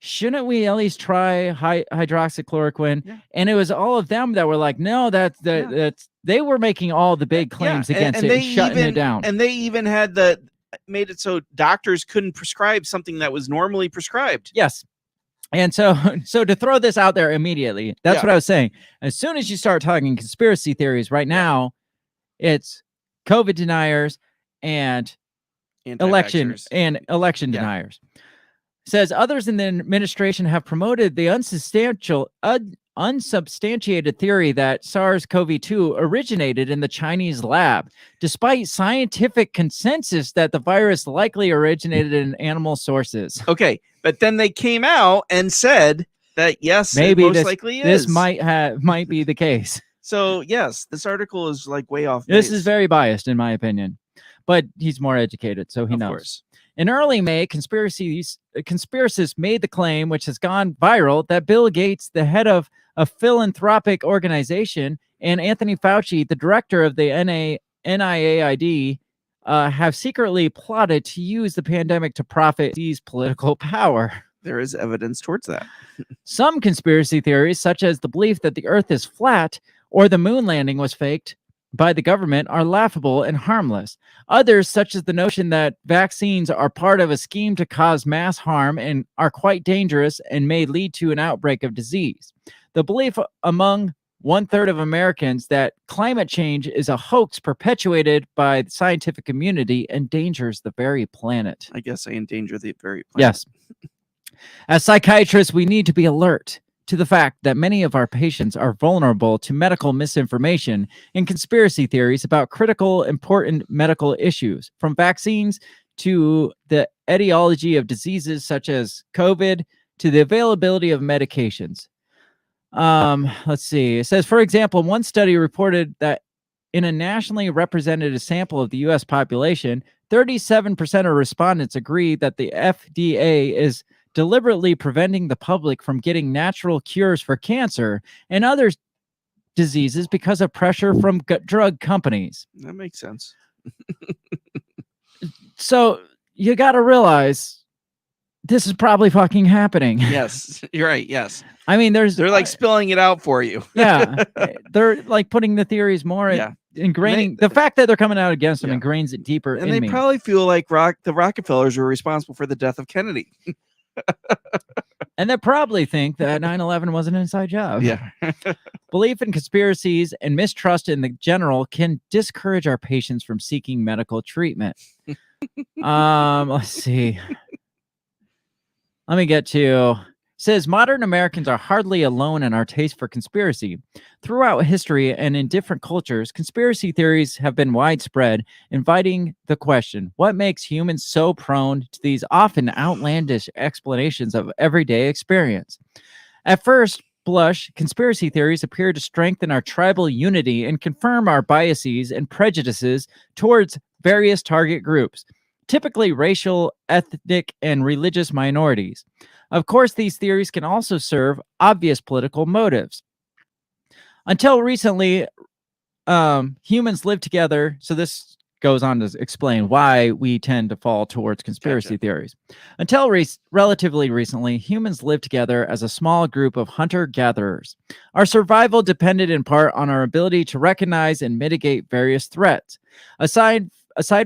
shouldn't we at least try hydroxychloroquine? And it was all of them that were like, no, that's they were making all the big claims against it, and shutting it down. And they even had made it so doctors couldn't prescribe something that was normally prescribed. Yes. And so to throw this out there immediately, that's what I was saying. As soon as you start talking conspiracy theories right now, it's COVID deniers and election deniers. Says others in the administration have promoted the unsubstantiated theory that SARS-CoV-2 originated in the Chinese lab, despite scientific consensus that the virus likely originated in animal sources. Okay, but then they came out and said that yes, maybe it most likely is. This might be the case. So yes, this article is like way off base. This is very biased in my opinion, but he's more educated, so he knows. Course. In early May, conspiracists made the claim, which has gone viral, that Bill Gates, the head of a philanthropic organization, and Anthony Fauci, the director of the NIAID, have secretly plotted to use the pandemic to profit seize political power. There is evidence towards that. Some conspiracy theories, such as the belief that the Earth is flat or the moon landing was faked by the government, are laughable and harmless. Others, such as the notion that vaccines are part of a scheme to cause mass harm and are quite dangerous and may lead to an outbreak of disease. The belief among 1/3 of Americans that climate change is a hoax perpetuated by the scientific community endangers the very planet. I guess I endanger the very planet. Yes. As psychiatrists, we need to be alert to the fact that many of our patients are vulnerable to medical misinformation and conspiracy theories about critical, important medical issues, from vaccines to the etiology of diseases such as COVID to the availability of medications. Let's see. It says, for example, one study reported that in a nationally representative sample of the U.S. population, 37% of respondents agree that the FDA is deliberately preventing the public from getting natural cures for cancer and other diseases because of pressure from drug companies. That makes sense. So you got to realize this is probably fucking happening. Yes, you're right. Yes. I mean, they're like spilling it out for you. Yeah. They're like putting the theories more ingraining. The fact that they're coming out against them ingrains it deeper and in they me. Probably feel like the Rockefellers were responsible for the death of Kennedy. And they probably think that 9/11 was an inside job. Yeah. Belief in conspiracies and mistrust in the general can discourage our patients from seeking medical treatment. Let's see. Let me get to... Says modern Americans are hardly alone in our taste for conspiracy. Throughout history and in different cultures, conspiracy theories have been widespread, inviting the question, what makes humans so prone to these often outlandish explanations of everyday experience? At first blush, conspiracy theories appear to strengthen our tribal unity and confirm our biases and prejudices towards various target groups, typically racial, ethnic, and religious minorities. Of course, these theories can also serve obvious political motives. Until recently, humans lived together. So this goes on to explain why we tend to fall towards conspiracy theories. Until relatively recently, humans lived together as a small group of hunter-gatherers. Our survival depended in part on our ability to recognize and mitigate various threats. Aside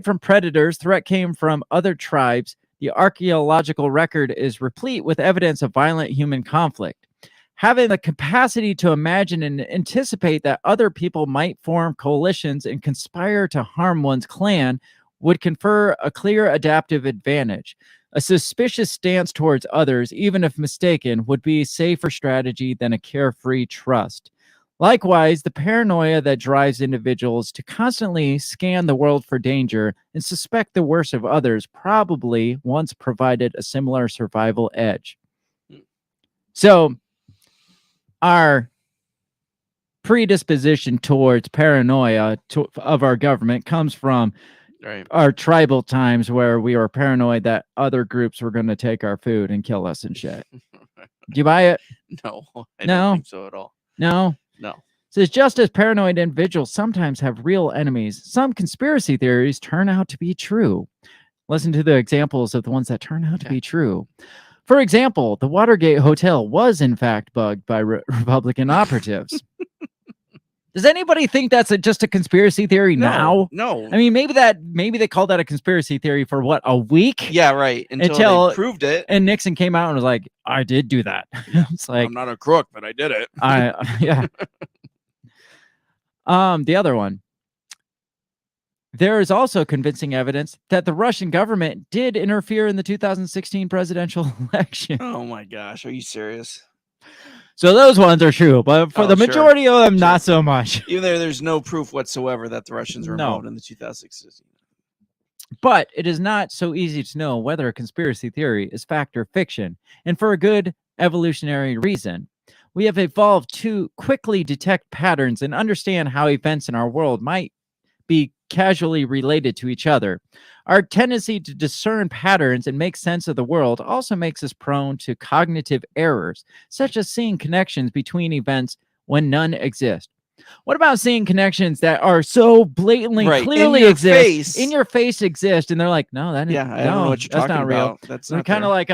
from predators, threat came from other tribes. The archaeological record is replete with evidence of violent human conflict. Having the capacity to imagine and anticipate that other people might form coalitions and conspire to harm one's clan would confer a clear adaptive advantage. A suspicious stance towards others, even if mistaken, would be a safer strategy than a carefree trust. Likewise, the paranoia that drives individuals to constantly scan the world for danger and suspect the worst of others probably once provided a similar survival edge. So, our predisposition towards paranoia of our government comes from our tribal times where we were paranoid that other groups were going to take our food and kill us and shit. Do you buy it? No, I don't think so at all. No? No. Says just as paranoid individuals sometimes have real enemies, some conspiracy theories turn out to be true. Listen to the examples of the ones that turn out to be true. For example, the Watergate Hotel was in fact bugged by Republican operatives. Does anybody think that's just a conspiracy theory now? No. I mean, maybe they called that a conspiracy theory for what, a week? Yeah, right. Until they proved it. And Nixon came out and was like, I did do that. It's like, I'm not a crook, but I did it. Yeah. The other one. There is also convincing evidence that the Russian government did interfere in the 2016 presidential election. Oh my gosh, are you serious? So those ones are true, but for the majority of them, not so much. Even there's no proof whatsoever that the Russians were involved in the 2016. But it is not so easy to know whether a conspiracy theory is fact or fiction, and for a good evolutionary reason. We have evolved to quickly detect patterns and understand how events in our world might be casually related to each other. Our tendency to discern patterns and make sense of the world also makes us prone to cognitive errors, such as seeing connections between events when none exist. What about seeing connections that are so blatantly, clearly exist, in your face exist, and they're like, no, that is, I don't know what you're talking not real. about. That's not kind of like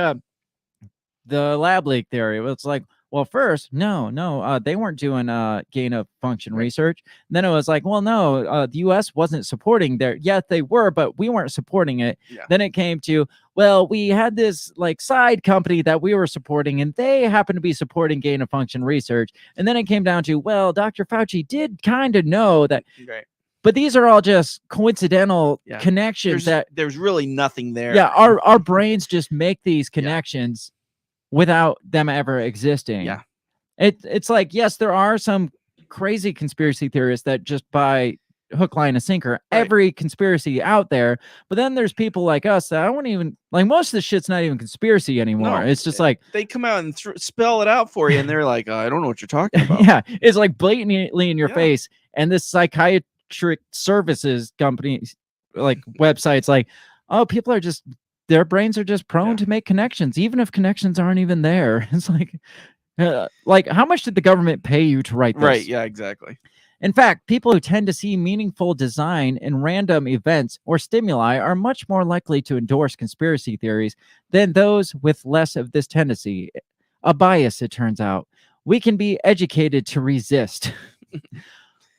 the lab leak theory. It's like, well, first, no, they weren't doing gain of function research. And then it was like, well, no, the U.S. wasn't supporting their. Yes, they were, but we weren't supporting it. Yeah. Then it came to, well, we had this like side company that we were supporting, and they happened to be supporting gain of function research. And then it came down to, well, Dr. Fauci did kind of know that. Right. But these are all just coincidental connections there's really nothing there. Yeah, our brains just make these connections without them ever existing. Yeah. It's like, yes, there are some crazy conspiracy theorists that just by hook, line, and sinker every conspiracy out there. But then there's people like us that I wouldn't even like. Most of the shit's not even conspiracy anymore. No, it's just like they come out and spell it out for you, and they're like, I don't know what you're talking about. Yeah, it's like blatantly in your face. And this psychiatric services companies, like websites, like, oh, people are just, their brains are just prone to make connections, even if connections aren't even there. It's like how much did the government pay you to write this? Right. Yeah, exactly. In fact, people who tend to see meaningful design in random events or stimuli are much more likely to endorse conspiracy theories than those with less of this tendency. A bias, it turns out. We can be educated to resist.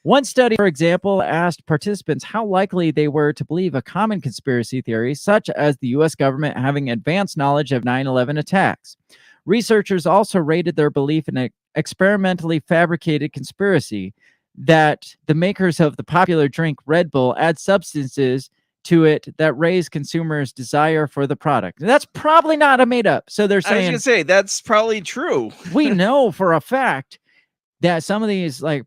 One study, for example, asked participants how likely they were to believe a common conspiracy theory, such as the U.S. government having advanced knowledge of 9/11 attacks. Researchers also rated their belief in an experimentally fabricated conspiracy that the makers of the popular drink Red Bull add substances to it that raise consumers' desire for the product. And that's probably not a made up. So they're saying, I was gonna say that's probably true. We know for a fact that some of these like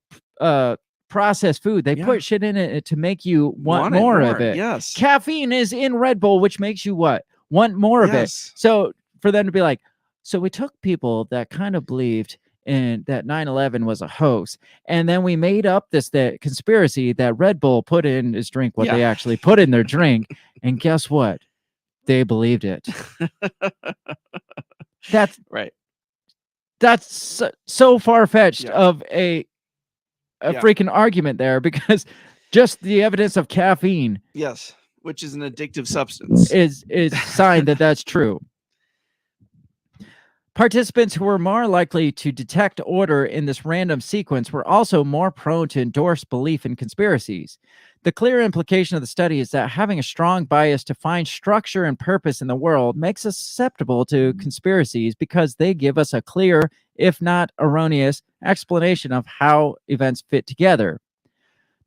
processed food, they put shit in it to make you want more of it. Yes. Caffeine is in Red Bull, which makes you what? Want more of it. So for them to be like, so we took people that kind of believed in that 9/11 was a hoax, and then we made up this conspiracy that Red Bull put in his drink what they actually put in their drink, and guess what? They believed it. That's right. That's so far-fetched of a freaking argument there, because just the evidence of caffeine, yes, which is an addictive substance, is sign that that's true. Participants who were more likely to detect order in this random sequence were also more prone to endorse belief in conspiracies. The clear implication of the study is that having a strong bias to find structure and purpose in the world makes us susceptible to conspiracies because they give us a clear, if not erroneous, explanation of how events fit together.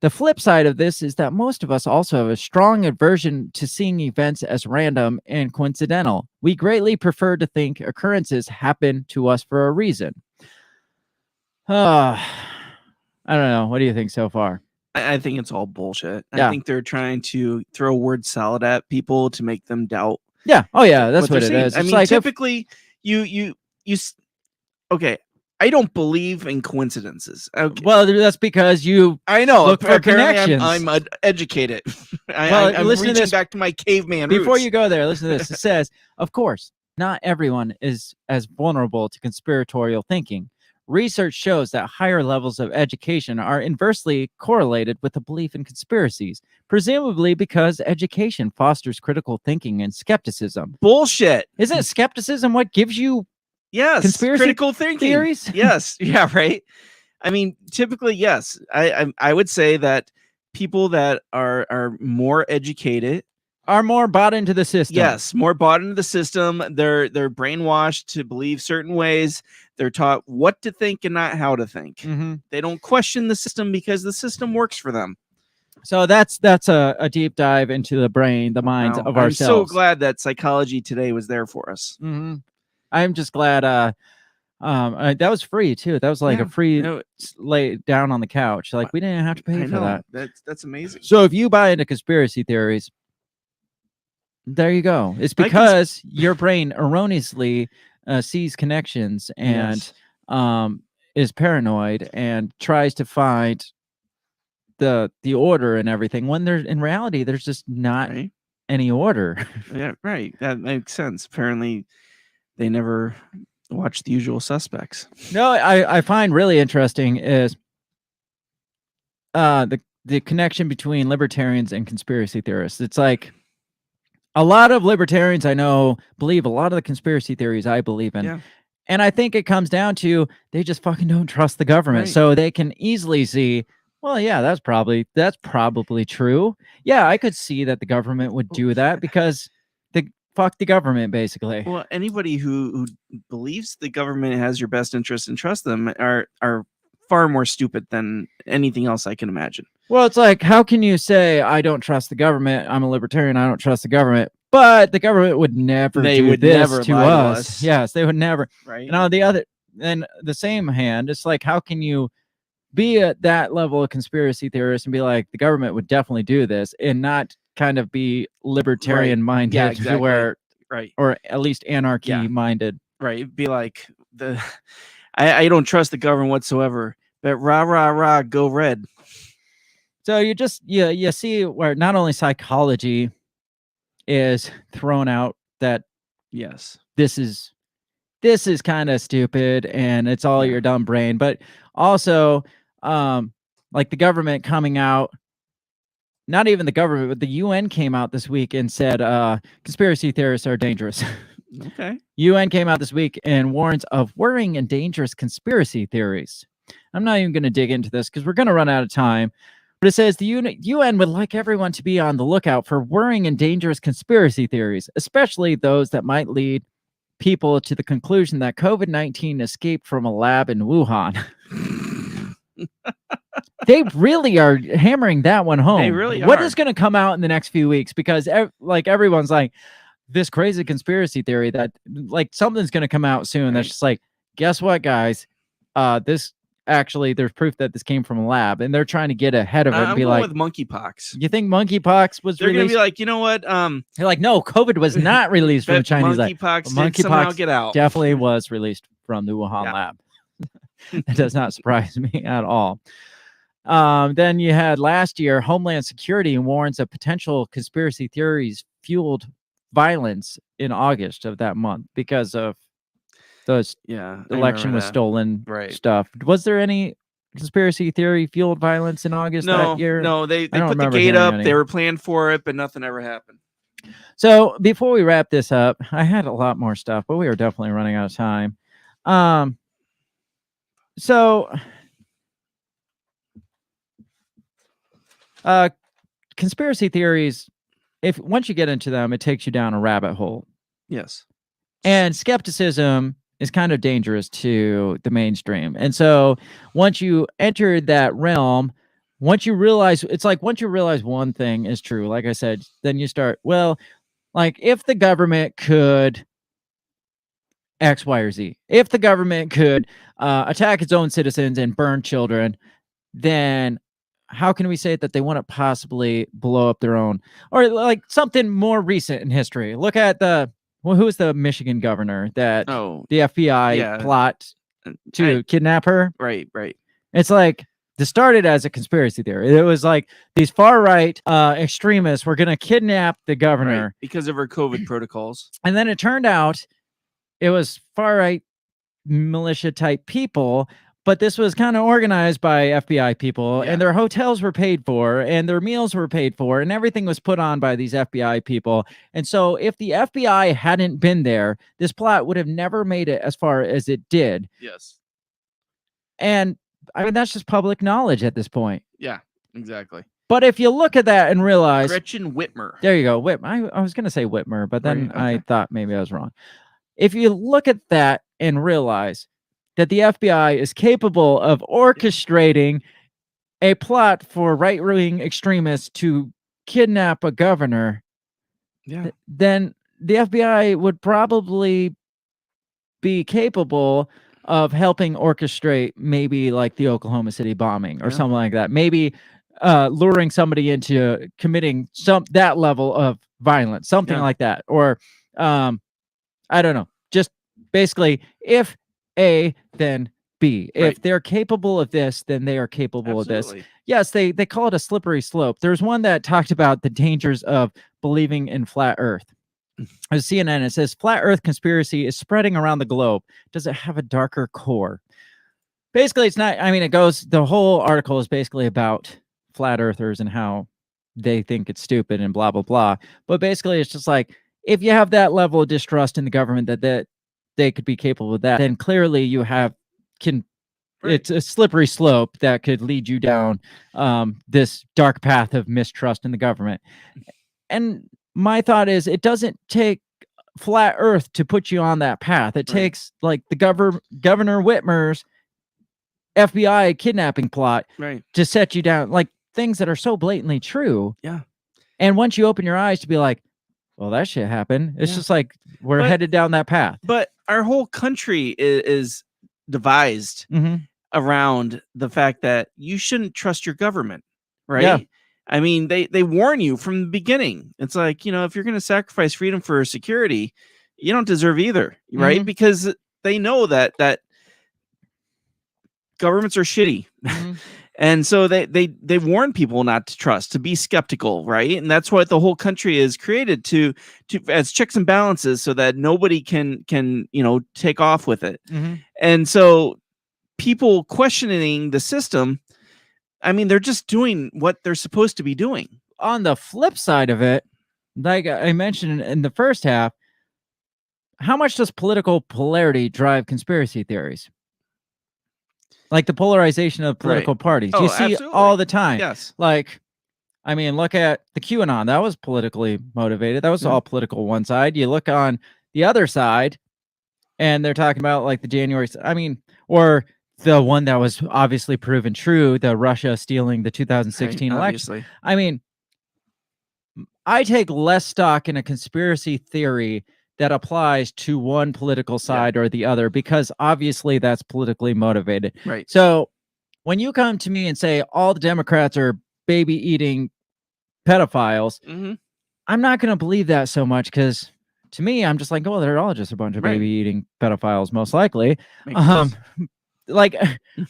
The flip side of this is that most of us also have a strong aversion to seeing events as random and coincidental. We greatly prefer to think occurrences happen to us for a reason. I don't know. What do you think so far? I think it's all bullshit. Yeah. I think they're trying to throw word salad at people to make them doubt. Yeah. Oh, yeah. That's what it is. I It's mean, like typically, okay. I don't believe in coincidences. Okay. Well, that's because I know. look for connections. I'm educated. Well, I'm listen to reaching this. back to my caveman Before roots. you go there, listen to this. It says, of course, not everyone is as vulnerable to conspiratorial thinking. research shows that higher levels of education are inversely correlated with a belief in conspiracies, presumably because education fosters critical thinking and skepticism. Bullshit. Isn't skepticism what gives you Yes, conspiracy critical thinking theories? Yes, yeah, right. I mean, typically, yes. I would say that people that are more educated are more bought into the system. Yes, more bought into the system. They're brainwashed to believe certain ways. They're taught what to think and not how to think. Mm-hmm. They don't question the system because the system works for them. So that's a deep dive into the brain, the minds Wow. of I'm ourselves. so glad that Psychology Today was there for us. Mm-hmm. I'm just glad that was free too. That was like a free lay down on the couch. Like we didn't have to pay for that. That's amazing. So if you buy into conspiracy theories, there you go. It's because your brain erroneously sees connections and is paranoid and tries to find the order and everything when there's in reality there's just not any order. Yeah, right. That makes sense. Apparently they never watch The Usual Suspects. No, I find really interesting is the connection between libertarians and conspiracy theorists. It's like a lot of libertarians I know believe a lot of the conspiracy theories I believe in. Yeah. And I think it comes down to they just fucking don't trust the government. Right. So they can easily see, well, yeah, that's probably true. Yeah, I could see that the government would do that because fuck the government, basically. Well, anybody who believes the government has your best interest and trust them are far more stupid than anything else I can imagine. Well, it's like, how can you say I don't trust the government? I'm a libertarian. I don't trust the government, but the government would never do this to us. Yes, they would never. Right. And on the same hand, it's like, how can you be at that level of conspiracy theorist and be like, the government would definitely do this and not kind of be libertarian minded, Yeah, exactly. or at least anarchy minded. Right. It'd be like I don't trust the government whatsoever, but rah, rah, rah, go red. So you see where not only psychology is thrown out that this is kind of stupid and it's all your dumb brain, but also like the government coming out, not even the government, but the UN came out this week and said conspiracy theorists are dangerous. Okay. UN came out this week and warns of worrying and dangerous conspiracy theories. I'm not even going to dig into this because we're going to run out of time. But it says the UN would like everyone to be on the lookout for worrying and dangerous conspiracy theories, especially those that might lead people to the conclusion that COVID-19 escaped from a lab in Wuhan. They really are hammering that one home. They really What are. is going to come out in the next few weeks? Because everyone's like, this crazy conspiracy theory that like something's going to come out soon. That's just like, guess what, guys? This actually, there's proof that this came from a lab, and they're trying to get ahead of it and be like, with monkeypox. you think monkeypox was They're released? going to be like, you know what? They're like, no, COVID was not released from the Chinese lab. Monkeypox did somehow get out. Definitely was released from the Wuhan lab. That does not surprise me at all. Then you had last year, Homeland Security warns of potential conspiracy theories fueled violence in August of that month because of those election was stolen stuff. Was there any conspiracy theory fueled violence in August that year? No, they put the gate up. They were planned for it, but nothing ever happened. So before we wrap this up, I had a lot more stuff, but we are definitely running out of time. Conspiracy theories, once you get into them, it takes you down a rabbit hole. Yes. And skepticism is kind of dangerous to the mainstream. And so once you enter that realm, once you realize one thing is true, like I said, then you start, well, like if the government could X, Y, or Z, if the government could attack its own citizens and burn children, then how can we say that they wouldn't possibly blow up their own? Or like something more recent in history. Look at who was the Michigan governor that the FBI plot to kidnap her? Right. It's like, this started as a conspiracy theory. It was like these far-right extremists were going to kidnap the governor because of her COVID protocols. And then it turned out it was far-right militia type people, but this was kind of organized by FBI people, and their hotels were paid for, and their meals were paid for, and everything was put on by these FBI people. And so if the FBI hadn't been there, this plot would have never made it as far as it did. Yes. And I mean, that's just public knowledge at this point. Yeah, exactly. But if you look at that and realize... Gretchen Whitmer. There you go. I was going to say Whitmer, but then Right, okay. I thought maybe I was wrong. If you look at that and realize that the FBI is capable of orchestrating a plot for right-wing extremists to kidnap a governor, then the FBI would probably be capable of helping orchestrate maybe like the Oklahoma City bombing or something like that. Maybe luring somebody into committing that level of violence, something like that. Or I don't know. Just basically, if A, then B. Right. If they're capable of this, then they are capable of this. Yes, they call it a slippery slope. There's one that talked about the dangers of believing in flat Earth. As CNN, it says, flat Earth conspiracy is spreading around the globe. Does it have a darker core? Basically, it's not, I mean, the whole article is basically about flat earthers and how they think it's stupid and blah, blah, blah. But basically, it's just like, if you have that level of distrust in the government that they could be capable of that, then clearly you it's a slippery slope that could lead you down this dark path of mistrust in the government. And my thought is, it doesn't take flat Earth to put you on that path. It takes like the Governor Whitmer's FBI kidnapping plot to set you down, like things that are so blatantly true. Yeah. And once you open your eyes to be like, well, that shit happened. It's just like we're headed down that path. But our whole country is devised around the fact that you shouldn't trust your government, right? Yeah. I mean, they warn you from the beginning. It's like, if you're going to sacrifice freedom for security, you don't deserve either, right? Because they know that governments are shitty. And so they warn people not to trust, to be skeptical, right? And that's what the whole country is created to as checks and balances, so that nobody can take off with it. And so people questioning the system, I mean, they're just doing what they're supposed to be doing. On the flip side of it, like I mentioned in the first half, how much does political polarity drive conspiracy theories? Like the polarization of political parties. You see all the time. Yes. Like, I mean, look at the QAnon. That was politically motivated. That was all political one side. You look on the other side, and they're talking about like the January, or the one that was obviously proven true, the Russia stealing the 2016 election. I mean, I take less stock in a conspiracy theory that applies to one political side or the other, because obviously that's politically motivated. Right. So when you come to me and say all the Democrats are baby eating pedophiles, I'm not going to believe that so much, because to me, I'm just like, oh, they're all just a bunch of baby eating pedophiles, most likely. Like,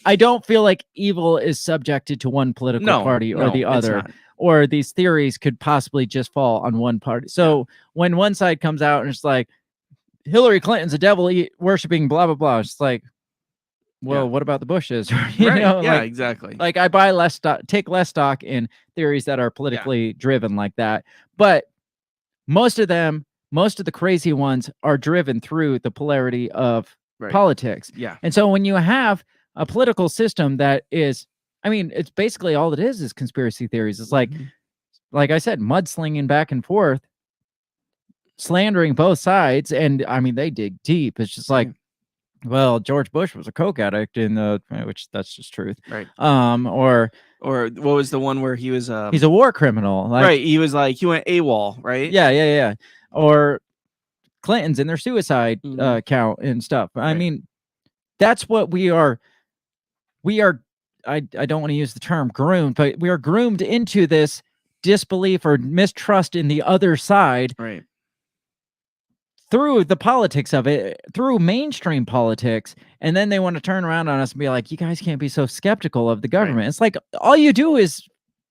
I don't feel like evil is subjected to one political party or the other, or these theories could possibly just fall on one party. So when one side comes out and it's like, Hillary Clinton's a devil worshiping blah, blah, blah, it's like, well, what about the Bushes? Exactly. Like I buy take less stock in theories that are politically driven like that. But most of the crazy ones are driven through the polarity of politics. Yeah. And so when you have a political system that is, I mean, it's basically all it is conspiracy theories. It's like I said, mudslinging back and forth, slandering both sides. And I mean, they dig deep. It's just like, well, George Bush was a coke addict which that's just truth. Right. Or what was the one where he was, he's a war criminal. Right. He was like, he went AWOL, right? Yeah. Or Clintons in their suicide count and stuff. I mean, that's what we are. I don't want to use the term groomed, but we are groomed into this disbelief or mistrust in the other side, through the politics of it, through mainstream politics. And then they want to turn around on us and be like, you guys can't be so skeptical of the government. It's like, all you do is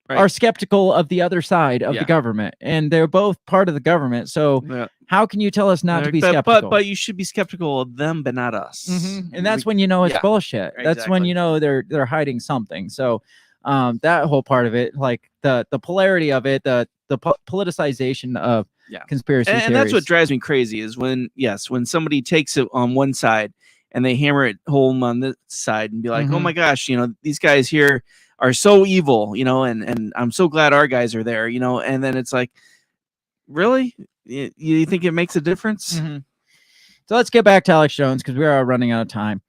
are skeptical of the other side of the government, and they're both part of the government. So How can you tell us not to be but, skeptical? But you should be skeptical of them, but not us. And that's when you know it's bullshit. That's when you know they're hiding something. So that whole part of it, like the polarity of it, the politicization of conspiracy theories. And that's what drives me crazy is when somebody takes it on one side and they hammer it home on this side and be like, oh my gosh, these guys here are so evil, and I'm so glad our guys are there, and then it's like, really? You think it makes a difference? So let's get back to Alex Jones because we are running out of time.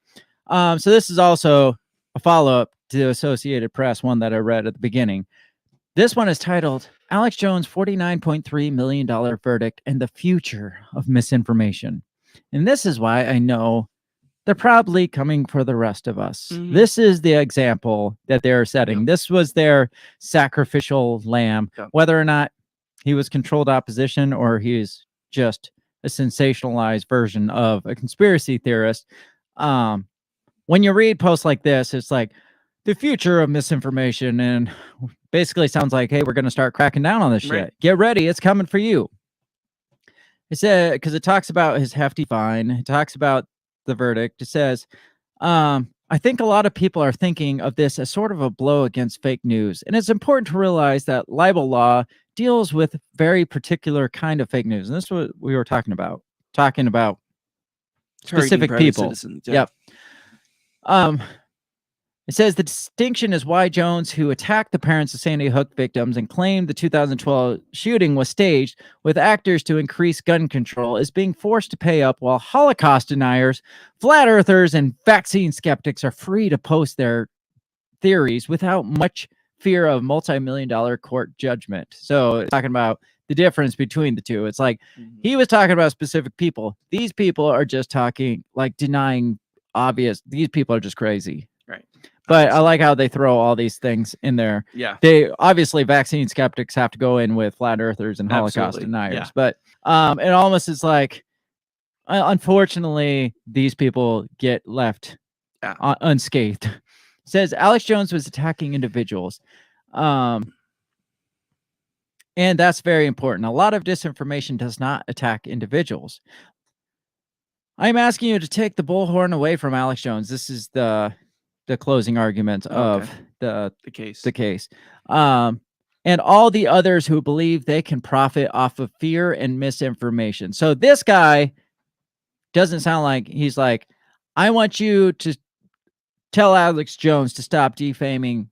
So this is also a follow-up to the Associated Press, one that I read at the beginning. This one is titled Alex Jones $49.3 million verdict and the future of misinformation. And this is why I know they're probably coming for the rest of us. This is the example that they're setting. This was their sacrificial lamb, whether or not he was controlled opposition or he's just a sensationalized version of a conspiracy theorist. When you read posts like this, it's like the future of misinformation, and basically sounds like, hey, we're going to start cracking down on this shit. Right. Get ready. It's coming for you. It said, because it talks about his hefty fine. It talks about the verdict. It says, I think a lot of people are thinking of this as sort of a blow against fake news. And it's important to realize that libel law deals with very particular kind of fake news. And this is what we were talking about specific people. Citizens, Yep. It says the distinction is why Jones, who attacked the parents of Sandy Hook victims and claimed the 2012 shooting was staged with actors to increase gun control, is being forced to pay up while Holocaust deniers, flat earthers, and vaccine skeptics are free to post their theories without much fear of multi-million-dollar court judgment. So it's talking about the difference between the two. It's like he was talking about specific people. These people are just talking, like denying obvious. These people are just crazy. Right. But I like how they throw all these things in there. Yeah. They obviously vaccine skeptics have to go in with flat earthers and Holocaust Absolutely. deniers. Yeah. But it almost is like, unfortunately, these people get left unscathed. It says Alex Jones was attacking individuals. And that's very important. A lot of disinformation does not attack individuals. I'm asking you to take the bullhorn away from Alex Jones. This is the closing argument of the case. And all the others who believe they can profit off of fear and misinformation. So this guy doesn't sound like he's like, I want you to tell Alex Jones to stop defaming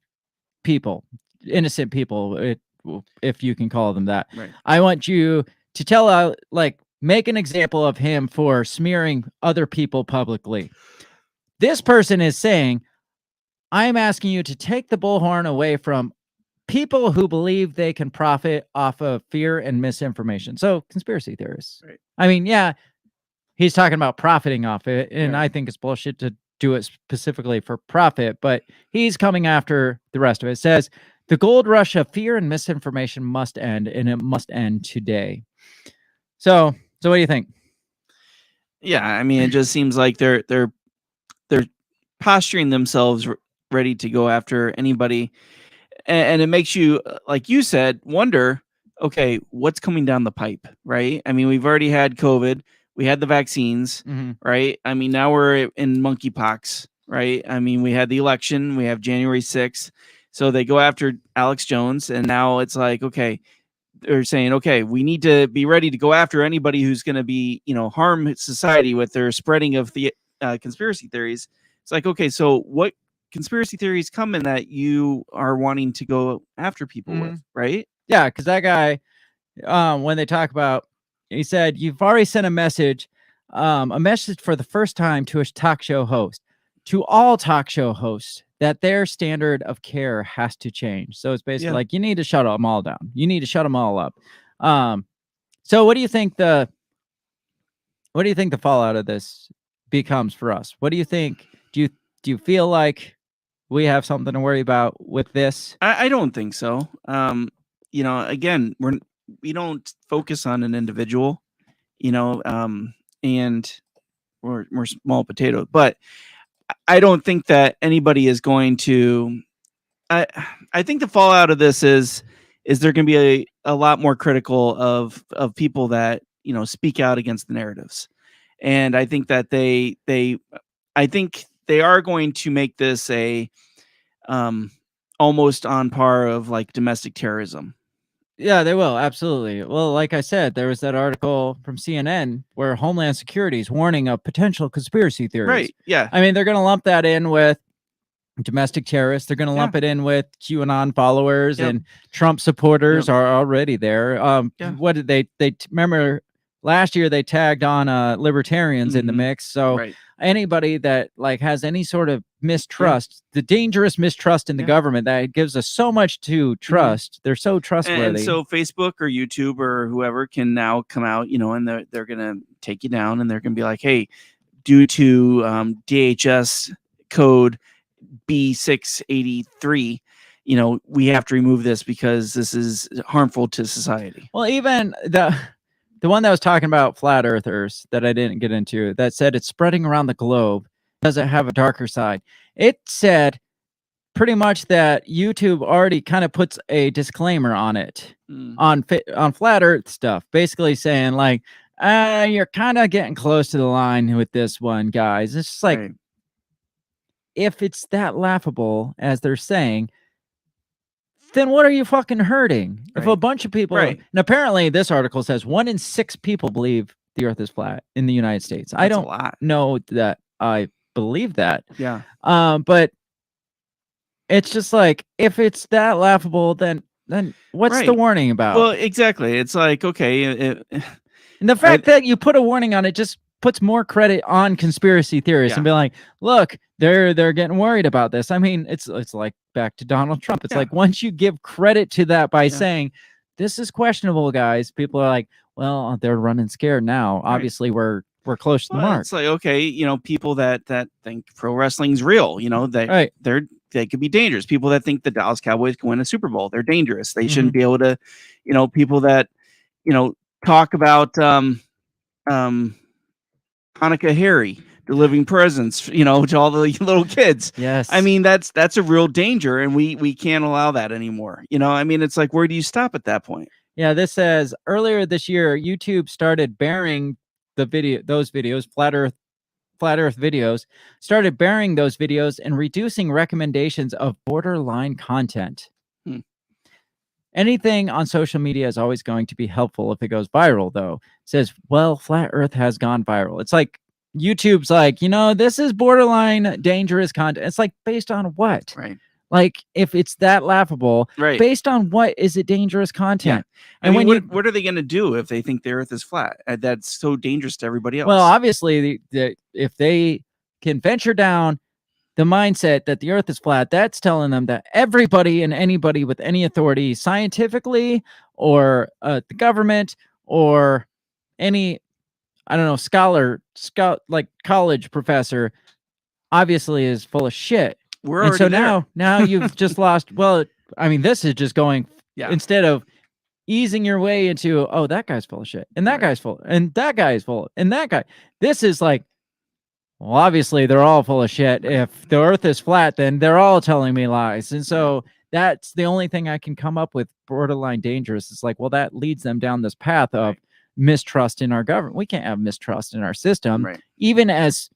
people, innocent people, if you can call them that. Right. I want you to tell make an example of him for smearing other people publicly. This person is saying, I'm asking you to take the bullhorn away from people who believe they can profit off of fear and misinformation. So conspiracy theorists. Right. I mean, yeah, he's talking about profiting off it. And I think it's bullshit to do it specifically for profit, but he's coming after the rest of it. It says the gold rush of fear and misinformation must end, and it must end today. So what do you think? Yeah, I mean, it just seems like they're posturing themselves ready to go after anybody, and it makes you, like you said, wonder, okay, what's coming down the pipe, right? I mean, we've already had COVID, we had the vaccines, right? I mean, now we're in monkeypox, right? I mean, we had the election, we have January 6th, so they go after Alex Jones, and now it's like, okay, they're saying, okay, we need to be ready to go after anybody who's going to be, harm society with their spreading of the conspiracy theories. It's like, okay, so what conspiracy theories come in that you are wanting to go after people with, right? Yeah, because that guy, when they talk about, he said, you've already sent a message for the first time to a talk show host, to all talk show hosts, that their standard of care has to change. So it's basically like, you need to shut them all down. You need to shut them all up. So what do you think the fallout of this becomes for us? What do you think? Do you feel like we have something to worry about with this? I don't think so. Again, we don't focus on an individual, and we're small potatoes, but I don't think that anybody is going to. I think the fallout of this is there going to be a lot more critical of people that speak out against the narratives. And I think that I think they are going to make this a almost on par of like domestic terrorism. Yeah, they will. Absolutely. Well, like I said, there was that article from CNN where Homeland Security is warning of potential conspiracy theories. Right. Yeah. I mean, they're going to lump that in with domestic terrorists. They're going to lump it in with QAnon followers and Trump supporters are already there. What did they remember last year? They tagged on libertarians in the mix. So anybody that like has any sort of mistrust, the dangerous mistrust in the government that gives us so much to trust. They're so trustworthy. And so Facebook or YouTube or whoever can now come out, and they're going to take you down and they're going to be like, hey, due to DHS code B683, we have to remove this because this is harmful to society. Well, even the one that was talking about flat earthers that I didn't get into, that said it's spreading around the globe, does it have a darker side? It said pretty much that YouTube already kind of puts a disclaimer on it on flat earth stuff, basically saying like, you're kind of getting close to the line with this one, guys. It's just like, if it's that laughable as they're saying, then what are you fucking hurting? If a bunch of people, and apparently this article says 1 in 6 people believe the earth is flat in the United States. I don't know that I believe that. Yeah. But it's just like, if it's that laughable, then what's the warning about? Well, exactly. It's like, okay. And the fact that you put a warning on it just puts more credit on conspiracy theorists and be like, look, they're getting worried about this. I mean, it's like back to Donald Trump. It's like, once you give credit to that by saying this is questionable, guys, people are like, well, they're running scared now. Obviously, we're close to the mark. It's like, okay, people that think pro wrestling's real, they could be dangerous. People that think the Dallas Cowboys can win a Super Bowl, they're dangerous. They shouldn't be able to, people that, talk about Hanukkah Harry delivering presents, to all the little kids. Yes. I mean, that's a real danger, and we can't allow that anymore. I mean, it's like, where do you stop at that point? Yeah, this says earlier this year, YouTube started bearing those videos, flat earth videos, started bearing those videos and reducing recommendations of borderline content. Anything on social media is always going to be helpful if it goes viral, though. It says, well, flat earth has gone viral. It's like YouTube's like, this is borderline dangerous content. It's like, based on what? Right. Like, if it's that laughable, based on what is it dangerous content? And what are they going to do if they think the earth is flat? That's so dangerous to everybody else. Well, obviously, if they can venture down the mindset that the earth is flat, that's telling them that everybody and anybody with any authority, scientifically or the government or any, I don't know, scholar, like college professor, obviously is full of shit. We're already there. now you've just lost. Well, I mean, this is just going instead of easing your way into, oh, that guy's full of shit, and that guy's full, and that guy is full, and that guy. This is like, well, obviously they're all full of shit. If the earth is flat, then they're all telling me lies. And so that's the only thing I can come up with borderline dangerous. It's like, well, that leads them down this path of mistrust in our government. We can't have mistrust in our system, even as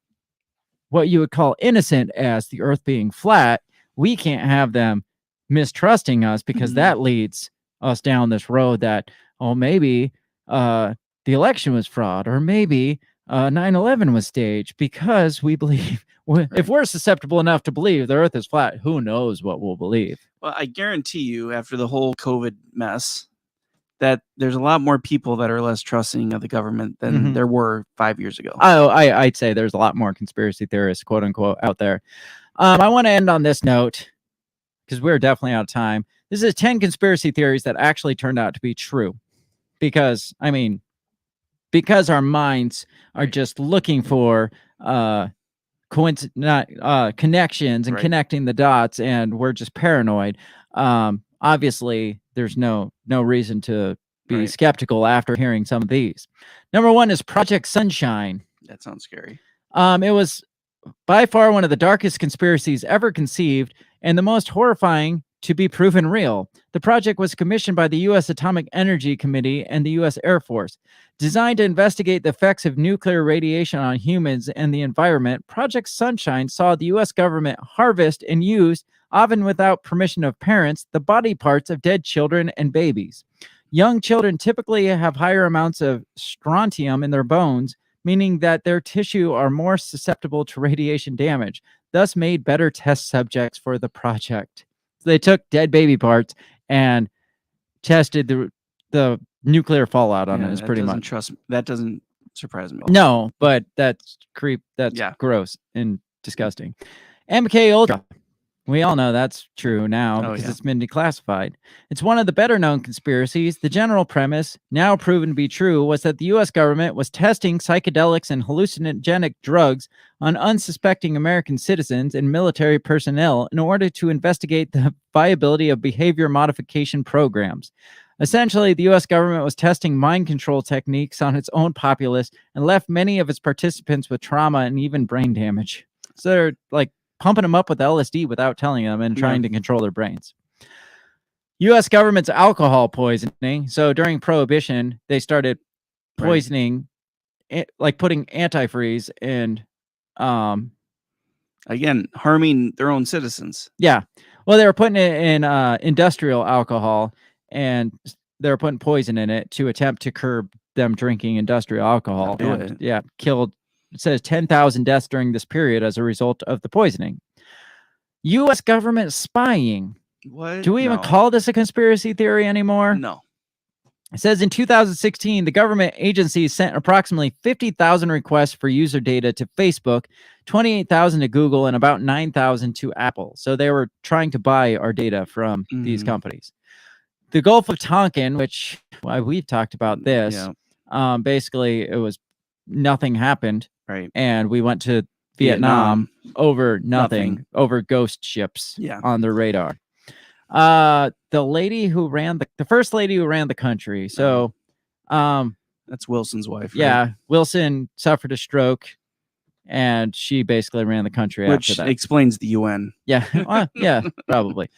what you would call innocent as the earth being flat. We can't have them mistrusting us, because that leads us down this road that, oh, maybe the election was fraud, or maybe 9/11 was staged, because we believe if we're susceptible enough to believe the earth is flat, who knows what we'll believe. Well, I guarantee you, after the whole COVID mess, that there's a lot more people that are less trusting of the government than there were 5 years ago. Oh, I'd say there's a lot more conspiracy theorists, quote unquote, out there. I want to end on this note, because we're definitely out of time. This is 10 conspiracy theories that actually turned out to be true. Because, I mean, because our minds are just looking for connections and connecting the dots, and we're just paranoid. Obviously, there's no reason to be skeptical after hearing some of these. Number 1 is Project Sunshine. That sounds scary. It was by far one of the darkest conspiracies ever conceived, and the most horrifying to be proven real. The project was commissioned by the U.S. Atomic Energy Committee and the U.S. Air Force. Designed to investigate the effects of nuclear radiation on humans and the environment, Project Sunshine saw the U.S. government harvest and use, often without permission of parents, the body parts of dead children and babies. Young children typically have higher amounts of strontium in their bones, meaning that their tissue are more susceptible to radiation damage, thus made better test subjects for the project. So they took dead baby parts and tested the nuclear fallout on it. Is pretty much. That doesn't surprise me. No, but that's gross and disgusting. MK Ultra. We all know that's true now because it's been declassified. It's one of the better known conspiracies. The general premise, now proven to be true, was that the U.S. government was testing psychedelics and hallucinogenic drugs on unsuspecting American citizens and military personnel in order to investigate the viability of behavior modification programs. Essentially, the U.S. government was testing mind control techniques on its own populace and left many of its participants with trauma and even brain damage. So they're like pumping them up with LSD without telling them and trying to control their brains. U.S. government's alcohol poisoning. So during Prohibition, they started poisoning, like putting antifreeze and again, harming their own citizens. Yeah. Well, they were putting it in industrial alcohol, and they were putting poison in it to attempt to curb them drinking industrial alcohol. And, killed, it says 10,000 deaths during this period as a result of the poisoning. U.S. government spying. What? Do we even call this a conspiracy theory anymore? No. It says in 2016, the government agencies sent approximately 50,000 requests for user data to Facebook, 28,000 to Google, and about 9,000 to Apple. So they were trying to buy our data from these companies. The Gulf of Tonkin, which we've talked about this, basically it was nothing happened. Right. And we went to Vietnam over nothing, over ghost ships on their radar. The lady who ran the first lady who ran the country. So that's Wilson's wife. Right? Yeah. Wilson suffered a stroke and she basically ran the country Which after that. Explains the UN. Yeah. Yeah, probably.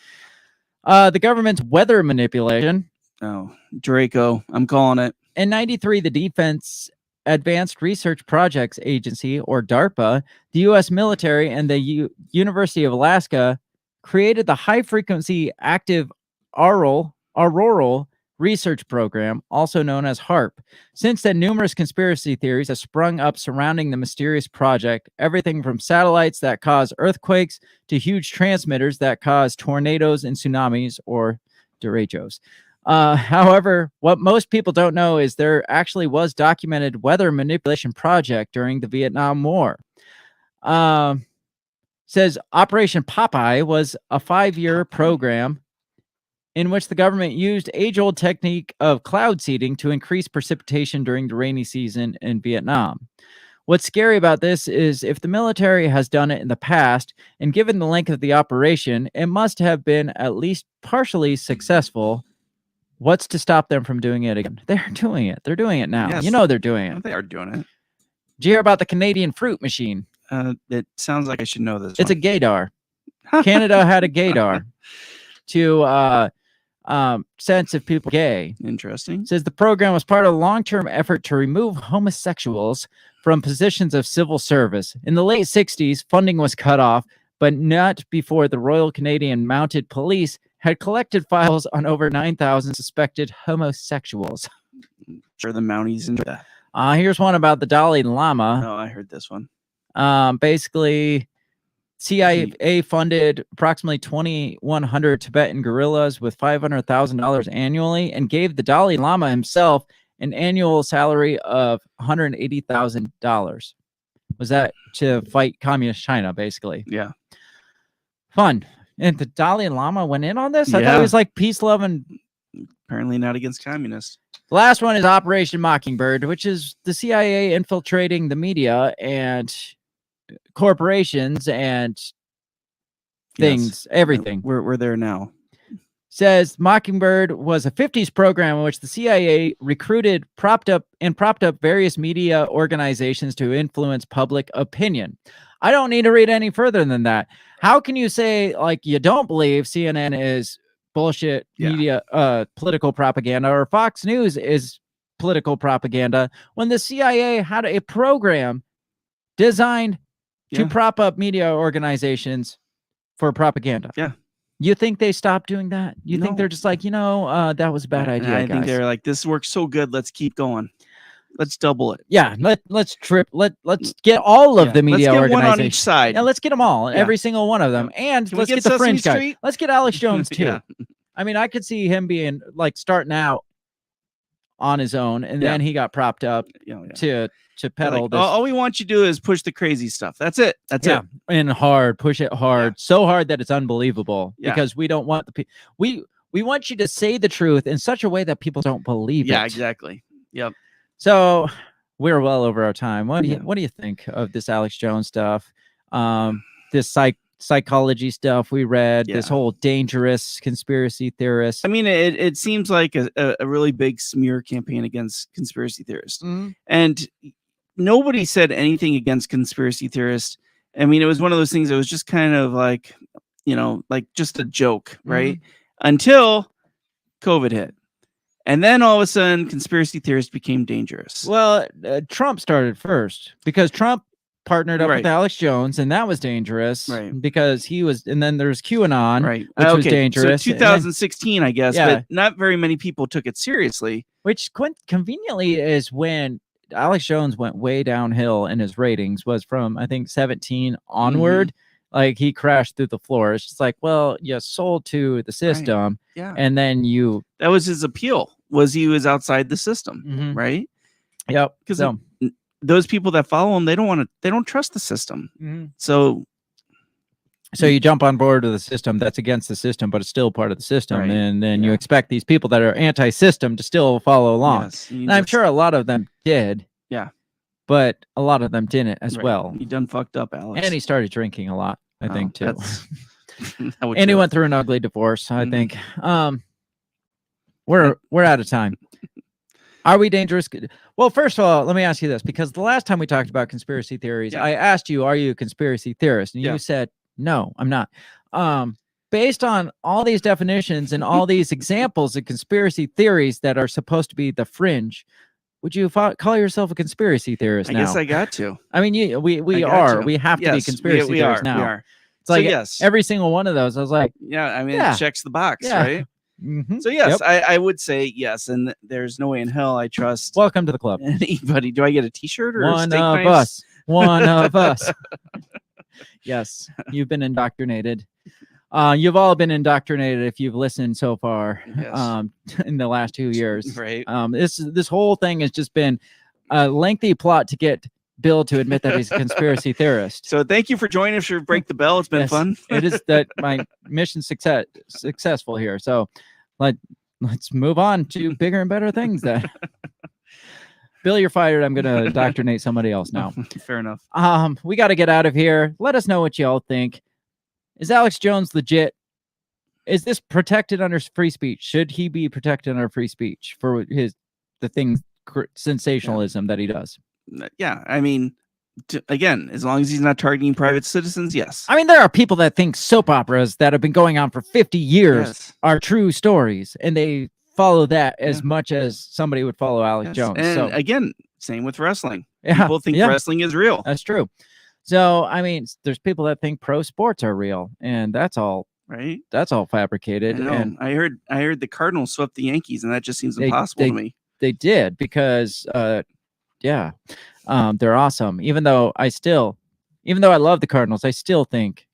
The government's weather manipulation. Oh, Draco. I'm calling it. In 93, the Defense Advanced Research Projects Agency, or DARPA, the U.S. military, and the University of Alaska created the High-Frequency Active Auroral Research Program, also known as HARP. Since then, numerous conspiracy theories have sprung up surrounding the mysterious project, everything from satellites that cause earthquakes to huge transmitters that cause tornadoes and tsunamis, or derechos. However, what most people don't know is there actually was documented weather manipulation project during the Vietnam War. Says Operation Popeye was a 5-year program in which the government used age-old technique of cloud seeding to increase precipitation during the rainy season in Vietnam. What's scary about this is if the military has done it in the past, and given the length of the operation, it must have been at least partially successful. What's to stop them from doing it again? They're doing it. They're doing it now. Yes. You know they're doing it. They are doing it. Did you hear about the Canadian fruit machine? It sounds like I should know this. It's a gaydar. Canada had a gaydar to sense if people are gay. Interesting. It says the program was part of a long-term effort to remove homosexuals from positions of civil service. In the late 60s, funding was cut off, but not before the Royal Canadian Mounted Police had collected files on over 9,000 suspected homosexuals. Sure, the Mounties enjoy that. Here's one about the Dalai Lama. Oh, I heard this one. Basically, CIA funded approximately 2,100 Tibetan guerrillas with $500,000 annually and gave the Dalai Lama himself an annual salary of $180,000. Was that to fight communist China, basically? Yeah. Fun. And the Dalai Lama went in on this? I thought it was like peace, love, and... Apparently not against communists. The last one is Operation Mockingbird, which is the CIA infiltrating the media and corporations and things, everything. We're there now. Says Mockingbird was a 50s program in which the CIA recruited, propped up various media organizations to influence public opinion. I don't need to read any further than that. How can you say like you don't believe CNN is bullshit media, political propaganda, or Fox News is political propaganda when the CIA had a program designed to prop up media organizations for propaganda? Yeah. You think they stopped doing that? You think No. they're just like, that was a bad idea, I guys. think they're like, this works so good. Let's keep going. Let's double it. Yeah, let's get all of the media let's get organizations. one on each side. Yeah, let's get them all, every single one of them, and Can we let's get get the Sesame fringe guy. Street? Let's get Alex Jones too. Yeah. I mean, I could see him being like starting out on his own, and then he got propped up to peddle Like, this. all we want you to do is push the crazy stuff. That's it. That's it. And hard, push it hard, so hard that it's unbelievable. Yeah. Because we don't want we want you to say the truth in such a way that people don't believe it. Yeah, exactly. Yep. So we're well over our time. What do you think of this Alex Jones stuff? This psychology stuff we read, this whole dangerous conspiracy theorist. I mean, it seems like a really big smear campaign against conspiracy theorists. And nobody said anything against conspiracy theorists. I mean, it was one of those things that was just kind of like, like just a joke, right? Until COVID hit. And then all of a sudden, conspiracy theorists became dangerous. Well, Trump started first because Trump partnered up with Alex Jones, and that was dangerous, because he was. And then there's QAnon, which was dangerous. So 2016, I guess, but not very many people took it seriously. Which conveniently is when Alex Jones went way downhill in his ratings. Was from I think 17 onward. Like he crashed through the floor. It's just like, well, you sold to the system, and then that was his appeal. Was he was outside the system, right? Yep. Because those people that follow him, they don't trust the system. So you jump on board with the system that's against the system, but it's still part of the system, and then you expect these people that are anti-system to still follow along. Yes, and I'm sure a lot of them did. Yeah. But a lot of them didn't as well. He done fucked up, Alex. And he started drinking a lot, I think, too. And he went through an ugly divorce, I think. We're out of time. Are we dangerous? Well, first of all, let me ask you this, because the last time we talked about conspiracy theories, I asked you, are you a conspiracy theorist? And you said, no, I'm not. Based on all these definitions and all these examples of conspiracy theories that are supposed to be the fringe, would you call yourself a conspiracy theorist now? I guess I got to. I mean, we are. We have to be conspiracy theorists now. We are. It's like every single one of those. I was like, I mean, it checks the box, right? So yes, I would say yes, and there's no way in hell I trust. Welcome to the club. Anybody? Do I get a T-shirt or one steak of knives? us? One of us. Yes, you've been indoctrinated. You've all been indoctrinated if you've listened so far in the last 2 years. Right. This whole thing has just been a lengthy plot to get Bill to admit that he's a conspiracy theorist. So thank you for joining us for Break the Bell. It's been fun. It is that my mission successful here. So let's move on to bigger and better things then. Bill, you're fired. I'm going to indoctrinate somebody else now. Fair enough. We got to get out of here. Let us know what y'all think. Is Alex Jones legit? Is this protected under free speech? Should he be protected under free speech for the things sensationalism that he does? Yeah, I mean, again, as long as he's not targeting private citizens, yes. I mean, there are people that think soap operas that have been going on for 50 years are true stories, and they follow that as much as somebody would follow Alex Jones. And so again, same with wrestling. People think wrestling is real. That's true. So, I mean, there's people that think pro sports are real, and that's all right. That's all fabricated. And I heard the Cardinals swept the Yankees, and that just seems impossible to me. They did because, they're awesome. Even though I love the Cardinals, I still think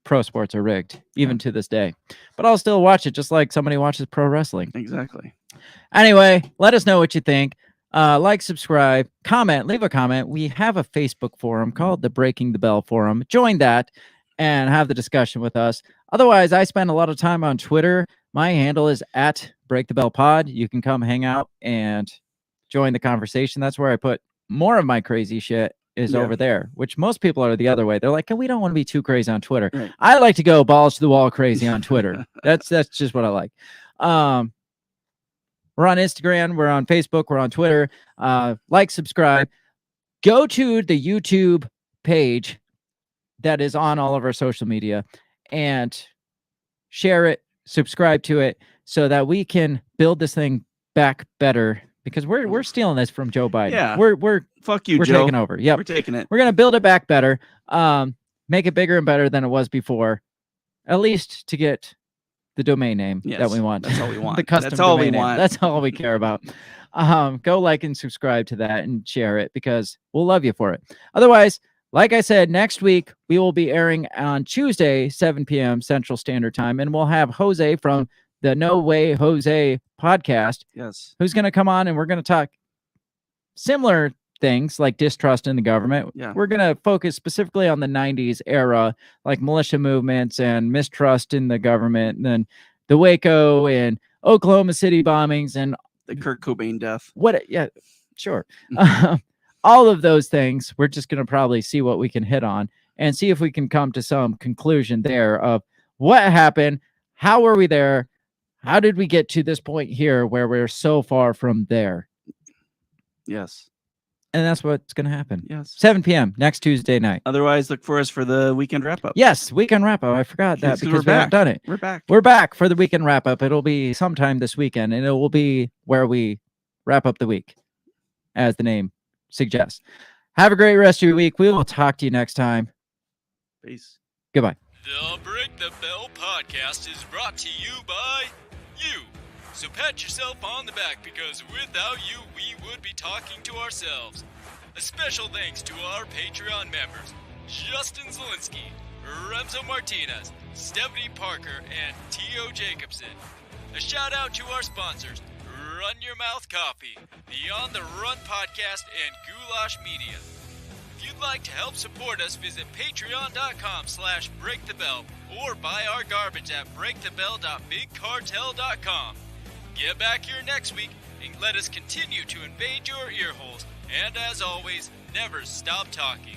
pro sports are rigged, even to this day. But I'll still watch it just like somebody watches pro wrestling. Exactly. Anyway, let us know what you think. Like, subscribe, comment, leave a comment. We have a Facebook forum called the Breaking the Bell Forum. Join that and have the discussion with us. Otherwise, I spend a lot of time on Twitter. My handle is @BreakTheBellPod. You can come hang out and join the conversation. That's where I put more of my crazy shit is over there, which most people are the other way. They're like, we don't want to be too crazy on Twitter. Right. I like to go balls to the wall crazy on Twitter. That's just what I like. We're on Instagram, we're on Facebook, we're on Twitter. Like, subscribe. Go to the YouTube page that is on all of our social media, and share it, subscribe to it, so that we can build this thing back better. Because we're stealing this from Joe Biden. Yeah. We're Fuck you, we're Joe. taking over. Yep, We're taking it. We're gonna build it back better. Make it bigger and better than it was before, at least to get the domain name that we want. That's all we want. The custom That's all we domain name. want. That's all we care about. Go like and subscribe to that and share it, because we'll love you for it. Otherwise, like I said, next week we will be airing on Tuesday, 7 p.m. Central Standard Time, and we'll have Jose from the No Way Jose podcast. Yes. Who's going to come on, and we're going to talk similar things like distrust in the government. Yeah. We're going to focus specifically on the 90s era, like militia movements and mistrust in the government, and then the Waco and Oklahoma City bombings and the Kurt Cobain death. Sure. All of those things, we're just going to probably see what we can hit on and see if we can come to some conclusion there of what happened, how were we there, how did we get to this point here where we're so far from there. Yes. And that's what's going to happen. Yes. 7 p.m. next Tuesday night. Otherwise, look for us for the weekend wrap-up. Yes, weekend wrap-up. I forgot that because we haven't done it. We're back. We're back for the weekend wrap-up. It'll be sometime this weekend, and it will be where we wrap up the week, as the name suggests. Have a great rest of your week. We will talk to you next time. Peace. Goodbye. The Break the Bell podcast is brought to you by you. So pat yourself on the back, because without you, we would be talking to ourselves. A special thanks to our Patreon members, Justin Zielinski, Remzo Martinez, Stephanie Parker, and T.O. Jacobson. A shout out to our sponsors, Run Your Mouth Coffee, the On the Run podcast, and Goulash Media. If you'd like to help support us, visit patreon.com/breakthebell or buy our garbage at breakthebell.bigcartel.com. Get back here next week and let us continue to invade your ear holes. And as always, never stop talking.